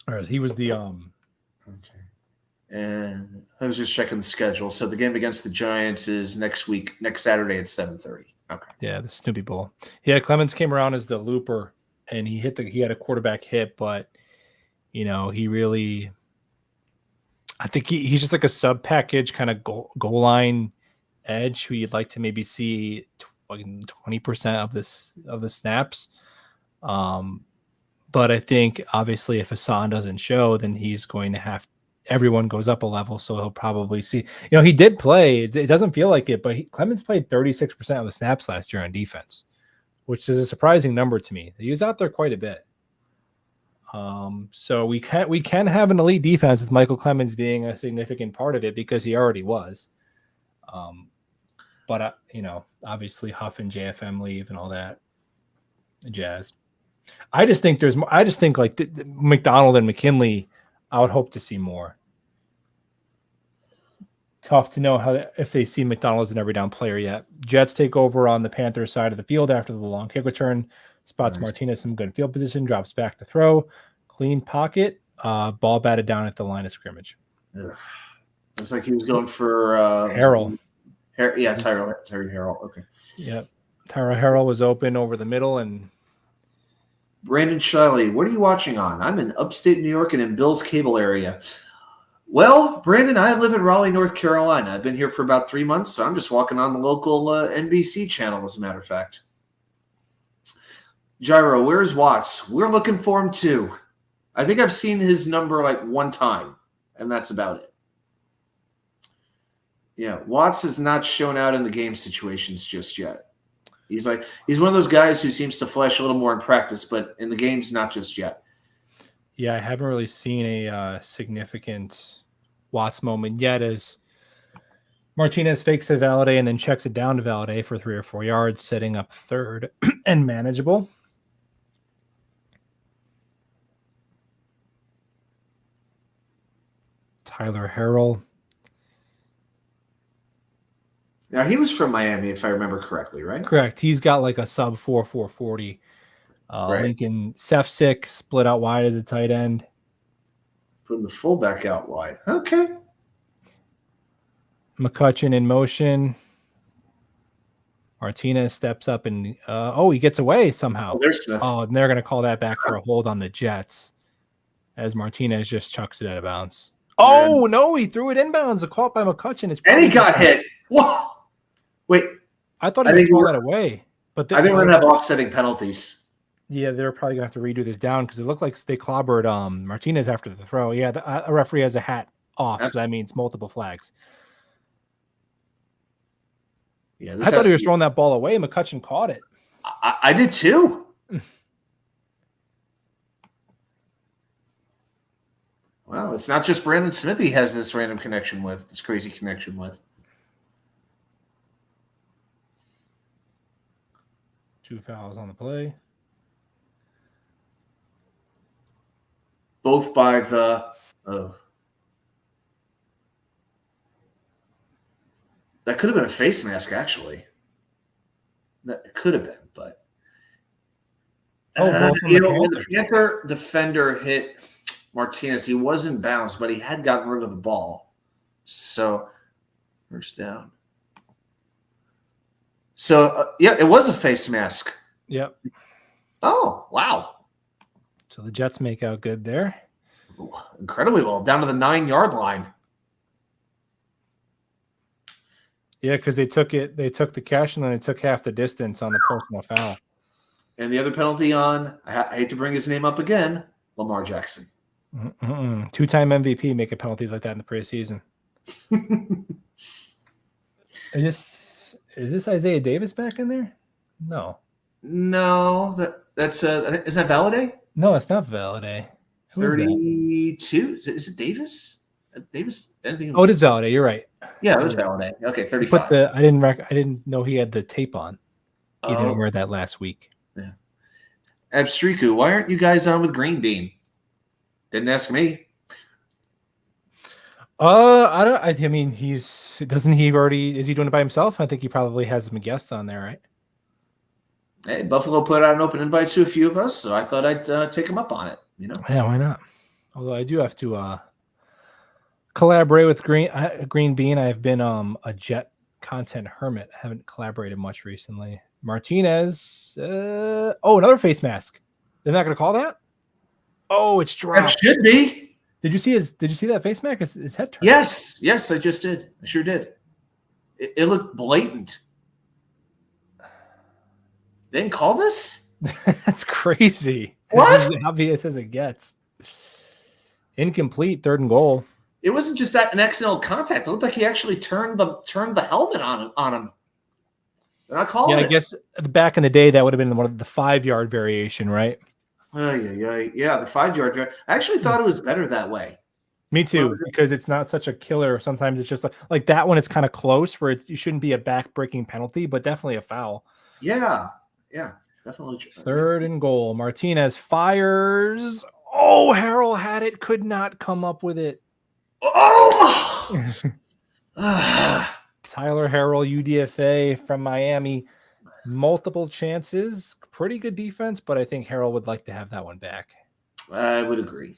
Speaker 1: Or he was the
Speaker 2: Okay. And I was just checking the schedule. So the game against the Giants is next Saturday at 7:30. Okay.
Speaker 1: Yeah, the Snoopy Bowl. Yeah, Clemens came around as the looper, and he had a quarterback hit, but he really, I think he's just like a sub package kind of goal line edge who you'd like to maybe see 20% of the snaps. But I think obviously if Hassan doesn't show, then he's going to have everyone goes up a level, so he'll probably see. He did play. It doesn't feel like it, but Clemens played 36% of the snaps last year on defense, which is a surprising number to me. He was out there quite a bit. So we can have an elite defense with Michael Clemens being a significant part of it because he already was. But obviously Huff and JFM leave and all that jazz. I just think like McDonald and McKinley, I would hope to see more. Tough to know if they see McDonald as an every down player yet. Jets take over on the Panthers side of the field after the long kick return. Spots Martinez some good field position, drops back to throw. Clean pocket, ball batted down at the line of scrimmage.
Speaker 2: Ugh. Looks like he was going for
Speaker 1: Harrell.
Speaker 2: Tyrell Harrell. Okay.
Speaker 1: Yep. Tyrell Harrell was open over the middle and
Speaker 2: Brandon Shiley, what are you watching on? I'm in upstate New York and in Bill's cable area. Well, Brandon, I live in Raleigh, North Carolina. I've been here for about 3 months, so I'm just walking on the local NBC channel, as a matter of fact. Gyro, where's Watts? We're looking for him, too. I think I've seen his number like one time, and that's about it. Yeah, Watts has not shown out in the game situations just yet. He's one of those guys who seems to flash a little more in practice, but in the games, not just yet.
Speaker 1: Yeah, I haven't really seen a significant Watts moment yet as Martinez fakes to Valladay and then checks it down to Valladay for 3 or 4 yards, setting up third and manageable. Tyler Harrell.
Speaker 2: Now, he was from Miami, if I remember correctly, right?
Speaker 1: Correct. He's got like a sub 4.40. Right. Lincoln Sefcik split out wide as a tight end.
Speaker 2: Putting the fullback out wide. Okay.
Speaker 1: McCutcheon in motion. Martinez steps up and he gets away somehow.
Speaker 2: Oh, there's Smith.
Speaker 1: Oh, and they're going to call that back for a hold on the Jets as Martinez just chucks it out of bounds. Oh, no, he threw it inbounds. A caught by McCutcheon.
Speaker 2: And he got hit. Whoa. Wait.
Speaker 1: I thought he was throwing that away. But
Speaker 2: I think we're going to have offsetting penalties.
Speaker 1: Yeah, they're probably going to have to redo this down because it looked like they clobbered Martinez after the throw. Yeah, a referee has a hat off, so that means multiple flags. Yeah, I thought he was throwing that ball away. McCutcheon caught it.
Speaker 2: I did too. Well, it's not just Brandon Smith he has this random connection with, this crazy connection with.
Speaker 1: 2 fouls on the play.
Speaker 2: Both by the that could have been a face mask, actually. That could have been, but when the Panther defender hit Martinez, he was in bounds, but he had gotten rid of the ball. So first down. So it was a face mask.
Speaker 1: Yep.
Speaker 2: Oh, wow.
Speaker 1: So the Jets make out good there.
Speaker 2: Ooh, incredibly well. Down to the 9-yard line.
Speaker 1: Yeah, because they took the catch and then they took half the distance on the personal foul.
Speaker 2: And the other penalty on, I hate to bring his name up again, Lamar Jackson.
Speaker 1: Two-time MVP making penalties like that in the preseason. Is this Isaiah Davis back in there? No.
Speaker 2: No, that's is that Valladay?
Speaker 1: No, it's not Valladay. Who is that?
Speaker 2: 32. Is it Davis? Davis? Anything?
Speaker 1: Oh, it is Valladay. You're right.
Speaker 2: Yeah, it was Valladay. Okay, 35.
Speaker 1: But I didn't know he had the tape on. He didn't
Speaker 2: Oh,
Speaker 1: wear that last week.
Speaker 2: yeah. Abstriku, why aren't you guys on with Green Bean? Didn't ask me.
Speaker 1: I don't. I mean, doesn't he already? Is he doing it by himself? I think he probably has some guests on there, right?
Speaker 2: Hey, Buffalo put out an open invite to a few of us, so I thought I'd take him up on it. You know?
Speaker 1: Yeah, why not? Although I do have to collaborate with Green Bean. I've been a Jet content hermit. I haven't collaborated much recently. Martinez. Another face mask. They're not going to call that. Oh, it's dropped.
Speaker 2: That should be.
Speaker 1: Did you see that face mask? His head turned.
Speaker 2: Yes, I just did. I sure did. It looked blatant. They didn't call this?
Speaker 1: That's crazy.
Speaker 2: What?
Speaker 1: This is as obvious as it gets. Incomplete, 3rd and goal.
Speaker 2: It wasn't just that an accidental contact. It looked like he actually turned the helmet on him. They're not calling it.
Speaker 1: I guess back in the day that would have been one of the 5-yard variation, right?
Speaker 2: Yeah, the 5-yard. I actually thought it was better that way.
Speaker 1: Me too, because it's not such a killer. Sometimes it's just like that one. It's kind of close where it shouldn't be a back-breaking penalty, but definitely a foul.
Speaker 2: Yeah, definitely.
Speaker 1: 3rd and goal. Martinez fires. Oh, Harrell had it. Could not come up with it.
Speaker 2: Oh!
Speaker 1: Tyler Harrell, UDFA from Miami. Multiple chances. Pretty good defense, but I think Harrell would like to have that one back.
Speaker 2: I would agree.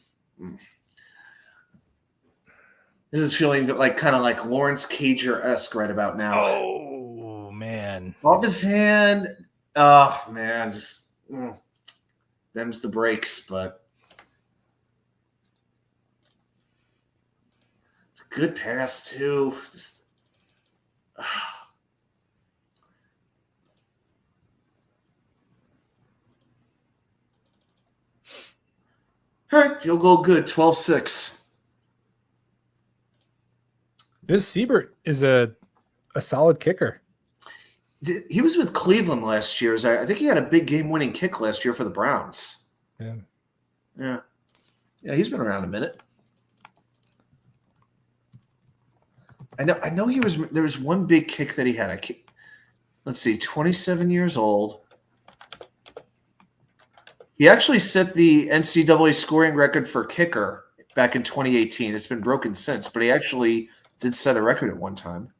Speaker 2: This is feeling kind of like Lawrence Cager-esque right about now.
Speaker 1: Oh, man.
Speaker 2: Off his hand. Oh, man. Just them's the breaks, but it's a good pass, too. Just all right, field goal good, 12-6.
Speaker 1: This Siebert is a solid kicker.
Speaker 2: He was with Cleveland last year. I think he had a big game-winning kick last year for the Browns. Yeah. He's been around a minute. I know he was. There was one big kick that he had. Let's see, 27 years old. He actually set the NCAA scoring record for kicker back in 2018. It's been broken since, but he actually did set a record at one time.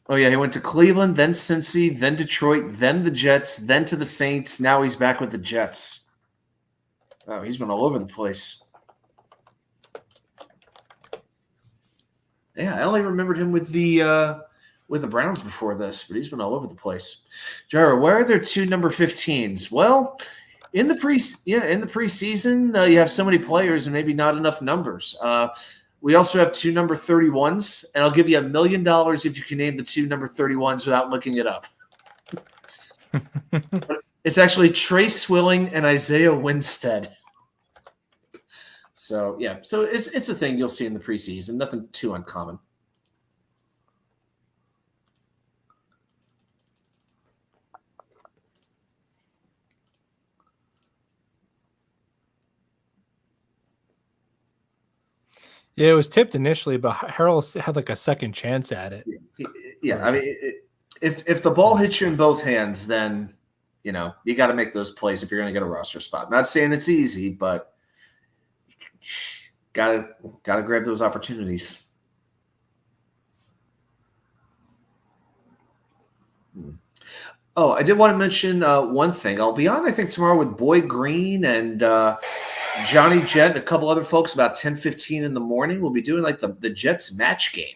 Speaker 2: Oh, yeah, he went to Cleveland, then Cincy, then Detroit, then the Jets, then to the Saints. Now he's back with the Jets. Oh, he's been all over the place. Yeah, I only remembered him with the Browns before this, but he's been all over the place. Jared, why are there 2 number 15s? Well, in the preseason, you have so many players and maybe not enough numbers. We also have 2 number 31s, and I'll give you $1 million if you can name the 2 number 31s without looking it up. It's actually Trey Swilling and Isaiah Winstead. So it's a thing you'll see in the preseason. Nothing too uncommon.
Speaker 1: Yeah, it was tipped initially, but Harrell had like a second chance at it.
Speaker 2: Yeah, I mean, if the ball hits you in both hands, then you got to make those plays if you're going to get a roster spot. Not saying it's easy, but gotta grab those opportunities. Oh, I did want to mention one thing. I'll be on, I think, tomorrow with Boy Green and Johnny Jet and a couple other folks about 10:15 in the morning. We'll be doing like the Jets match game.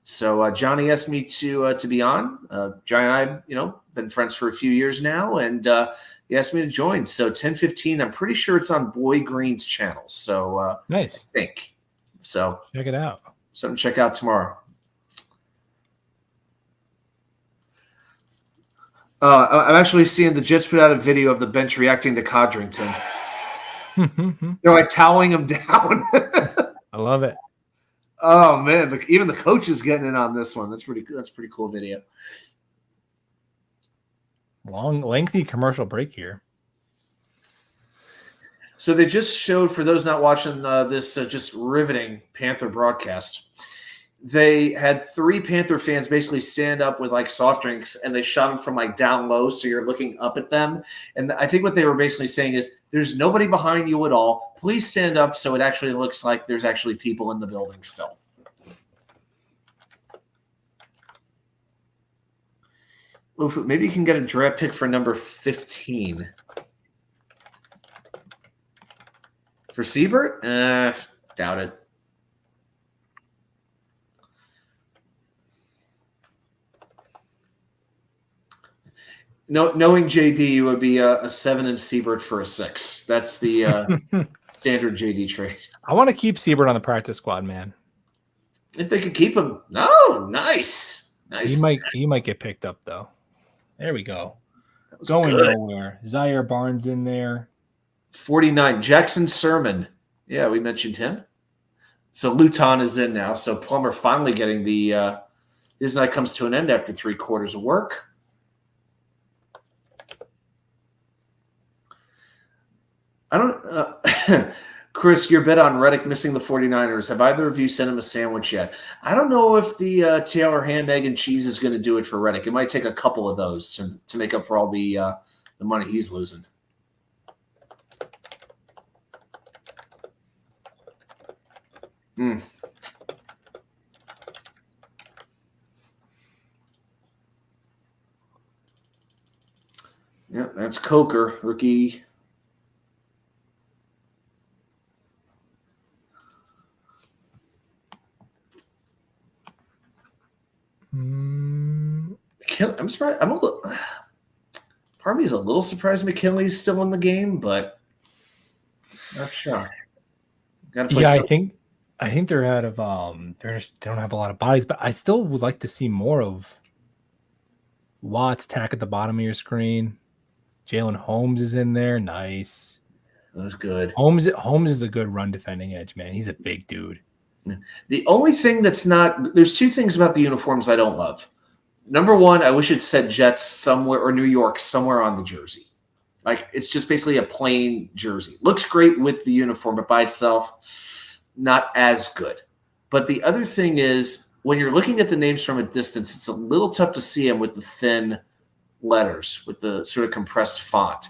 Speaker 2: So Johnny asked me to be on. Johnny and I, been friends for a few years now, and he asked me to join. So 10:15. I'm pretty sure it's on Boy Green's channel. So
Speaker 1: nice.
Speaker 2: I think so.
Speaker 1: Check it out.
Speaker 2: Something to check out tomorrow. I'm actually seeing the Jets put out a video of the bench reacting to Codrington. They're like toweling him down.
Speaker 1: I love it.
Speaker 2: Oh man, even the coach is getting in on this one. That's pretty cool video.
Speaker 1: Long, lengthy commercial break here.
Speaker 2: So they just showed, for those not watching this just riveting Panther broadcast, they had 3 Panther fans basically stand up with like soft drinks, and they shot them from like down low, so you're looking up at them. And I think what they were basically saying is, there's nobody behind you at all. Please stand up so it actually looks like there's actually people in the building still. Oof, maybe you can get a draft pick for number 15. For Siebert? Doubt it. No, knowing JD would be a 7 and Siebert for a 6. That's the standard JD trade.
Speaker 1: I want to keep Siebert on the practice squad, man.
Speaker 2: If they could keep him. Oh, nice.
Speaker 1: He might get picked up though. There we go. Going nowhere. Zaire Barnes in there.
Speaker 2: 49. Jackson Sermon. Yeah, we mentioned him. So Luton is in now. So Plummer finally getting the his night comes to an end after 3 quarters of work. I don't Chris, your bet on Reddick missing the 49ers. Have either of you sent him a sandwich yet? I don't know if the Taylor ham, egg, and cheese is going to do it for Reddick. It might take a couple of those to make up for all the money he's losing. Yeah, that's Coker, rookie. I'm surprised. I'm a little. Part of me is a little surprised McKinley's still in the game, but not sure.
Speaker 1: Yeah, I think they're out of they don't have a lot of bodies, but I still would like to see more of Watts tack at the bottom of your screen. Jalen Holmes is in there. Nice.
Speaker 2: That was good.
Speaker 1: Holmes is a good run defending edge, man. He's a big dude.
Speaker 2: The only thing that's not – there's 2 things about the uniforms I don't love. Number 1, I wish it said Jets somewhere, or New York somewhere on the jersey. Like, it's just basically a plain jersey. Looks great with the uniform, but by itself, not as good. But the other thing is, when you're looking at the names from a distance, it's a little tough to see them with the thin letters, with the sort of compressed font.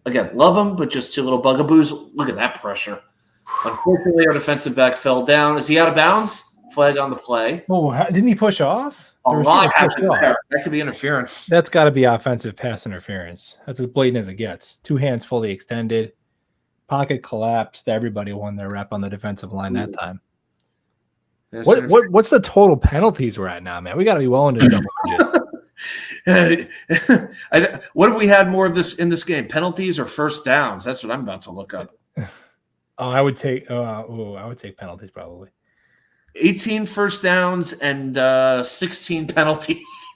Speaker 2: Again, love them, but just 2 little bugaboos. Look at that pressure. Unfortunately, our defensive back fell down. Is he out of bounds? Flag on the play.
Speaker 1: Oh, didn't he push off?
Speaker 2: A lot happened there. That could be interference.
Speaker 1: That's got to be offensive pass interference. That's as blatant as it gets. 2 hands fully extended. Pocket collapsed. Everybody won their rep on the defensive line that time. What's the total penalties we're at now, man? We got to be well into double digits.
Speaker 2: What have we had more of this in this game? Penalties or first downs? That's what I'm about to look up.
Speaker 1: I would take penalties probably.
Speaker 2: 18 first downs and 16 penalties.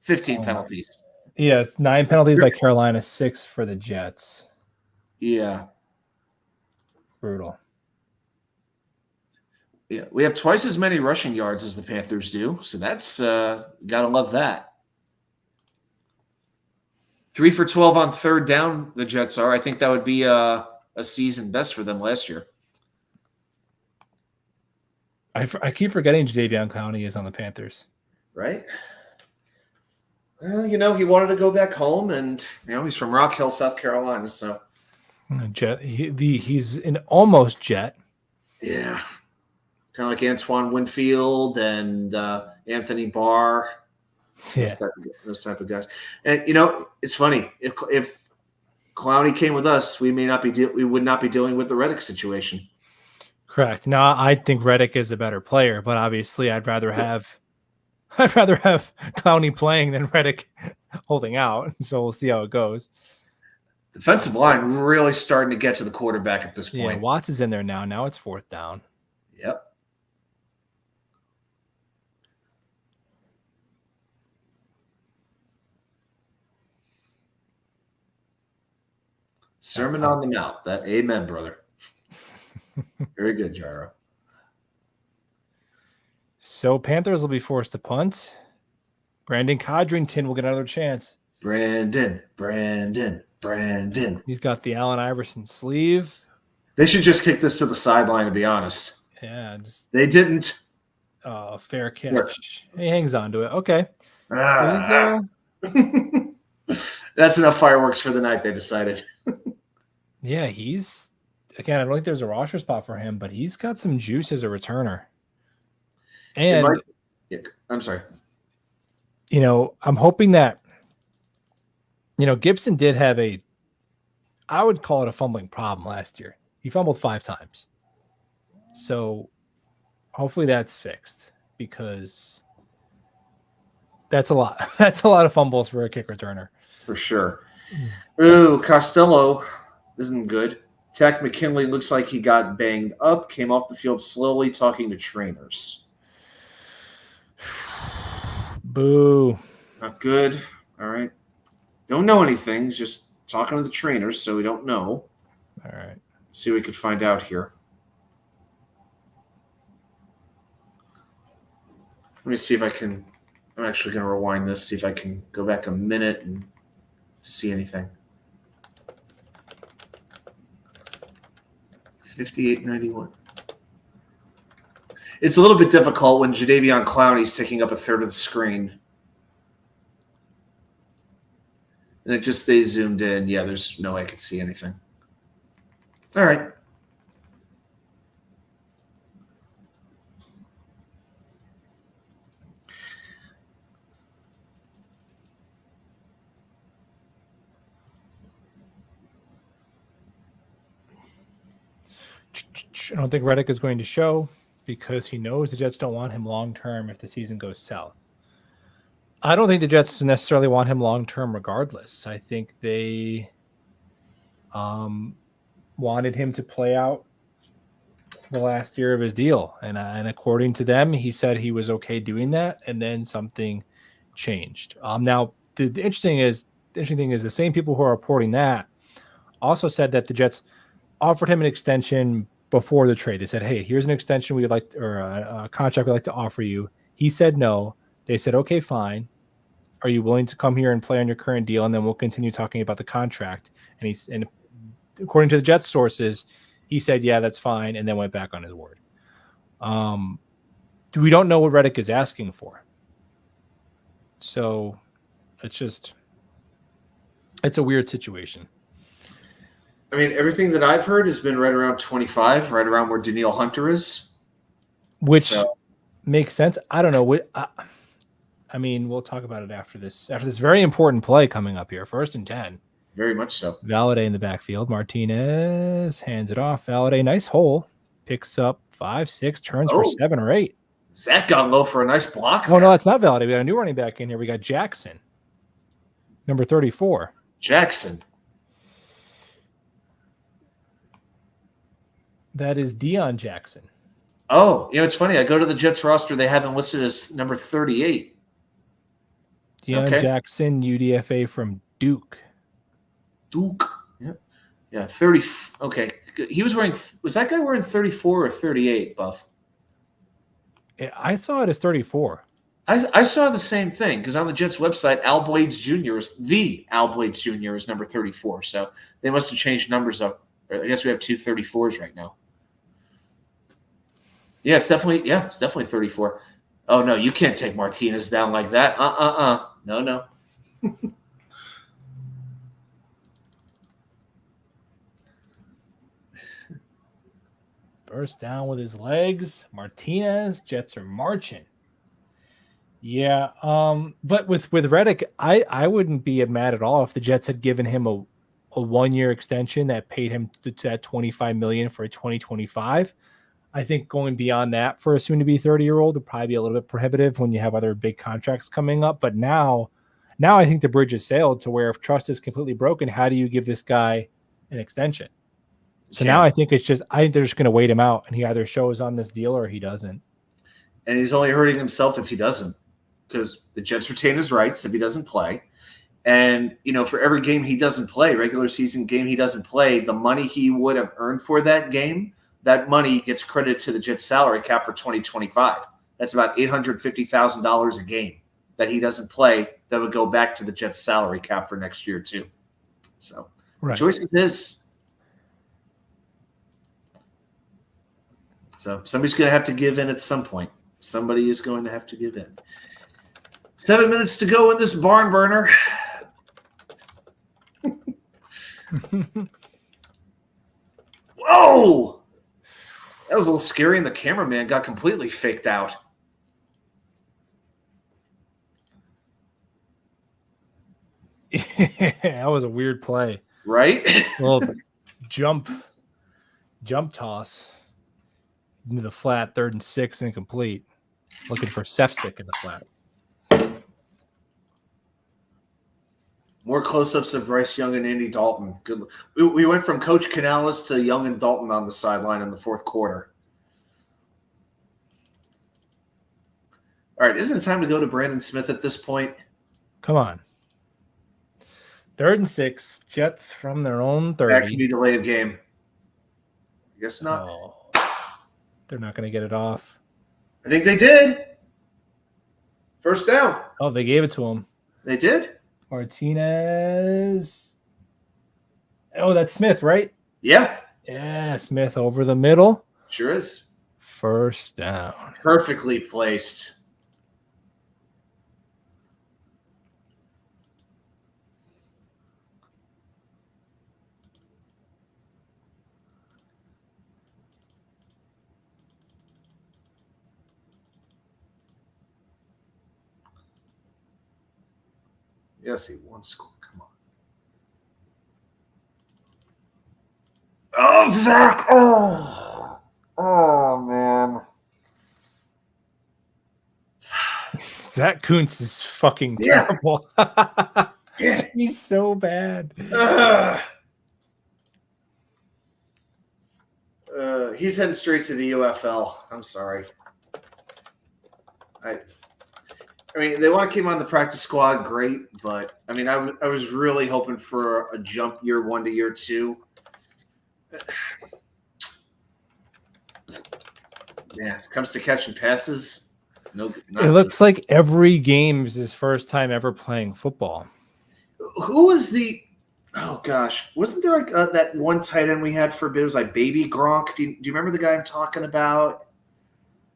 Speaker 2: 15 penalties.
Speaker 1: Yes, 9 penalties by Carolina, 6 for the Jets.
Speaker 2: Yeah.
Speaker 1: Brutal.
Speaker 2: Yeah, we have twice as many rushing yards as the Panthers do, so that's gotta love that. 3 for 12 on third down, the Jets are. I think that would be a season best for them last year.
Speaker 1: I keep forgetting Jadeveon Clowney is on the Panthers.
Speaker 2: Right? Well, he wanted to go back home, and he's from Rock Hill, South Carolina, so
Speaker 1: Jet. He's an almost Jet.
Speaker 2: Yeah. Kind of like Antoine Winfield and Anthony Barr.
Speaker 1: Yeah.
Speaker 2: Those type of guys. And, it's funny. If Clowney came with us, we would not be dealing with the Reddick situation.
Speaker 1: Correct. Now, I think Reddick is a better player, but obviously I'd rather have Clowney playing than Reddick holding out. So we'll see how it goes.
Speaker 2: Defensive line really starting to get to the quarterback at this point.
Speaker 1: Yeah, Watts is in there now. Now it's 4th down.
Speaker 2: Yep. Sermon on the Mount. That amen, brother. Very good, Gyro.
Speaker 1: So Panthers will be forced to punt. Brandon Codrington will get another chance.
Speaker 2: Brandon.
Speaker 1: He's got the Allen Iverson sleeve.
Speaker 2: They should just kick this to the sideline, to be honest.
Speaker 1: Yeah,
Speaker 2: they didn't.
Speaker 1: Fair catch. He hangs on to it. Okay.
Speaker 2: That's enough fireworks for the night, they decided.
Speaker 1: Yeah, again, I don't think there's a roster spot for him, but he's got some juice as a returner. And
Speaker 2: I'm sorry.
Speaker 1: I'm hoping that Gibson did have I would call it a fumbling problem last year. He fumbled 5 times. So hopefully that's fixed, because that's a lot. That's a lot of fumbles for a kick returner.
Speaker 2: For sure. Ooh, Costello isn't good. Tech McKinley looks like he got banged up, came off the field slowly talking to trainers.
Speaker 1: Boo.
Speaker 2: Not good. All right. Don't know anything. He's just talking to the trainers, so we don't know.
Speaker 1: All right.
Speaker 2: See what we could find out here. Let me see if I can. I'm actually going to rewind this, see if I can go back a minute and see anything. 58.91. It's a little bit difficult when Jadeveon Clowney's taking up a third of the screen. And it just stays zoomed in. Yeah, there's no way I could see anything. All right.
Speaker 1: I don't think Reddick is going to show, because he knows the Jets don't want him long-term if the season goes south. I don't think the Jets necessarily want him long-term regardless. I think they wanted him to play out the last year of his deal. And according to them, he said he was okay doing that, and then something changed. Now, the interesting thing is the same people who are reporting that also said that the Jets offered him an extension before the trade. They said, hey, here's an extension we would like, or a contract we'd like to offer you. He said no. They said, okay, fine. Are you willing to come here and play on your current deal? And then we'll continue talking about the contract. And according to the Jets sources, he said, yeah, that's fine. And then went back on his word. We don't know what Reddick is asking for. So it's a weird situation.
Speaker 2: I mean, everything that I've heard has been right around 25, right around where Danielle Hunter is.
Speaker 1: Which makes sense. I don't know. I mean, we'll talk about it after this very important play coming up here. 1st and 10.
Speaker 2: Very much so.
Speaker 1: Valladay in the backfield. Martinez hands it off. Valladay, nice hole. Picks up 5, 6, turns for 7 or 8.
Speaker 2: Zach got low for a nice block.
Speaker 1: Oh, no, it's not Valladay. We got a new running back in here. We got Jackson, number 34.
Speaker 2: Jackson.
Speaker 1: That is Deion Jackson.
Speaker 2: Oh, it's funny. I go to the Jets roster. They have him listed as number 38.
Speaker 1: Deion Jackson, UDFA from Duke.
Speaker 2: Yeah. Yeah, 30. Okay. He was that guy wearing 34 or 38, Buff?
Speaker 1: I saw it as 34.
Speaker 2: I saw the same thing, because on the Jets website, Al Blades Jr. is number 34. So they must have changed numbers up. I guess we have 2 34s right now. Yeah, it's definitely 34. Oh, no, you can't take Martinez down like that. No.
Speaker 1: Burst down with his legs. Martinez, Jets are marching. Yeah, but with Reddick, I wouldn't be mad at all if the Jets had given him a 1-year extension that paid him to that $25 million for 2025. I think going beyond that for a soon-to-be 30-year-old would probably be a little bit prohibitive when you have other big contracts coming up. But now I think the bridge has sailed to where if trust is completely broken, how do you give this guy an extension? So now I think they're just going to wait him out, and he either shows on this deal or he doesn't.
Speaker 2: And he's only hurting himself if he doesn't, because the Jets retain his rights if he doesn't play. And, for every game he doesn't play, regular season game he doesn't play, the money he would have earned for that game, that money gets credited to the Jets salary cap for 2025. That's about $850,000 a game that he doesn't play that would go back to the Jets salary cap for next year too. So the choice is his. So somebody's going to have to give in at some point. Somebody is going to have to give in. 7 minutes to go in this barn burner. Whoa! That was a little scary, and the cameraman got completely faked out.
Speaker 1: That was a weird play.
Speaker 2: Right?
Speaker 1: Little jump toss into the flat, 3rd and 6, incomplete. Looking for Sefcik in the flat.
Speaker 2: More close-ups of Bryce Young and Andy Dalton. Good. We went from Coach Canales to Young and Dalton on the sideline in the fourth quarter. All right, isn't it time to go to Brandon Smith at this point?
Speaker 1: Come on. 3rd and 6, Jets from their own 30.
Speaker 2: That could be delay of game. I guess not.
Speaker 1: Oh, they're not going to get it off.
Speaker 2: I think they did. First down.
Speaker 1: Oh, they gave it to him.
Speaker 2: They did?
Speaker 1: Martinez. Oh, that's Smith, right?
Speaker 2: Yeah.
Speaker 1: Yeah, Smith over the middle.
Speaker 2: Sure is.
Speaker 1: First down.
Speaker 2: Perfectly placed. Yes, he won score. Come on. Oh, Zach. Oh, man.
Speaker 1: Zach Kuntz is fucking terrible.
Speaker 2: Yeah.
Speaker 1: He's so bad.
Speaker 2: He's heading straight to the UFL. I'm sorry. I mean, they want to keep him on the practice squad, great, but I mean, I was really hoping for a jump year 1 to year 2. Yeah, it comes to catching passes. No,
Speaker 1: it looks like every game is his first time ever playing football.
Speaker 2: Who was the? Oh gosh, wasn't there like that one tight end we had for a bit? It was like Baby Gronk. Do you remember the guy I'm talking about?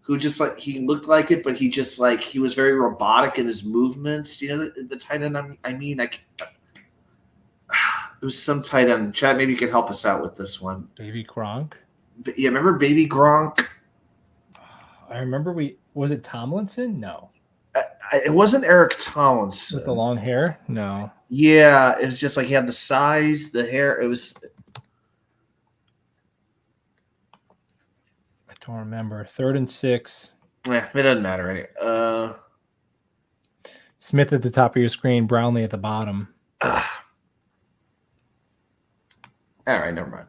Speaker 2: Who just like he looked like it, but he just like he was very robotic in his movements. Do you know the tight end? It was some tight end. Chad, maybe you can help us out with this one.
Speaker 1: Baby Gronk.
Speaker 2: But, yeah, remember Baby Gronk?
Speaker 1: I remember was it Tomlinson? No,
Speaker 2: it wasn't Eric Tomlinson
Speaker 1: with the long hair. No.
Speaker 2: Yeah, it was just like he had the size, the hair. It was.
Speaker 1: Don't remember. 3rd and 6.
Speaker 2: Yeah, it doesn't matter. Right?
Speaker 1: Smith at the top of your screen, Brownlee at the bottom.
Speaker 2: All right, never mind.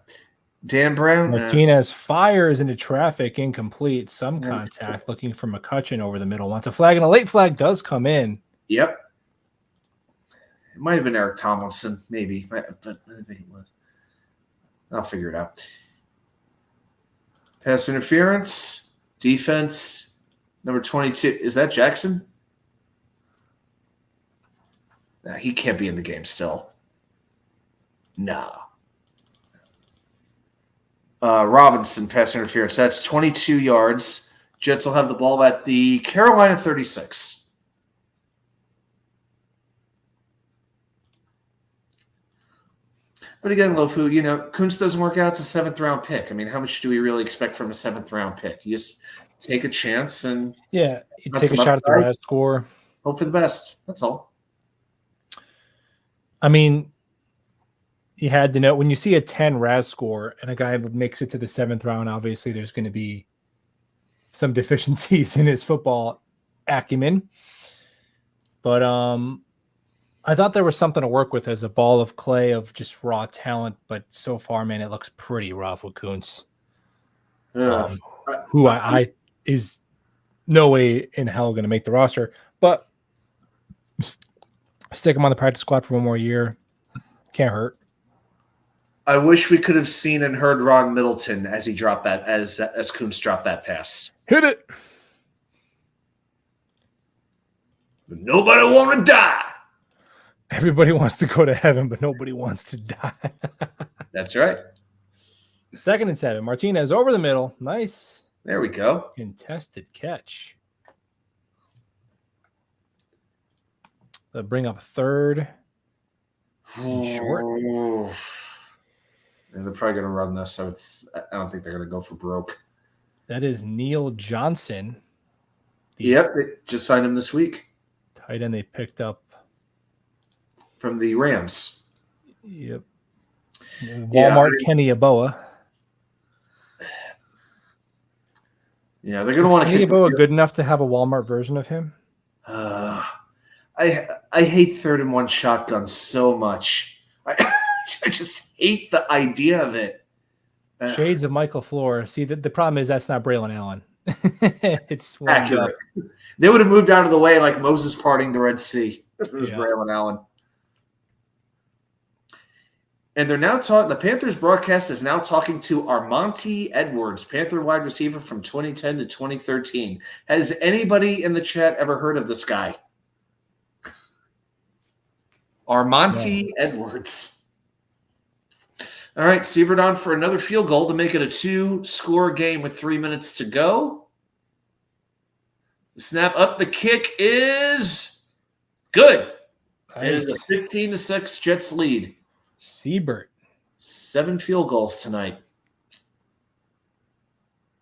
Speaker 2: Dan Brown.
Speaker 1: Martinez fires into traffic, incomplete. Some contact, looking for McCutcheon over the middle. Wants a flag, and a late flag does come in.
Speaker 2: Yep. It might have been Eric Tomlinson, maybe. But I think it was. I'll figure it out. Pass interference, defense, number 22. Is that Jackson? Nah, he can't be in the game still. No. Robinson, pass interference. That's 22 yards. Jets will have the ball at the Carolina 36. But again, Lofu, Kuntz doesn't work out. It's a 7th-round pick. I mean, how much do we really expect from a 7th-round pick? You just take a chance and
Speaker 1: you take a shot at the RAS score.
Speaker 2: Hope for the best. That's all.
Speaker 1: I mean, you had to know when you see a 10 RAS score and a guy makes it to the 7th round, obviously there's going to be some deficiencies in his football acumen. But I thought there was something to work with as a ball of clay of just raw talent, but so far, man, it looks pretty rough with Kuntz. Who I is no way in hell going to make the roster, but still Stick him on the practice squad for one more year. Can't hurt.
Speaker 2: I wish we could have seen and heard Ron Middleton as he dropped that, as Kuntz dropped that pass.
Speaker 1: Hit it.
Speaker 2: Nobody want to die.
Speaker 1: Everybody wants to go to heaven, but nobody wants to die.
Speaker 2: That's right.
Speaker 1: 2nd and 7. Martinez over the middle. Nice.
Speaker 2: There we go.
Speaker 1: Contested catch. They'll bring up 3rd. Short.
Speaker 2: And they're probably going to run this. So I don't think they're going to go for broke.
Speaker 1: That is Neil Johnson.
Speaker 2: Yep, they just signed him this week.
Speaker 1: Tight end they picked up
Speaker 2: from the Rams.
Speaker 1: Yep. Walmart Kenny Yeboah.
Speaker 2: Yeah, they're going to want to
Speaker 1: Kenny Yeboah good enough to have a Walmart version of him?
Speaker 2: I hate 3rd and 1 shotgun so much. I just hate the idea of it.
Speaker 1: Shades of Michael Floor. See, the problem is that's not Braylon Allen. It's
Speaker 2: accurate. They would have moved out of the way like Moses parting the Red Sea. It was Braylon Allen. And they're now talking. The Panthers broadcast is now talking to Armonte Edwards, Panther wide receiver from 2010 to 2013. Has anybody in the chat ever heard of this guy? Armonte Edwards. All right, Siebert on for another field goal to make it a 2-score game with 3 minutes to go. The snap up, the kick is good. Nice. It is a 15-6 Jets lead.
Speaker 1: Siebert.
Speaker 2: 7 field goals tonight.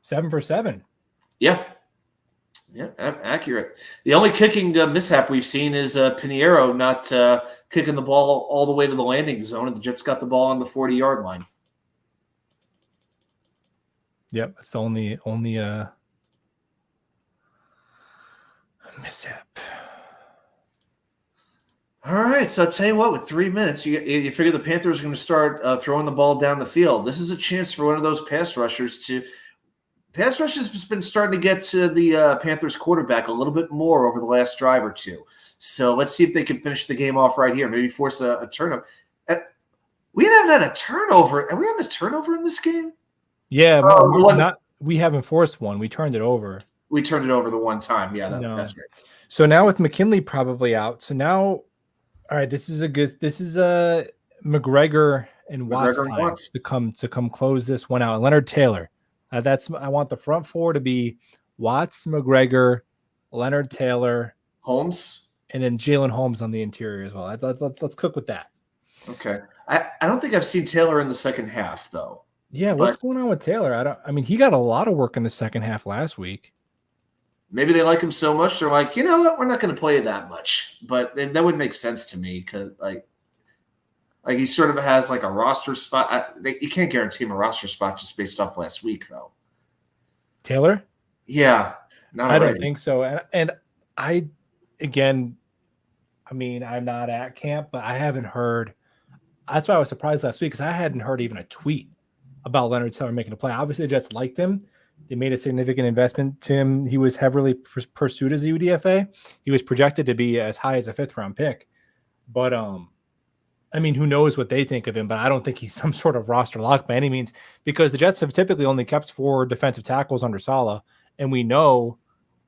Speaker 1: 7 for 7.
Speaker 2: Yeah. Yeah, accurate. The only kicking mishap we've seen is Pinheiro not kicking the ball all the way to the landing zone, and the Jets got the ball on the 40-yard line.
Speaker 1: Yep, that's the only mishap.
Speaker 2: All right, so I'll tell you what, with 3 minutes, you figure the Panthers are going to start throwing the ball down the field. This is a chance for one of those pass rushers to – pass rush has been starting to get to the Panthers quarterback a little bit more over the last drive or two. So let's see if they can finish the game off right here, maybe force a turnover. We haven't had a turnover. Have we had a turnover in this game?
Speaker 1: Yeah, we haven't forced one. We turned it over.
Speaker 2: We turned it over the one time. Yeah, that's right.
Speaker 1: So now with McKinley probably out. So now, all right, this is McGregor and Watts time to come close this one out. And Leonard Taylor. I want the front four to be Watts, McGregor, Leonard Taylor,
Speaker 2: Holmes, and
Speaker 1: then Jalen Holmes on the interior as well. Let's cook with that.
Speaker 2: Okay. I don't think I've seen Taylor in the second half though.
Speaker 1: Yeah, what's going on with Taylor? He got a lot of work in the second half last week.
Speaker 2: Maybe they like him so much they're like, you know what, we're not going to play that much. But that would make sense to me because like he sort of has like a roster spot. You can't guarantee him a roster spot just based off last week, though.
Speaker 1: Taylor?
Speaker 2: Yeah.
Speaker 1: I don't think so. And I'm not at camp, but I haven't heard. That's why I was surprised last week because I hadn't heard even a tweet about Leonard Taylor making a play. Obviously, the Jets liked him. They made a significant investment to him. He was heavily pursued as a UDFA. He was projected to be as high as a 5th-round pick. But, who knows what they think of him, but I don't think he's some sort of roster lock by any means because the Jets have typically only kept 4 defensive tackles under Saleh, and we know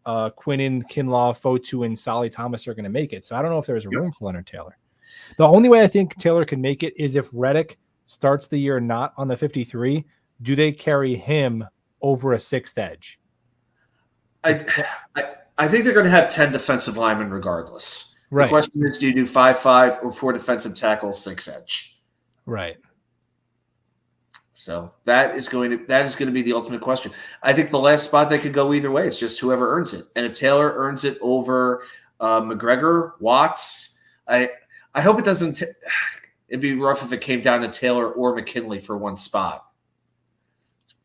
Speaker 1: Quinnen, Kinlaw, Fotu, and Solly Thomas are going to make it. So I don't know if there's room for Leonard Taylor. The only way I think Taylor can make it is if Reddick starts the year not on the 53. Do they carry him over a 6th edge?
Speaker 2: I think they're going to have 10 defensive linemen regardless.
Speaker 1: Right.
Speaker 2: The question is, do you do 5-5 or 4 defensive tackles, 6 edge?
Speaker 1: Right.
Speaker 2: So that is going to be the ultimate question. I think the last spot they could go either way. It's just whoever earns it. And if Taylor earns it over McGregor, Watts, I hope it doesn't. It'd be rough if it came down to Taylor or McKinley for one spot.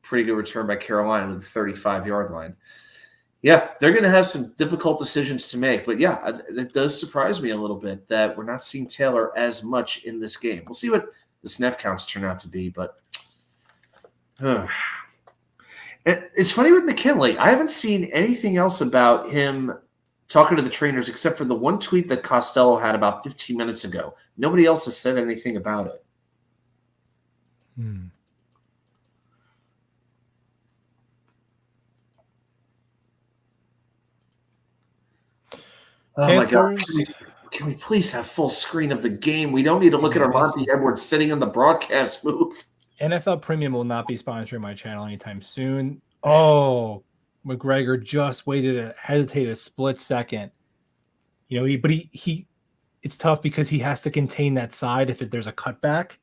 Speaker 2: Pretty good return by Carolina to the 35-yard line. Yeah, they're going to have some difficult decisions to make. But, yeah, it does surprise me a little bit that we're not seeing Taylor as much in this game. We'll see what the snap counts turn out to be. But it's funny with McKinley. I haven't seen anything else about him talking to the trainers, except for the one tweet that Costello had about 15 minutes ago. Nobody else has said anything about it. Oh
Speaker 1: Panthers.
Speaker 2: my God. Can we please have full screen of the game? We don't need to look at Monty Edwards sitting in the broadcast booth.
Speaker 1: NFL Premium will not be sponsoring my channel anytime soon. Oh, McGregor just hesitated a split second. But he it's tough because he has to contain that side if there's a cutback.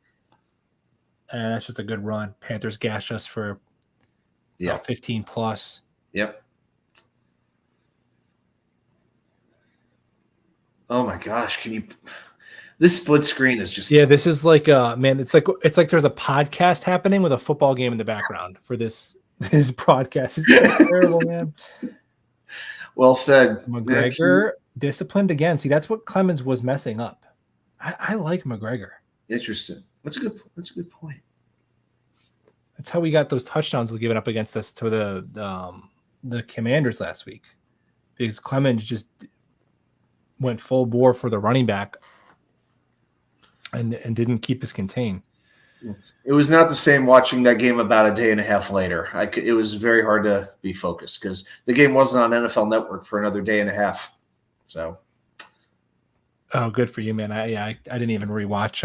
Speaker 1: And that's just a good run. Panthers gash us for 15 plus.
Speaker 2: Yep. Oh my gosh, this split screen is just
Speaker 1: this is like man, it's like there's a podcast happening with a football game in the background for this broadcast. It's so terrible, man.
Speaker 2: Well said.
Speaker 1: McGregor disciplined again. See, that's what Clemens was messing up. I like McGregor.
Speaker 2: Interesting. That's a good point.
Speaker 1: That's how we got those touchdowns given up against us to the Commanders last week, because Clemens just went full bore for the running back and didn't keep us contained.
Speaker 2: It was not the same watching that game about a day and a half later. It was very hard to be focused because the game wasn't on NFL Network for another day and a half. So,
Speaker 1: oh, good for you, man. I didn't even rewatch.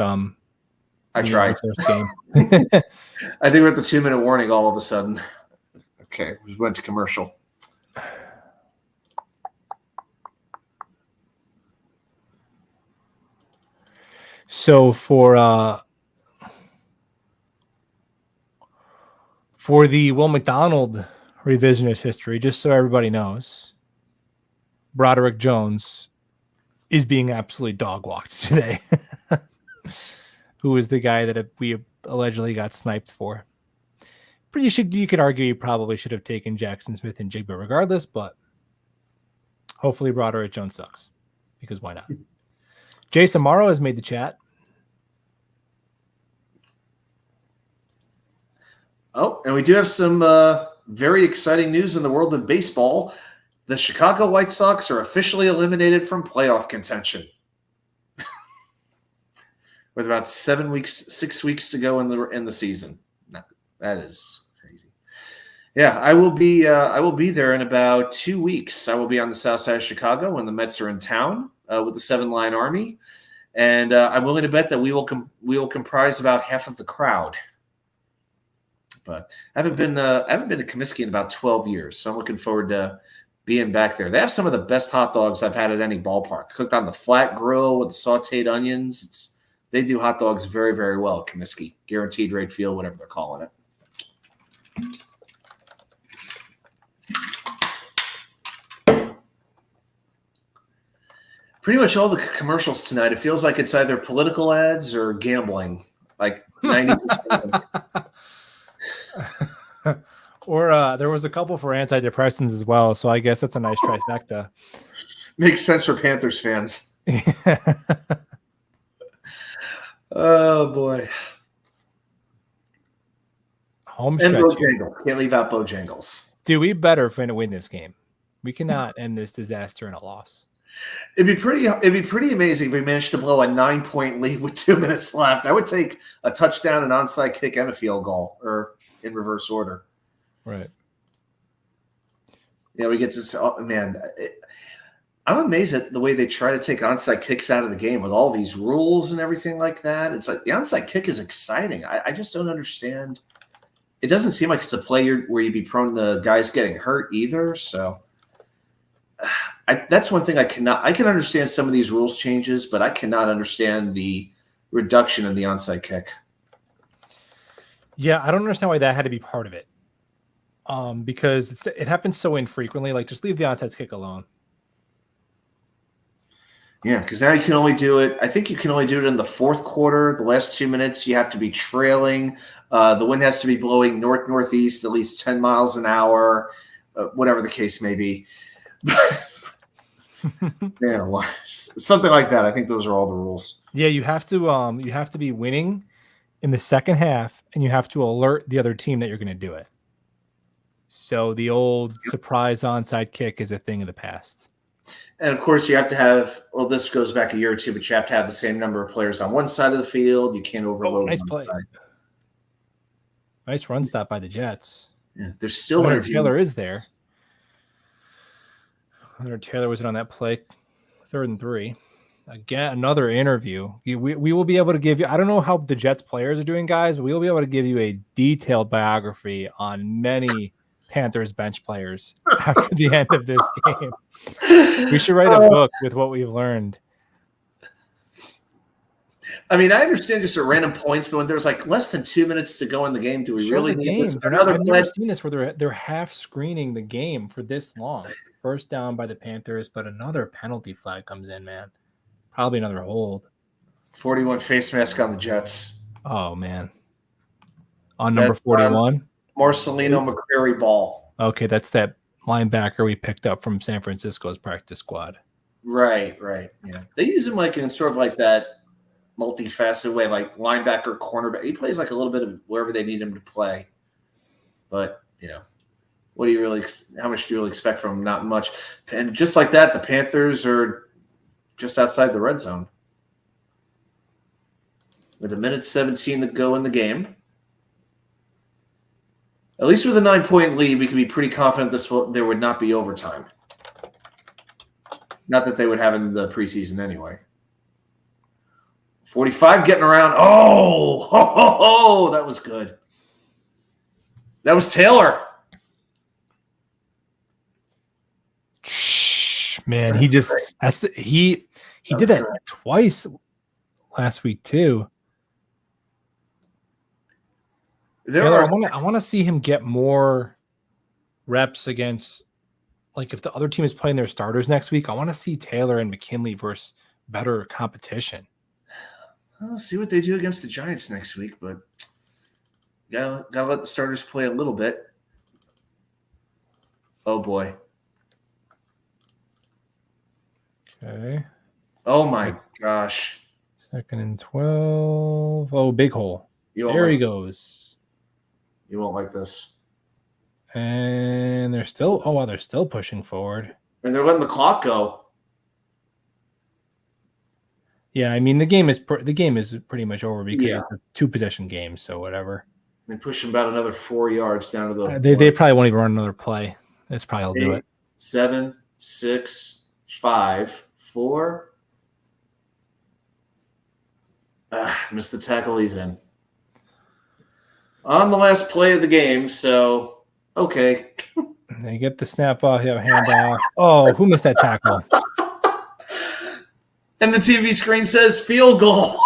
Speaker 2: I tried.
Speaker 1: First game.
Speaker 2: I think we're at the 2-minute warning all of a sudden. Okay, we went to commercial.
Speaker 1: So for the Will McDonald revisionist history, just so everybody knows, Broderick Jones is being absolutely dog walked today. Who is the guy that we allegedly got sniped for? You could argue you probably should have taken Jackson Smith and Jigba regardless, but hopefully Broderick Jones sucks, because why not? Jason Morrow has made the chat.
Speaker 2: Oh, and we do have some very exciting news in the world of baseball. The Chicago White Sox are officially eliminated from playoff contention. With about 6 weeks to go in the season. That is crazy. Yeah, I will be there in about 2 weeks. I will be on the south side of Chicago when the Mets are in town with the 7-line army, and I'm willing to bet that we will comprise about half of the crowd. But I haven't been to Comiskey in about 12 years, so I'm looking forward to being back there. They have some of the best hot dogs I've had at any ballpark, cooked on the flat grill with sautéed onions. They do hot dogs very, very well at Comiskey. Guaranteed rate field, whatever they're calling it. Pretty much all the commercials tonight, it feels like it's either political ads or gambling, like 90%.
Speaker 1: Or there was a couple for antidepressants as well, so I guess that's a nice trifecta.
Speaker 2: Makes sense for Panthers fans. Oh boy.
Speaker 1: Home
Speaker 2: and
Speaker 1: stretch.
Speaker 2: Bojangles. Can't leave out Bojangles.
Speaker 1: Dude, we better win this game. We cannot end this disaster in a loss.
Speaker 2: It'd be pretty amazing if we managed to blow a 9-point lead with 2 minutes left. I would take a touchdown, an onside kick, and a field goal, or in reverse order.
Speaker 1: Right.
Speaker 2: Yeah, we get to I'm amazed at the way they try to take onside kicks out of the game with all these rules and everything like that. It's like the onside kick is exciting. I just don't understand. It doesn't seem like it's a play where you'd be prone to guys getting hurt either. So that's one thing I can understand some of these rules changes, but I cannot understand the reduction in the onside kick.
Speaker 1: Yeah, I don't understand why that had to be part of it. Because it happens so infrequently. Like, just leave the onside kick alone.
Speaker 2: Yeah, because now you can only do it. I think you can only do it in the fourth quarter. The last 2 minutes, you have to be trailing. The wind has to be blowing northeast at least 10 miles an hour, whatever the case may be. Yeah, something like that. I think those are all the rules.
Speaker 1: Yeah, you have to be winning in the second half, and you have to alert the other team that you're going to do it. So the old surprise onside kick is a thing of the past.
Speaker 2: And of course, you have to have. Well, this goes back a year or two, but you have to have the same number of players on one side of the field. You can't overload
Speaker 1: nice
Speaker 2: one
Speaker 1: play.
Speaker 2: side.
Speaker 1: Nice run stop by the Jets.
Speaker 2: Yeah, they're still
Speaker 1: Leonard
Speaker 2: interviewing.
Speaker 1: Taylor is there. Leonard Taylor was on that play, 3rd and 3. Again, another interview. We will be able to give you. I don't know how the Jets players are doing, guys, but we will be able to give you a detailed biography on many Panthers bench players after the end of this game. We should write a book with what we've learned.
Speaker 2: I mean, I understand just at random points, but when there's like less than 2 minutes to go in the game, do we really need this?
Speaker 1: I've never seen this where they're half screening the game for this long. First down by the Panthers, but another penalty flag comes in, man. Probably another hold.
Speaker 2: 41 face mask on the Jets.
Speaker 1: Oh, man. On number 41?
Speaker 2: Marcelino McCrary ball.
Speaker 1: Okay, that's that linebacker we picked up from San Francisco's practice squad.
Speaker 2: Right. Yeah. They use him like in sort of like that multifaceted way, like linebacker, cornerback. He plays like a little bit of wherever they need him to play. But, what do you really – how much do you really expect from him? Not much. And just like that, the Panthers are just outside the red zone. With 1:17 to go in the game. At least with a 9-point lead, we can be pretty confident there would not be overtime. Not that they would have in the preseason anyway. 45 getting around. Oh, that was good. That was Taylor.
Speaker 1: Man, he just he did that twice last week too. Taylor, I want to see him get more reps against, like if the other team is playing their starters next week, I want to see Taylor and McKinley versus better competition.
Speaker 2: I'll see what they do against the Giants next week, but gotta let the starters play a little bit. Oh boy.
Speaker 1: Okay.
Speaker 2: Oh my gosh.
Speaker 1: 2nd and 12. Oh, big hole. There he goes.
Speaker 2: You won't like this.
Speaker 1: And they're still pushing forward.
Speaker 2: And they're letting the clock go.
Speaker 1: Yeah, I mean the game is pretty much over because it's a 2-possession game, so whatever.
Speaker 2: They push him about another 4 yards down to the.
Speaker 1: They probably won't even run another play. That's probably will do it.
Speaker 2: 7, 6, 5, 4. Missed the tackle. He's in. On the last play of the game, so okay.
Speaker 1: They get the snap off, you have a handoff. Oh, who missed that tackle?
Speaker 2: And the TV screen says field goal.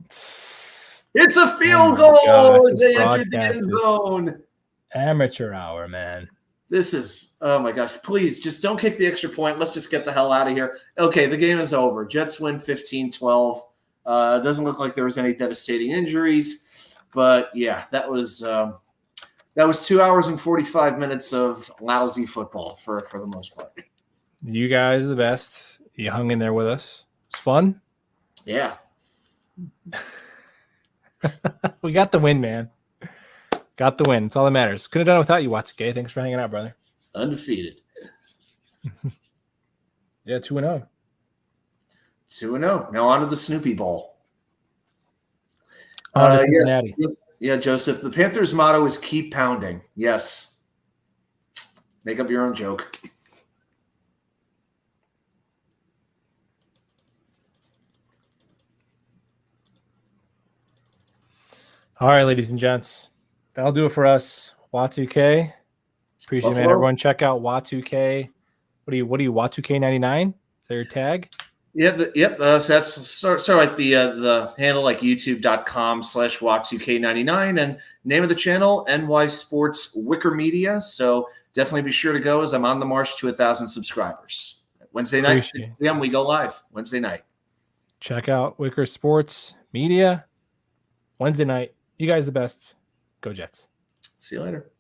Speaker 2: It's a field goal as they entered the end zone.
Speaker 1: Amateur hour, man.
Speaker 2: This is, oh my gosh. Please, just don't kick the extra point. Let's just get the hell out of here. Okay, the game is over. Jets win 15-12. Doesn't look like there was any devastating injuries. But, yeah, that was 2 hours and 45 minutes of lousy football for the most part.
Speaker 1: You guys are the best. You hung in there with us. It's fun.
Speaker 2: Yeah.
Speaker 1: We got the win, man. Got the win. It's all that matters. Couldn't have done it without you, Watsuke. Thanks for hanging out, brother.
Speaker 2: Undefeated.
Speaker 1: Yeah, 2-0.
Speaker 2: 2-0. Now on to the Snoopy Bowl.
Speaker 1: Cincinnati.
Speaker 2: Yeah, Joseph. The Panthers' motto is keep pounding. Yes. Make up your own joke.
Speaker 1: All right, ladies and gents. That'll do it for us. Watu-K. Appreciate it, man. Everyone check out Watu-K. What are you, Watu-K99? Is that your tag?
Speaker 2: So that's sort of like the handle, like youtube.com/Watu-K99, and name of the channel, NY Sports Wicker Media. So definitely be sure to go as I'm on the march to 1,000 subscribers. Wednesday night, 6 p.m. we go live. Wednesday night.
Speaker 1: Check out Wicker Sports Media. Wednesday night. You guys the best. Go Jets.
Speaker 2: See you later.